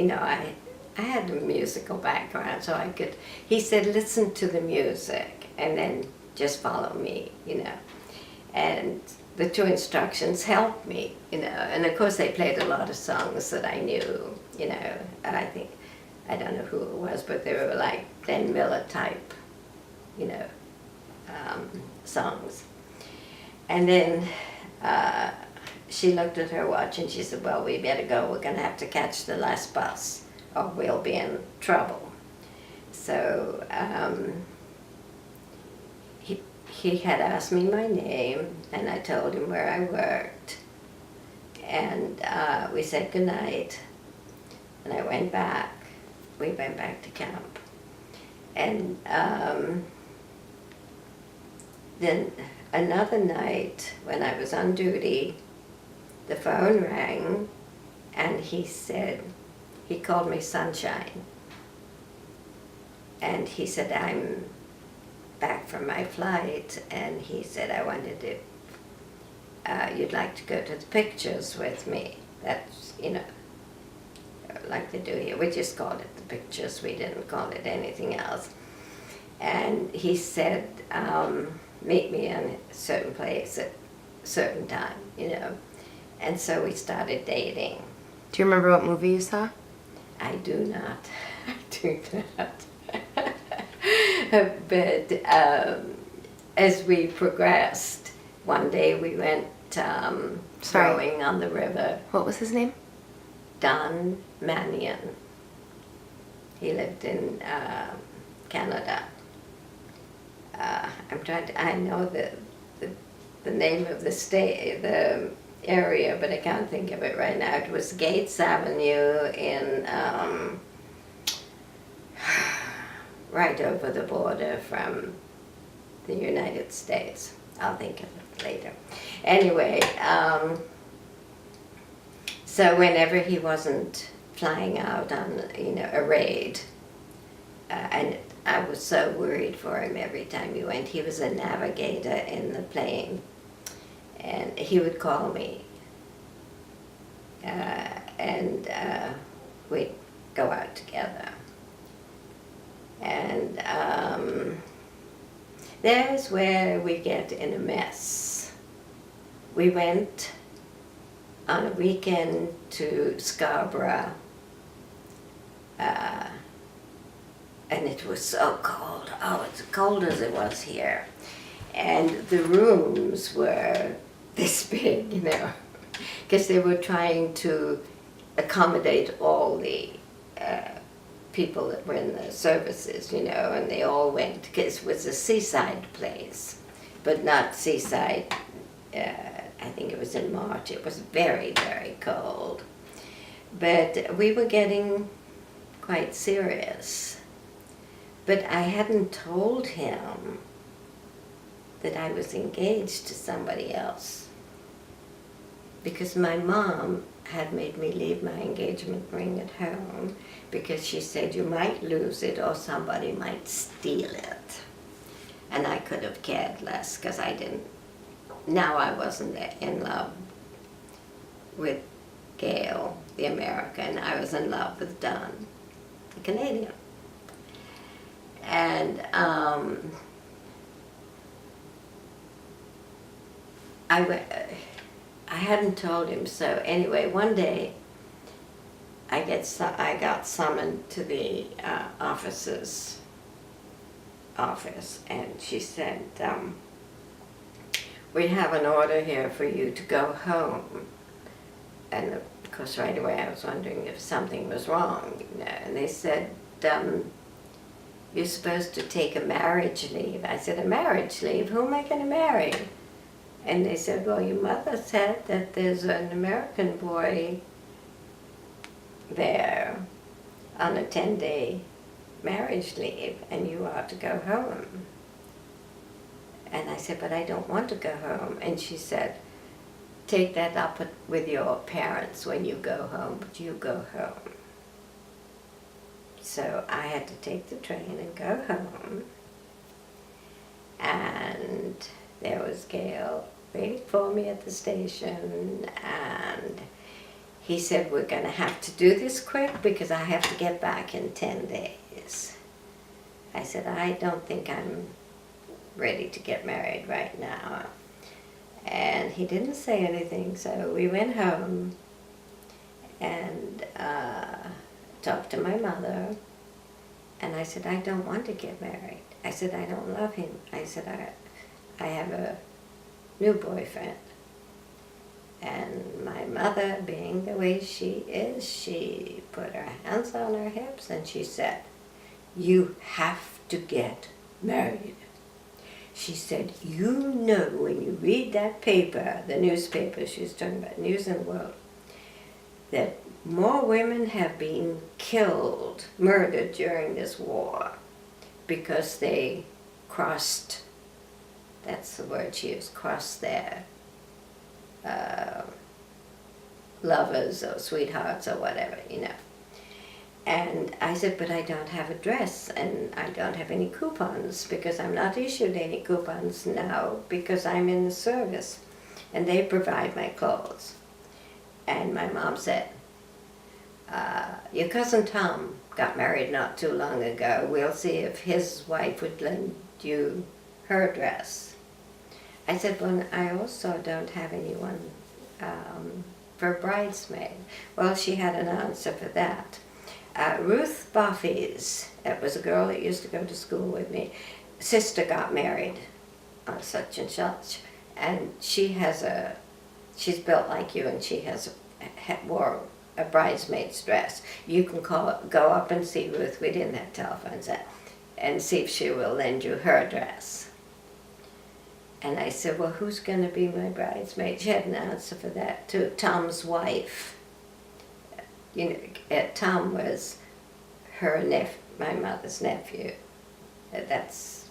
had a musical background, so I could. He said, "Listen to the music, and then just follow me," you know, and the two instructions helped me, you know, and of course they played a lot of songs that I knew, you know. I don't know who it was, but they were like Glenn Miller type, you know, songs. And then she looked at her watch and she said, "Well, we better go. We're going to have to catch the last bus or we'll be in trouble." So he had asked me my name, and I told him where I worked. And we said goodnight, and I went back. We went back to camp. And then another night when I was on duty, the phone rang, and he called me Sunshine. And he said, "I'm back from my flight," and he said, "I wondered if you'd like to go to the pictures with me." That's, you know, like they do here. We just called it the pictures. We didn't call it anything else. And he said, "Meet me in a certain place at a certain time," you know. And so we started dating. Do you remember what movie you saw? I do not. I do not. But as we progressed, one day we went rowing on the river. What was his name? Don Mannion. He lived in Canada. I know the name of the state, the area, but I can't think of it right now. It was Gates Avenue in right over the border from the United States. I'll think of it later. Anyway, so whenever he wasn't flying out on, you know, a raid, and I was so worried for him every time he went. He was a navigator in the plane, and he would call me, and we'd go out together. And there's where we get in a mess. We went on a weekend to Scarborough, and it was so cold. Oh, it's cold as it was here. And the rooms were this big, you know, because they were trying to accommodate all the people that were in the services, you know, and they all went, because it was a seaside place, but not seaside. I think it was in March. It was very, very cold. But we were getting quite serious. But I hadn't told him that I was engaged to somebody else, because my mom had made me leave my engagement ring at home because she said you might lose it or somebody might steal it. And I could have cared less, because I didn't. Now I wasn't in love with Gail, the American. I was in love with Don, the Canadian. And I hadn't told him. So anyway, one day I got summoned to the officer's office, and she said, "We have an order here for you to go home." And of course, right away I was wondering if something was wrong. You know? And they said, "You're supposed to take a marriage leave." I said, "A marriage leave? Who am I going to marry?" And they said, "Well, your mother said that there's an American boy there on a 10-day marriage leave, and you ought to go home." And I said, "But I don't want to go home." And she said, take that up with your parents when you go home, but you go home. So I had to take the train and go home. And there was Gail waiting for me at the station, and he said, we're going to have to do this quick because I have to get back in 10 days. I said, I don't think I'm ready to get married right now. And he didn't say anything, so we went home and talked to my mother. And I said, I don't want to get married. I said, I don't love him. I said, I have a new boyfriend. And my mother, being the way she is, she put her hands on her hips and she said, you have to get married. She said, you know when you read that paper, the newspaper, she was talking about News and World, that more women have been killed, murdered during this war because they crossed, that's the word she used, crossed their lovers or sweethearts or whatever, you know. And I said, but I don't have a dress and I don't have any coupons because I'm not issued any coupons now because I'm in the service and they provide my clothes. And my mom said, your cousin Tom got married not too long ago. We'll see if his wife would lend you her dress. I said, well, I also don't have anyone for a bridesmaid. Well, she had an answer for that. Ruth Buffy's, that was a girl that used to go to school with me, sister got married on such and such, and she's built like you, and she wore a bridesmaid's dress. You can go up and see Ruth, we didn't have telephone set, and see if she will lend you her dress. And I said, well, who's going to be my bridesmaid? She had an answer for that too. Tom's wife. You know, Tom was my mother's nephew. That's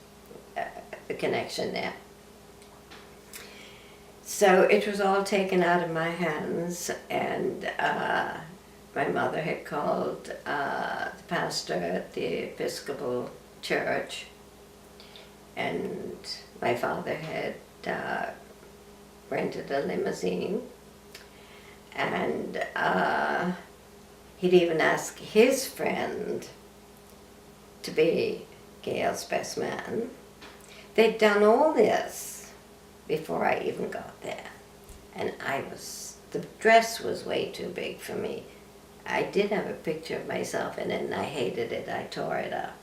the connection there. So it was all taken out of my hands, and my mother had called the pastor at the Episcopal Church, and my father had rented a limousine, and he'd even asked his friend to be Gail's best man. They'd done all this before I even got there. And the dress was way too big for me. I did have a picture of myself in it and I hated it. I tore it up.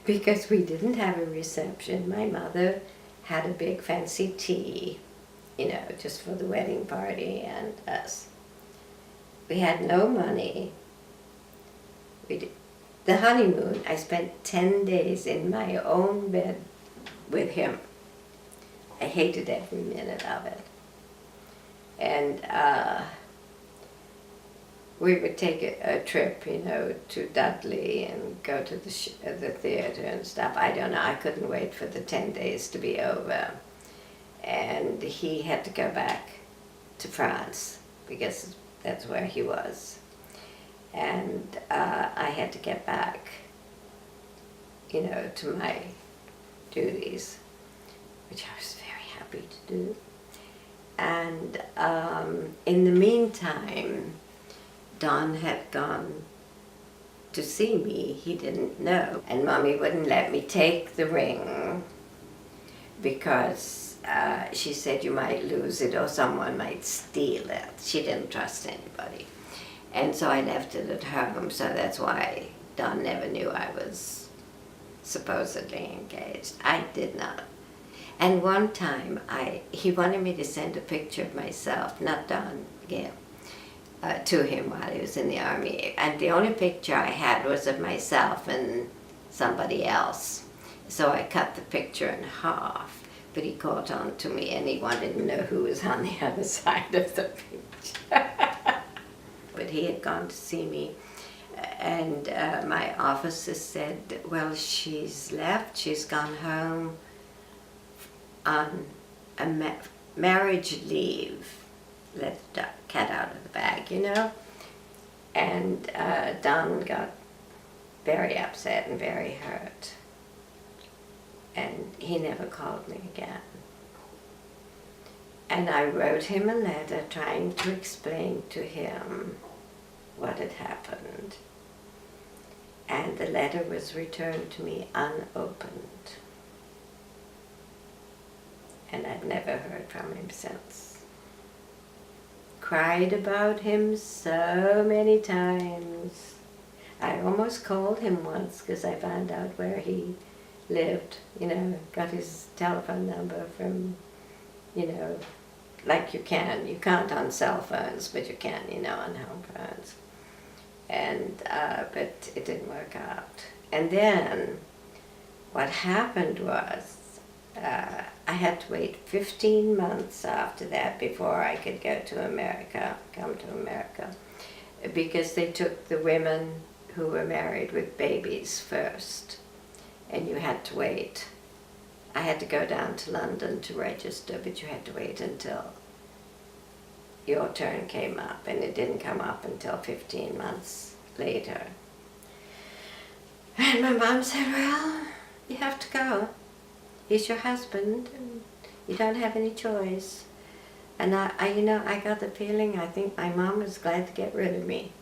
Because we didn't have a reception. My mother had a big fancy tea, you know, just for the wedding party and us. We had no money. The honeymoon, I spent 10 days in my own bed with him. I hated every minute of it. And we would take a trip, you know, to Dudley and go to the theater and stuff. I don't know, I couldn't wait for the 10 days to be over. And he had to go back to France because that's where he was. And I had to get back, you know, to my duties, which I was very happy to do. And in the meantime, Don had gone to see me. He didn't know. And Mommy wouldn't let me take the ring because she said you might lose it or someone might steal it. She didn't trust anybody. And so I left it at home, so that's why Don never knew I was supposedly engaged. I did not. And one time, he wanted me to send a picture of myself, not Don, Gail, to him while he was in the army. And the only picture I had was of myself and somebody else. So I cut the picture in half, but he caught on to me and he wanted to know who was on the other side of the picture. But he had gone to see me, and my officer said, well, she's left, she's gone home on a marriage leave. Let the cat out of the bag, you know? And Don got very upset and very hurt. And he never called me again. And I wrote him a letter trying to explain to him what had happened. And the letter was returned to me unopened. And I've never heard from him since. Cried about him so many times. I almost called him once because I found out where he lived, you know, got his telephone number from, you know, like you can't on cell phones, but you can, you know, on home phones. And, but it didn't work out. And then what happened was, I had to wait 15 months after that before I could go to America, come to America, because they took the women who were married with babies first, and you had to wait. I had to go down to London to register, but you had to wait until your turn came up, and it didn't come up until 15 months later. And my mom said, well, you have to go. He's your husband, and you don't have any choice. And I got the feeling, I think my mom was glad to get rid of me.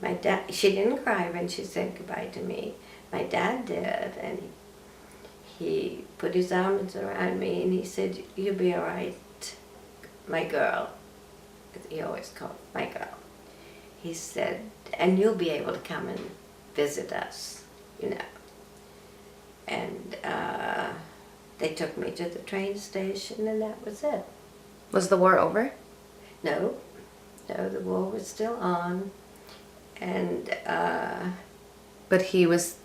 My dad, she didn't cry when she said goodbye to me. My dad did, and he put his arms around me and he said, you'll be all right, my girl. He always called my girl. He said, and you'll be able to come and visit us, you know. And they took me to the train station, and that was it. Was the war over? No, the war was still on, and But he was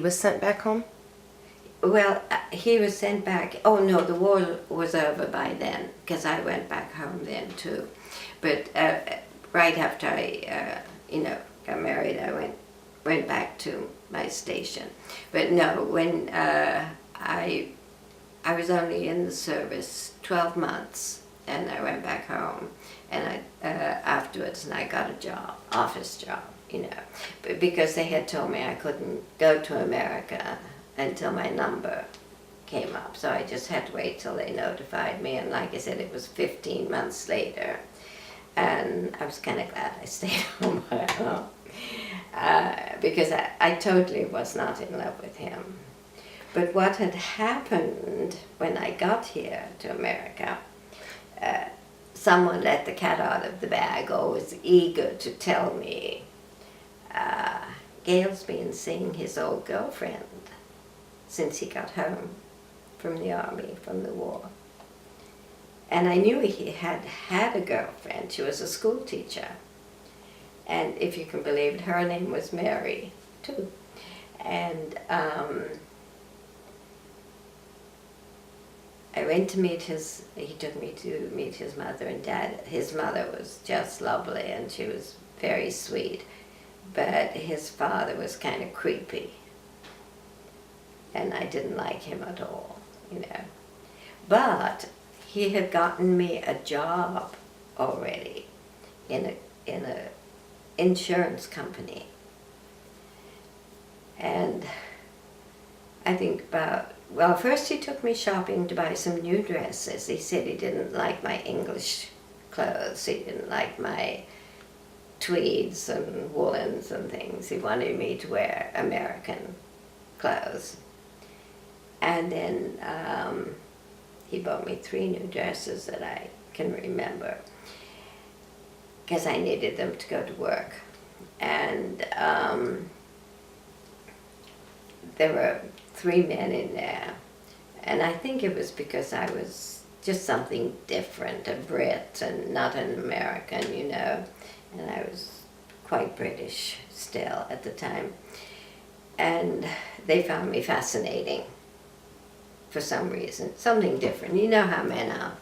sent back home? well, he was sent back. Oh no, the war was over by then, because I went back home then too. But right after I, got married, I went back to my station. But no, when I was only in the service 12 months, and I went back home, and afterwards, and I got a job, office job, you know, but because they had told me I couldn't go to America until my number came up, so I just had to wait till they notified me, and like I said, it was 15 months later, and I was kind of glad I stayed home, because I totally was not in love with him. But what had happened when I got here to America, someone let the cat out of the bag, or was eager to tell me, Gail's been seeing his old girlfriend since he got home from the army, from the war. And I knew he had a girlfriend. She was a school teacher. And if you can believe it, her name was Mary, too. And I went to meet he took me to meet his mother and dad. His mother was just lovely, and she was very sweet. But his father was kind of creepy. And I didn't like him at all, you know. But he had gotten me a job already in a insurance company. And I think well, first he took me shopping to buy some new dresses. He said he didn't like my English clothes. He didn't like my tweeds and woolens and things. He wanted me to wear American clothes. And then he bought me 3 new dresses that I can remember, because I needed them to go to work. And there were 3 men in there, and I think it was because I was just something different, a Brit and not an American, you know, and I was quite British still at the time. And they found me fascinating for some reason, something different. You know how men are.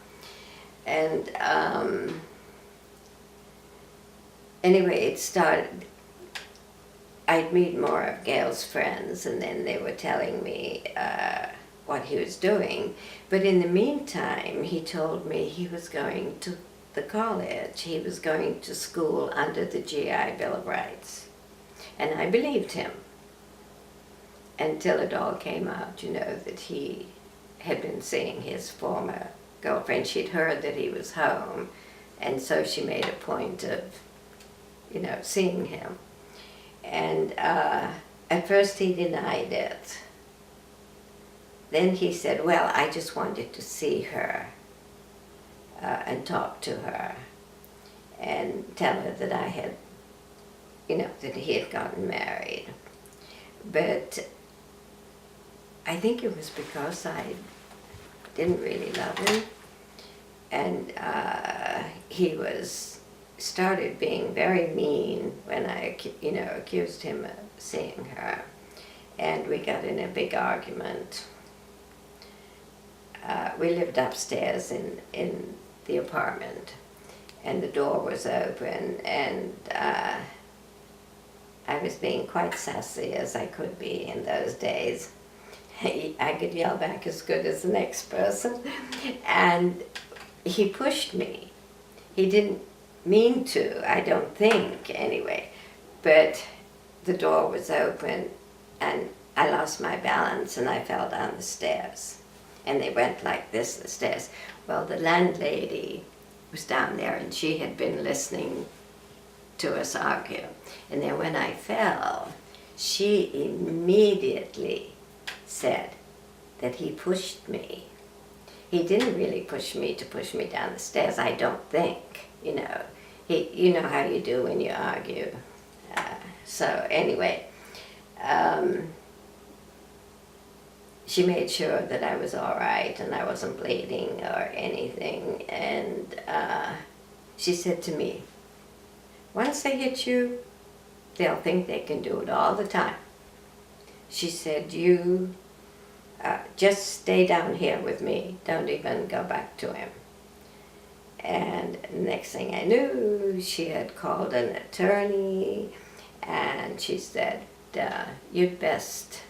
And anyway, it started, I'd meet more of Gail's friends, and then they were telling me what he was doing. But in the meantime, he told me he was going to the college. He was going to school under the GI Bill of Rights. And I believed him until it all came out, you know, that he had been seeing his former girlfriend. She'd heard that he was home, and so she made a point of, you know, seeing him. And at first he denied it. Then he said, well, I just wanted to see her and talk to her and tell her that I had, you know, that he had gotten married. But I think it was because I didn't really love him, and he started being very mean when I, you know, accused him of seeing her, and we got in a big argument. We lived upstairs in the apartment, and the door was open, and I was being quite sassy, as I could be in those days. I could yell back as good as the next person, and he pushed me. He didn't mean to, I don't think, anyway, but the door was open, and I lost my balance, and I fell down the stairs. And they went like this, the stairs. Well, the landlady was down there, and she had been listening to us argue. And then when I fell, she immediately said that he pushed me. He didn't really push me to push me down the stairs, I don't think, you know. You know how you do when you argue. So anyway, she made sure that I was all right and I wasn't bleeding or anything. And she said to me, once they hit you, they'll think they can do it all the time. She said, you just stay down here with me. Don't even go back to him. And next thing I knew, she had called an attorney, and she said, you'd best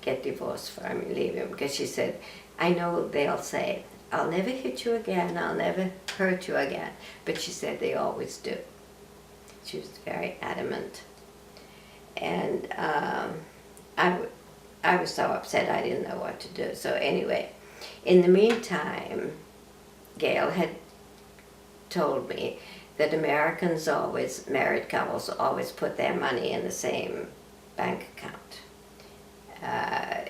get divorced from him, leave him. Because she said, I know they'll say, I'll never hit you again, I'll never hurt you again. But she said they always do. She was very adamant. And I was so upset I didn't know what to do. So anyway, in the meantime, Gail had told me that married couples always put their money in the same bank account. I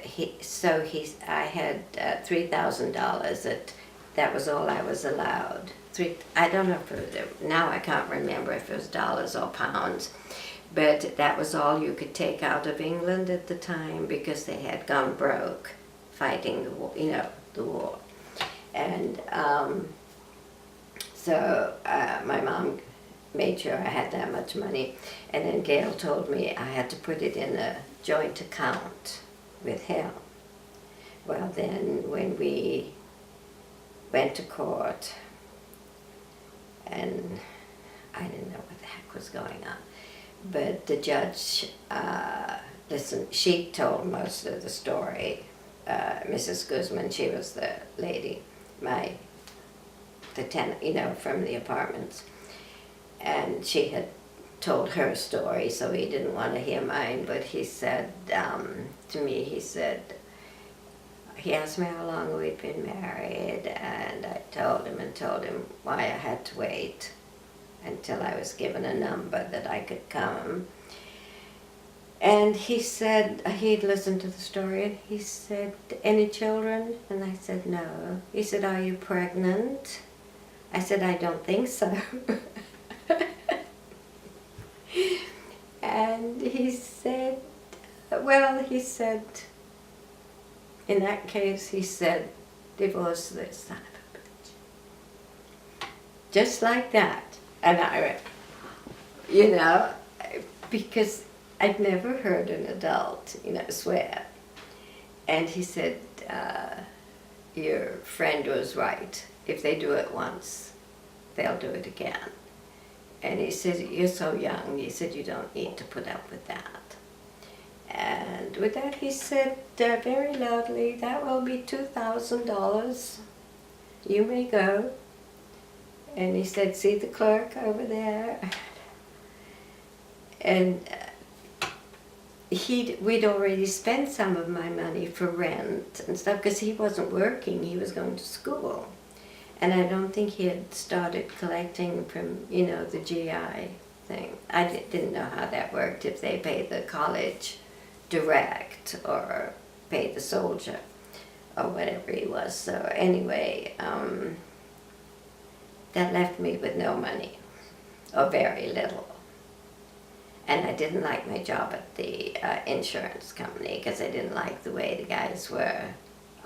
had $3,000. That was all I was allowed. I don't know if it was, now I can't remember if it was dollars or pounds, but that was all you could take out of England at the time because they had gone broke fighting the war, you know, the war. And so my mom made sure I had that much money, and then Gail told me I had to put it in a joint account with him. Well, then when we went to court, and I didn't know what the heck was going on, but the judge, listen, she told most of the story. Mrs. Guzman, she was the lady, the tenant, you know, from the apartments, and she had told her story, so he didn't want to hear mine, but he said to me, he asked me how long we'd been married, and I told him why I had to wait until I was given a number that I could come. And he said, he'd listened to the story, and he said, any children? And I said, no. He said, are you pregnant? I said, I don't think so. And he said, in that case, he said, divorce this son of a bitch. Just like that. And I went, you know, because I'd never heard an adult, you know, swear. And he said, your friend was right. If they do it once, they'll do it again. And he said, you're so young. He said, you don't need to put up with that. And with that, he said very loudly, "That will be $2,000. You may go." And he said, "See the clerk over there?" And we'd already spent some of my money for rent and stuff because he wasn't working, he was going to school. And I don't think he had started collecting from, the GI thing. I didn't know how that worked, if they pay the college direct or pay the soldier or whatever he was. So anyway, that left me with no money, or very little. And I didn't like my job at the insurance company because I didn't like the way the guys were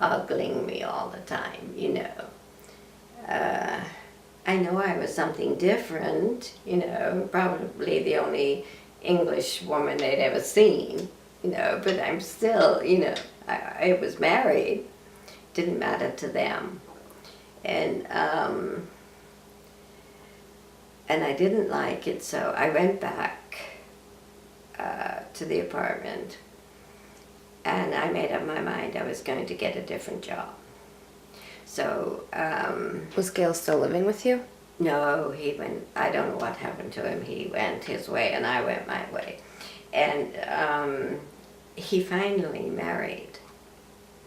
ogling me all the time, I know I was something different, probably the only English woman they'd ever seen, but I'm still, I was married, didn't matter to them. And I didn't like it, so I went back to the apartment, and I made up my mind I was going to get a different job. So, Was Gail still living with you? no, he went, I don't know what happened to him. He went his way and I went my way. And he finally married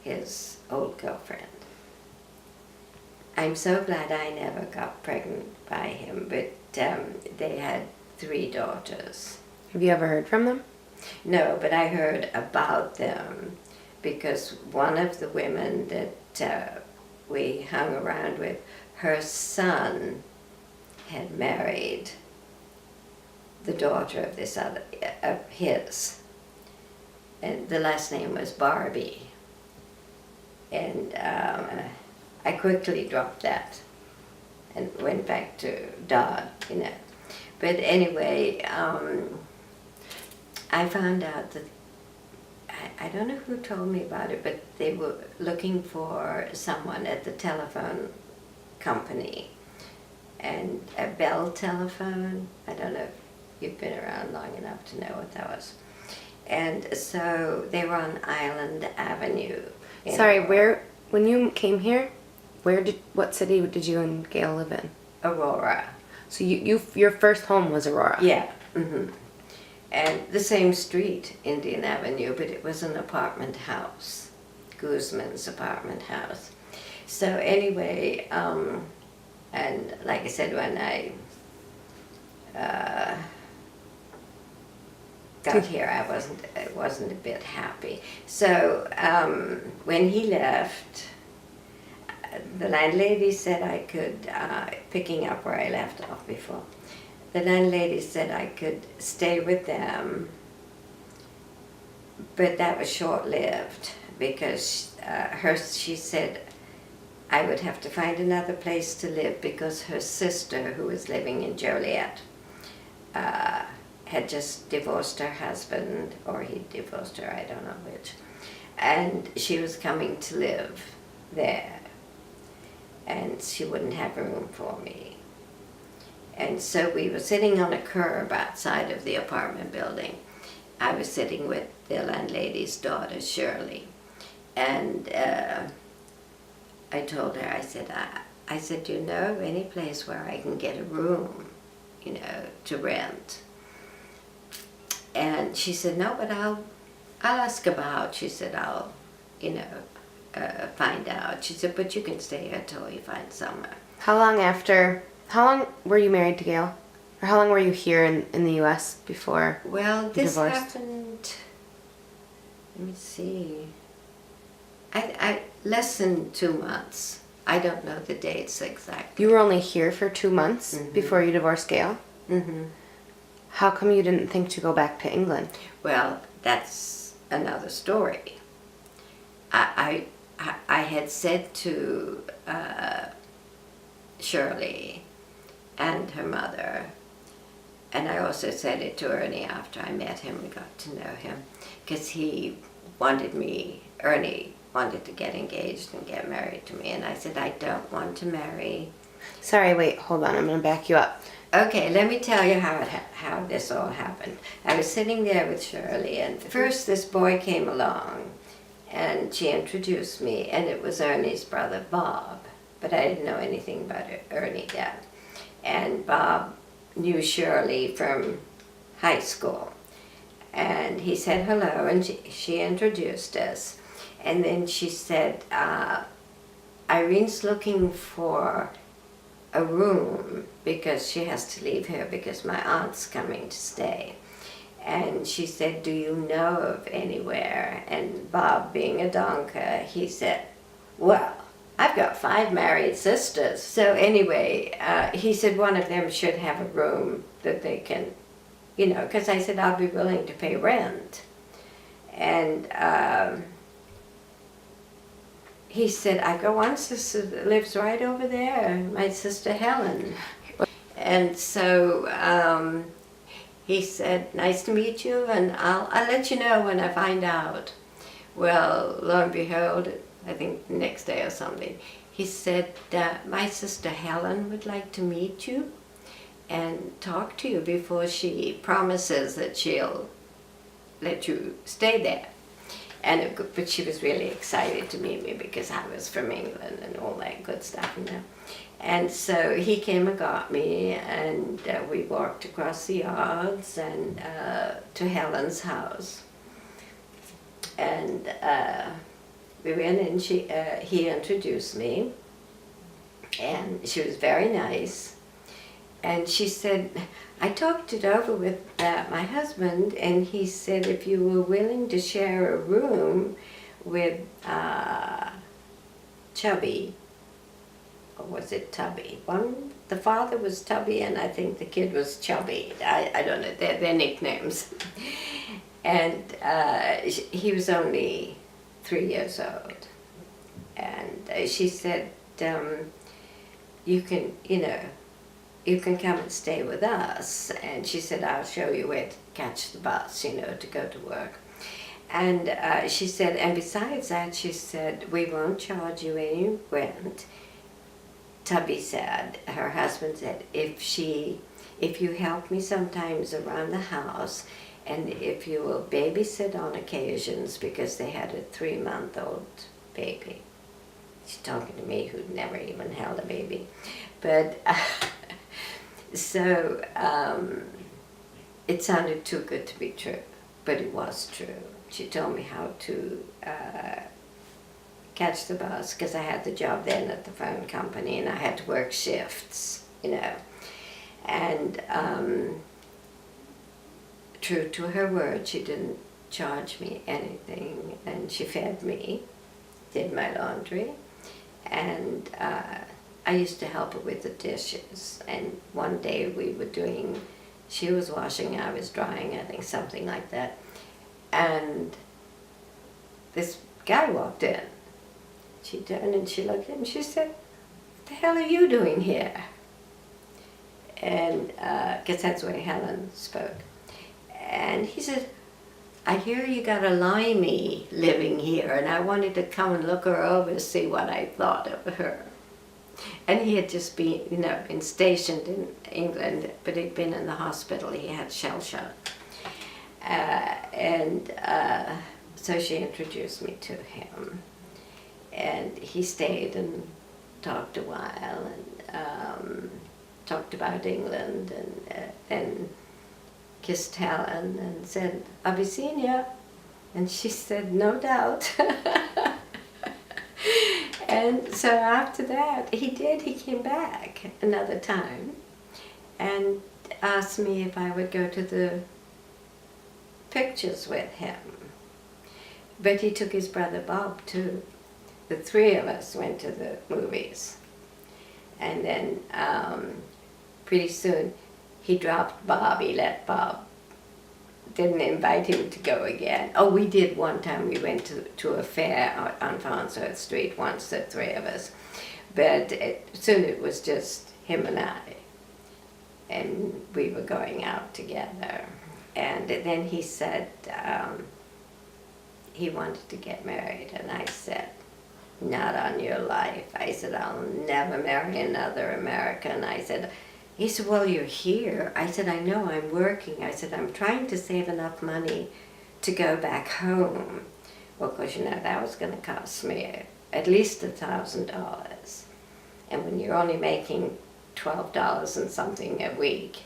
his old girlfriend. I'm so glad I never got pregnant by him, but they had 3 daughters. Have you ever heard from them? No, but I heard about them because one of the women that we hung around with, her son had married the daughter of this other, of his, and the last name was Barbie. And I quickly dropped that and went back to Dodd, But anyway, I found out that, I don't know who told me about it, but they were looking for someone at the telephone company, and a Bell telephone. I don't know if you've been around long enough to know what that was. And so they were on Island Avenue. Sorry, when you came here, what city did you and Gail live in? Aurora. So your first home was Aurora? Yeah. Mm-hmm. And the same street, Indian Avenue, but it was an apartment house, Guzman's apartment house. So anyway, and like I said, when I got here, I wasn't a bit happy. So when he left, the landlady said I could, picking up where I left off before, the landlady said I could stay with them, but that was short-lived because she said I would have to find another place to live because her sister, who was living in Joliet, had just divorced her husband, or he divorced her, I don't know which, and she was coming to live there, and she wouldn't have room for me. And so we were sitting on a curb outside of the apartment building. I was sitting with the landlady's daughter, Shirley, and I told her, I said, do you know of any place where I can get a room, to rent? And she said, no, but I'll ask about. She said, I'll, find out. She said, but you can stay here till you find somewhere. How long were you married to Gail? Or how long were you here in the U.S. before Well, you this divorced? happened, let me see, I less than 2 months. I don't know the dates exactly. You were only here for 2 months Mhm. before you divorced Gail? Mm-hmm. How come you didn't think to go back to England? Well, that's another story. I had said to Shirley and her mother, and I also said it to Ernie after I met him and got to know him, because Ernie wanted to get engaged and get married to me, and I said, I don't want to marry. Sorry, wait, hold on, I'm going to back you up. Okay, let me tell you how this all happened. I was sitting there with Shirley, and first this boy came along, and she introduced me, and it was Ernie's brother, Bob. But I didn't know anything about Ernie then. And Bob knew Shirley from high school. And he said hello, and she introduced us. And then she said, Irene's looking for a room because she has to leave here because my aunt's coming to stay. And she said, do you know of anywhere? And Bob, being a donker, he said, well, I've got 5 married sisters. So anyway, he said one of them should have a room that they can, because I said I'll be willing to pay rent. And he said, I got one sister that lives right over there, my sister Helen. And so he said, nice to meet you, and I'll let you know when I find out. Well, lo and behold, I think the next day or something, he said, my sister Helen would like to meet you and talk to you before she promises that she'll let you stay there. But she was really excited to meet me because I was from England and all that good stuff, And so he came and got me, and we walked across the yards and to Helen's house. And we went in, he introduced me, and she was very nice. And she said, I talked it over with my husband, and he said if you were willing to share a room with Chubby, or was it Tubby? The father was Tubby, and I think the kid was Chubby. I don't know, they're nicknames. And he was only 3 years old. And she said, you can come and stay with us. And she said, I'll show you where to catch the bus, to go to work. And she said, and besides that, she said, we won't charge you any rent. Tubby said, her husband said, if you help me sometimes around the house, and if you will babysit on occasions, because they had a 3-month-old baby. She's talking to me who'd never even held a baby. But so it sounded too good to be true, but it was true. She told me how to catch the bus, because I had the job then at the phone company, and I had to work shifts, And true to her word, she didn't charge me anything, and she fed me, did my laundry, and I used to help her with the dishes. And one day she was washing, I was drying, I think, something like that. And this guy walked in. She turned and she looked at him and she said, what the hell are you doing here? And, because that's the way Helen spoke. And he said, I hear you got a Limey living here, and I wanted to come and look her over to see what I thought of her. And he had just been stationed in England, but he'd been in the hospital. He had shell shock. So she introduced me to him. And he stayed and talked a while, and talked about England, and kissed Helen and said, I'll be seeing you. And she said, no doubt. And so after that, he came back another time and asked me if I would go to the pictures with him. But he took his brother Bob too. The 3 of us went to the movies. And then pretty soon he dropped Bob. He let Bob, didn't invite him to go again. Oh, we did one time. We went to a fair on Farnsworth Street once, the 3 of us. But soon it was just him and I. And we were going out together. And then he said he wanted to get married. And I said, not on your life. I said, I'll never marry another American. I said, He said, well, you're here. I said, I know, I'm working. I said, I'm trying to save enough money to go back home. Well, because, you know, that was going to cost me at least $1,000. And when you're only making $12 and something a week,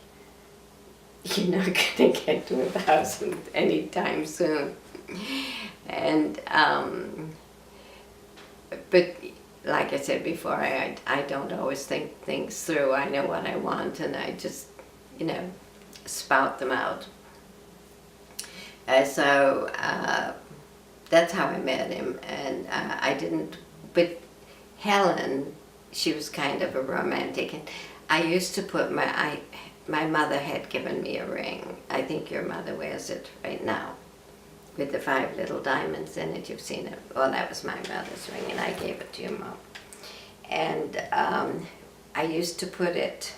you're not going to get to 1,000 anytime soon. And, but like I said before, I don't always think things through. I know what I want and I just, you know, spout them out. So that's how I met him. And I didn't, but Helen, she was kind of a romantic. And I used to put my mother had given me a ring. I think your mother wears it right now, with the 5 little diamonds in it. You've seen it. Well, that was my mother's ring, and I gave it to your mom. And I used to put it,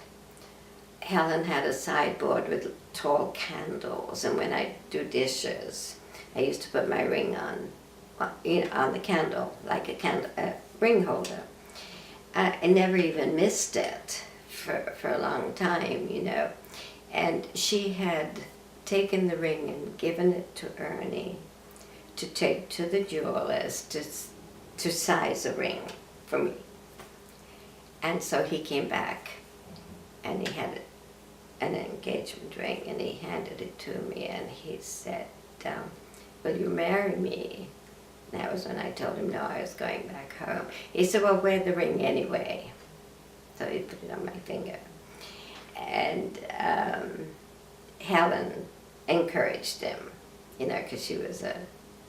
Helen had a sideboard with tall candles, and when I do dishes, I used to put my ring on, you know, on the candle, like a ring holder. I never even missed it for a long time, you know. And she had taken the ring and given it to Ernie to take to the jeweler's to size a ring for me. And so he came back and he had an engagement ring and he handed it to me and he said, will you marry me? And that was when I told him no, I was going back home. He said, well, wear the ring anyway. So he put it on my finger. And Helen encouraged him, you know, because she was a,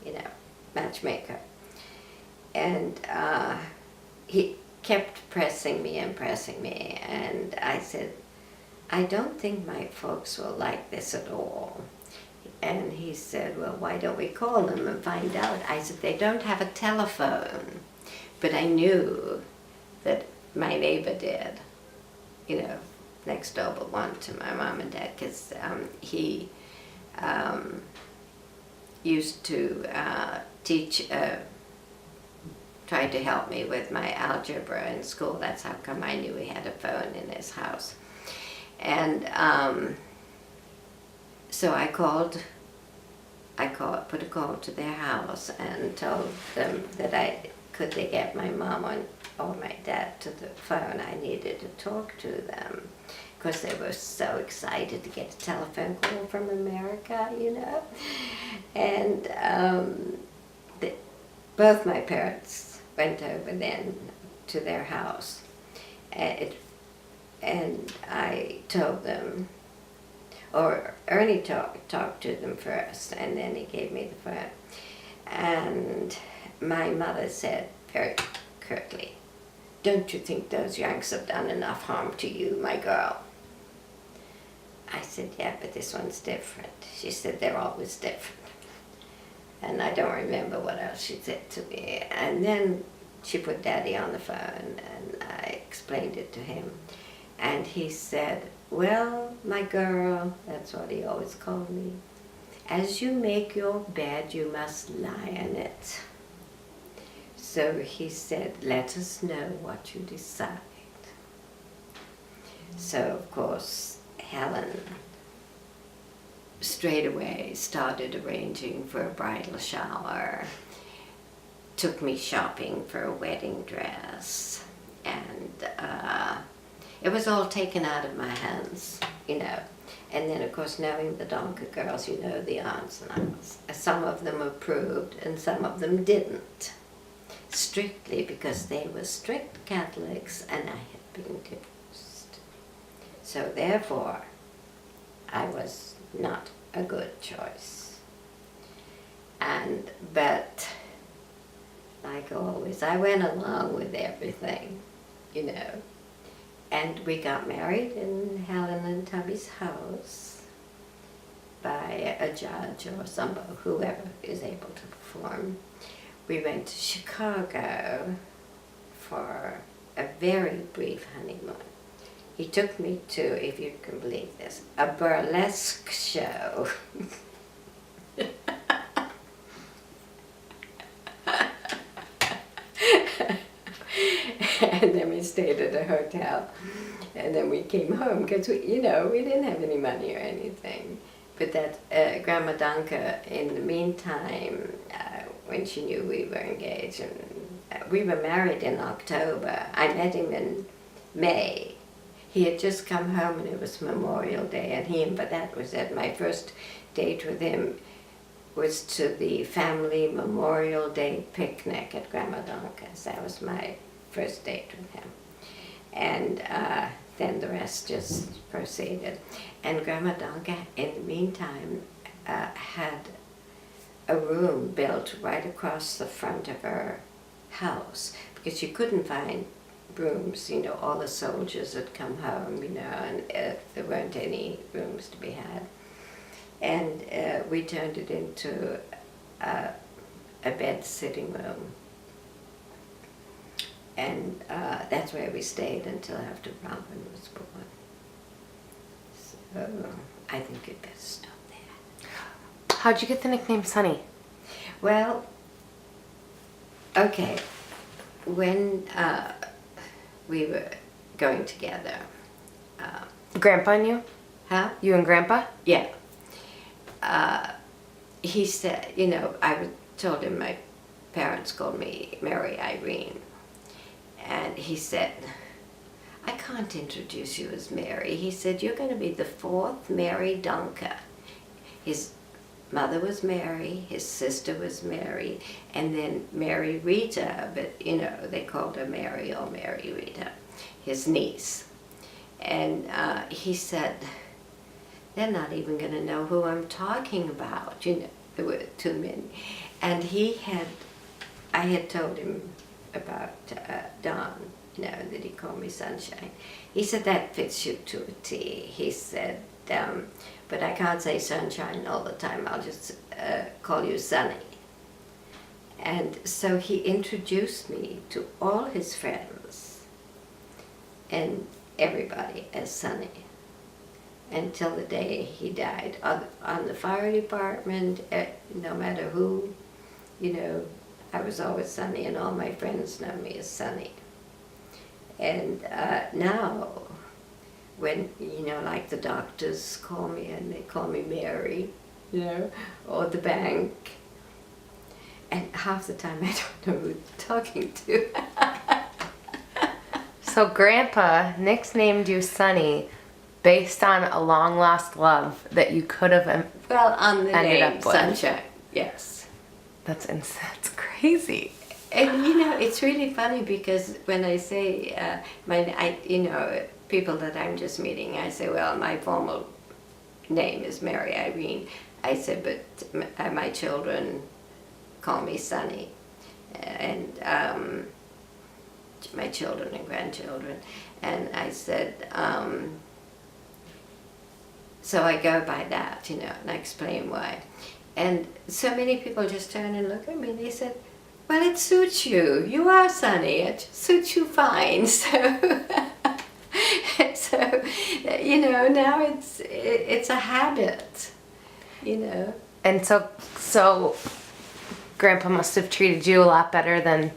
you know, matchmaker. And he kept pressing me, and I said, I don't think my folks will like this at all. And he said, well, why don't we call them and find out? I said, they don't have a telephone. But I knew that my neighbor did, you know, next door but one to my mom and dad, because he used to teach, tried to help me with my algebra in school. That's how come I knew he had a phone in his house. And so I put a call to their house and told them that could they get my mom or my dad to the phone. I needed to talk to them because they were so excited to get a telephone call from America, you know. And both my parents went over then to their house. And I told them, or Ernie talked to them first, and then he gave me the phone. And my mother said very curtly, don't you think those Yanks have done enough harm to you, my girl? I said, yeah, but this one's different. She said, they're always different. And I don't remember what else she said to me. And then she put Daddy on the phone, and I explained it to him. And he said, well, my girl, that's what he always called me, as you make your bed, you must lie in it. So he said, let us know what you decide. So, of course, Helen straight away started arranging for a bridal shower, took me shopping for a wedding dress, and it was all taken out of my hands, you know. And then, of course, knowing the Donker girls, you know, the aunts and uncles, some of them approved and some of them didn't, strictly because they were strict Catholics and I had been divorced. So therefore, I was not a good choice. But like always, I went along with everything, you know. And we got married in Helen and Tubby's house by a judge or somebody, whoever is able to perform. We went to Chicago for a very brief honeymoon. He took me to, if you can believe this, a burlesque show. And then we stayed at a hotel. And then we came home because we didn't have any money or anything. But that Grandma Danka, in the meantime, when she knew we were engaged, and we were married in October. I met him in May. He had just come home and it was Memorial Day, and that was it. My first date with him was to the family Memorial Day picnic at Grandma Danka's. That was my first date with him. And then the rest just proceeded. And Grandma Danka, in the meantime, had a room built right across the front of her house because you couldn't find rooms. All the soldiers had come home, and there weren't any rooms to be had. And we turned it into a bed sitting room. And that's where we stayed until after Robin was born. So I think you'd better stop there. How'd you get the nickname Sunny? Well, okay, when we were going together. Grandpa and you? Huh? You and Grandpa? Yeah. He said, I told him my parents called me Mary Irene. And he said, I can't introduce you as Mary. He said, you're going to be the fourth Mary Danka. His mother was Mary, his sister was Mary, and then Mary Rita, but they called her Mary or Mary Rita, his niece. And he said, they're not even going to know who I'm talking about. There were two men. And I had told him about Don, that he called me Sunshine. He said, that fits you to a T. He said, but I can't say Sunshine all the time. I'll just call you Sunny. And so he introduced me to all his friends and everybody as Sunny until the day he died. On the fire department, no matter who, I was always Sunny, and all my friends know me as Sunny. And now, when, like the doctors call me, and they call me Mary, or the bank, and half the time I don't know who they're talking to. So Grandpa nicknamed you Sunny based on a long-lost love that you could have Well, on the ended name up with. Sunshine, yes. That's crazy. And it's really funny because when I say people that I'm just meeting, I say, well, my formal name is Mary Irene. I said, but my children call me Sunny, and my children and grandchildren. And I said, so I go by that, and I explain why. And so many people just turn and look at me and they said, well, it suits you. You are Sunny. It just suits you fine. So, now it's a habit, And so Grandpa must have treated you a lot better than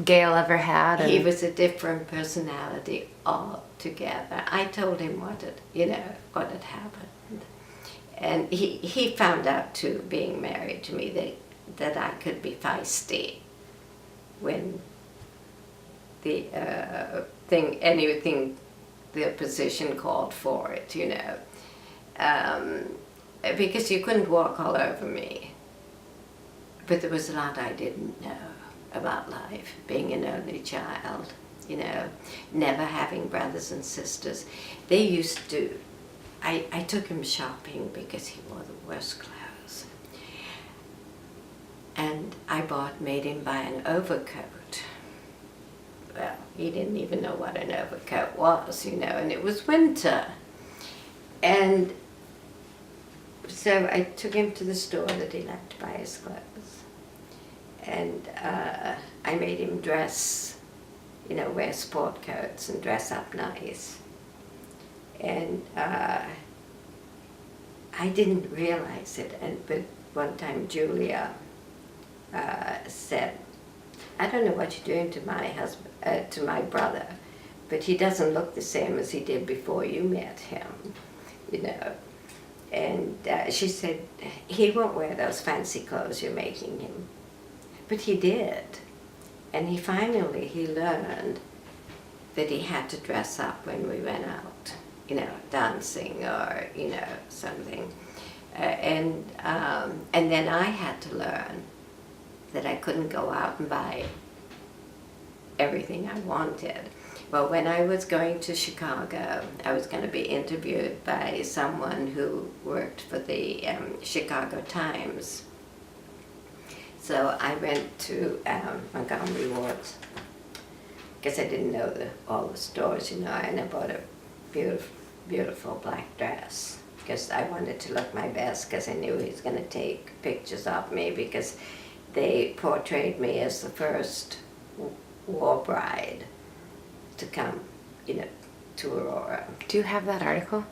Gail ever had. He was a different personality altogether. I told him what had happened. And he found out too, being married to me, that I could be feisty when the the position called for it, because you couldn't walk all over me. But there was a lot I didn't know about life, being an only child, never having brothers and sisters. They used to, I took him shopping because he wore the worst clothes. And I made him buy an overcoat. Well, he didn't even know what an overcoat was, and it was winter. And so I took him to the store that he liked to buy his clothes. And I made him dress, wear sport coats and dress up nice. And I didn't realize it, but one time Julia said, I don't know what you're doing to my husband, to my brother, but he doesn't look the same as he did before you met him, you know. And she said, he won't wear those fancy clothes you're making him. But he did. And he learned that he had to dress up when we went out, you know, dancing or, you know, something. And then I had to learn that I couldn't go out and buy everything I wanted. Well, when I was going to Chicago, I was going to be interviewed by someone who worked for the Chicago Times. So I went to Montgomery Ward's because I didn't know all the stores, you know, and I bought a beautiful black dress because I wanted to look my best because I knew he was going to take pictures of me because they portrayed me as the first war bride to come, you know, to Aurora. Do you have that article?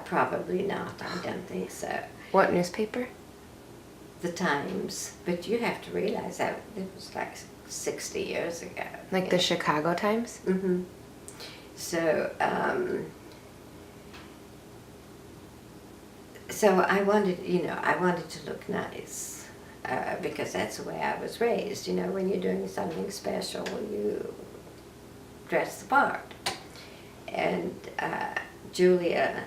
Probably not, I don't think so. What newspaper? The Times, but you have to realize that it was like 60 years ago. Like the Chicago Times? Mm-hmm. So, so I wanted to look nice because that's the way I was raised. You know, when you're doing something special, you dress the part. And Julia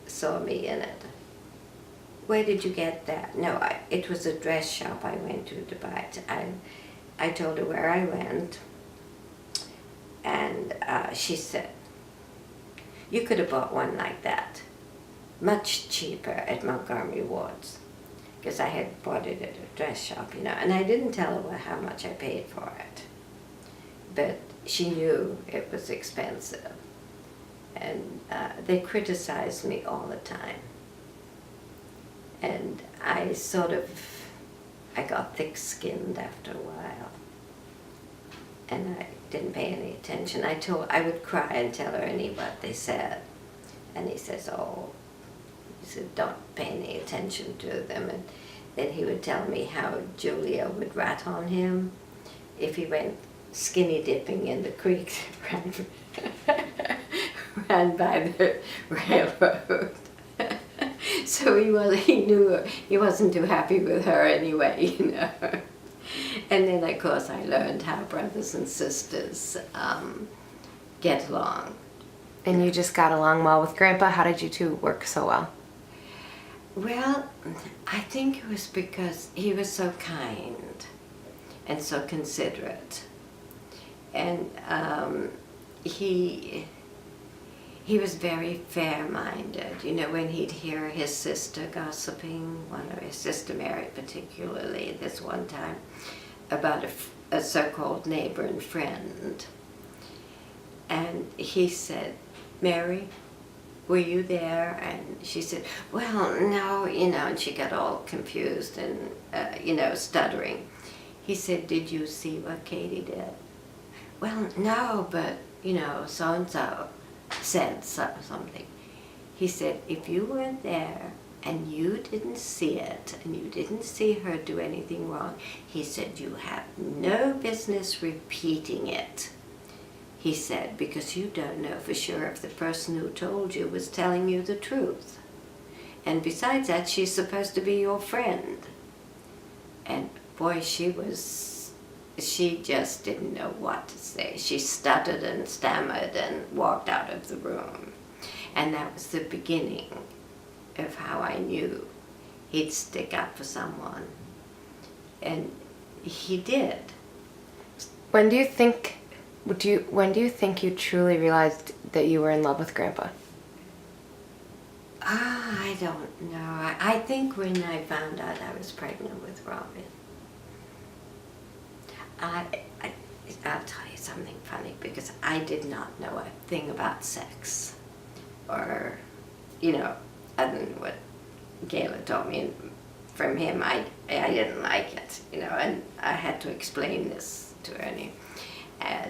saw me in it. Where did you get that? No, it was a dress shop I went to buy it. I told her where I went, and she said, you could have bought one like that, much cheaper at Montgomery Ward's, because I had bought it at a dress shop, you know, and I didn't tell her how much I paid for it, but she knew it was expensive, and they criticized me all the time. And I got thick-skinned after a while. And I didn't pay any attention. I would cry and tell Ernie what they said. And he said, don't pay any attention to them. And then he would tell me how Julia would rat on him if he went skinny dipping in the creek that ran by the railroad. So he knew he wasn't too happy with her anyway, you know. And then, of course, I learned how brothers and sisters get along. And you just got along well with Grandpa? How did you two work so well? Well, I think it was because he was so kind and so considerate. And he was very fair-minded. You know, when he'd hear his sister gossiping, his sister Mary particularly, this one time, about a so-called neighbor and friend. And he said, Mary, were you there? And she said, well, no, you know, and she got all confused and, you know, stuttering. He said, did you see what Katie did? Well, no, but, you know, so-and-so said something. He said, if you weren't there and you didn't see it and you didn't see her do anything wrong, he said, you have no business repeating it. He said, because you don't know for sure if the person who told you was telling you the truth. And besides that, she's supposed to be your friend. And boy, she just didn't know what to say. She stuttered and stammered and walked out of the room. And that was the beginning of how I knew he'd stick up for someone. And he did. When do you think you truly realized that you were in love with Grandpa? I don't know. I think when I found out I was pregnant with Robin. I'll tell you something funny, because I did not know a thing about sex, or, you know, other than what Gayla told me. And from him, I didn't like it, you know, and I had to explain this to Ernie,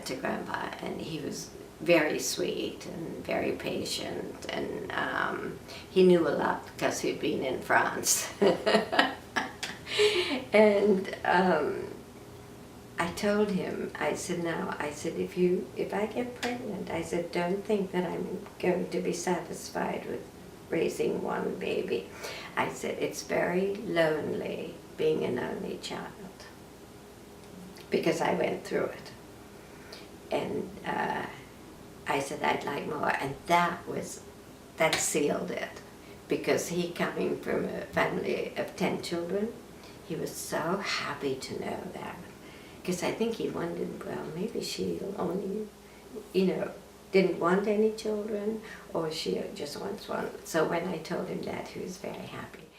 to Grandpa, and he was very sweet and very patient, and he knew a lot because he'd been in France. And I told him, I said, now, I said, if I get pregnant, I said, don't think that I'm going to be satisfied with raising one baby. I said, it's very lonely being an only child, because I went through it. And I said, I'd like more, and that sealed it, because he, coming from a family of 10 children, he was so happy to know that. Because I think he wondered, well, maybe she'll only, didn't want any children, or she just wants one. So when I told him that, he was very happy.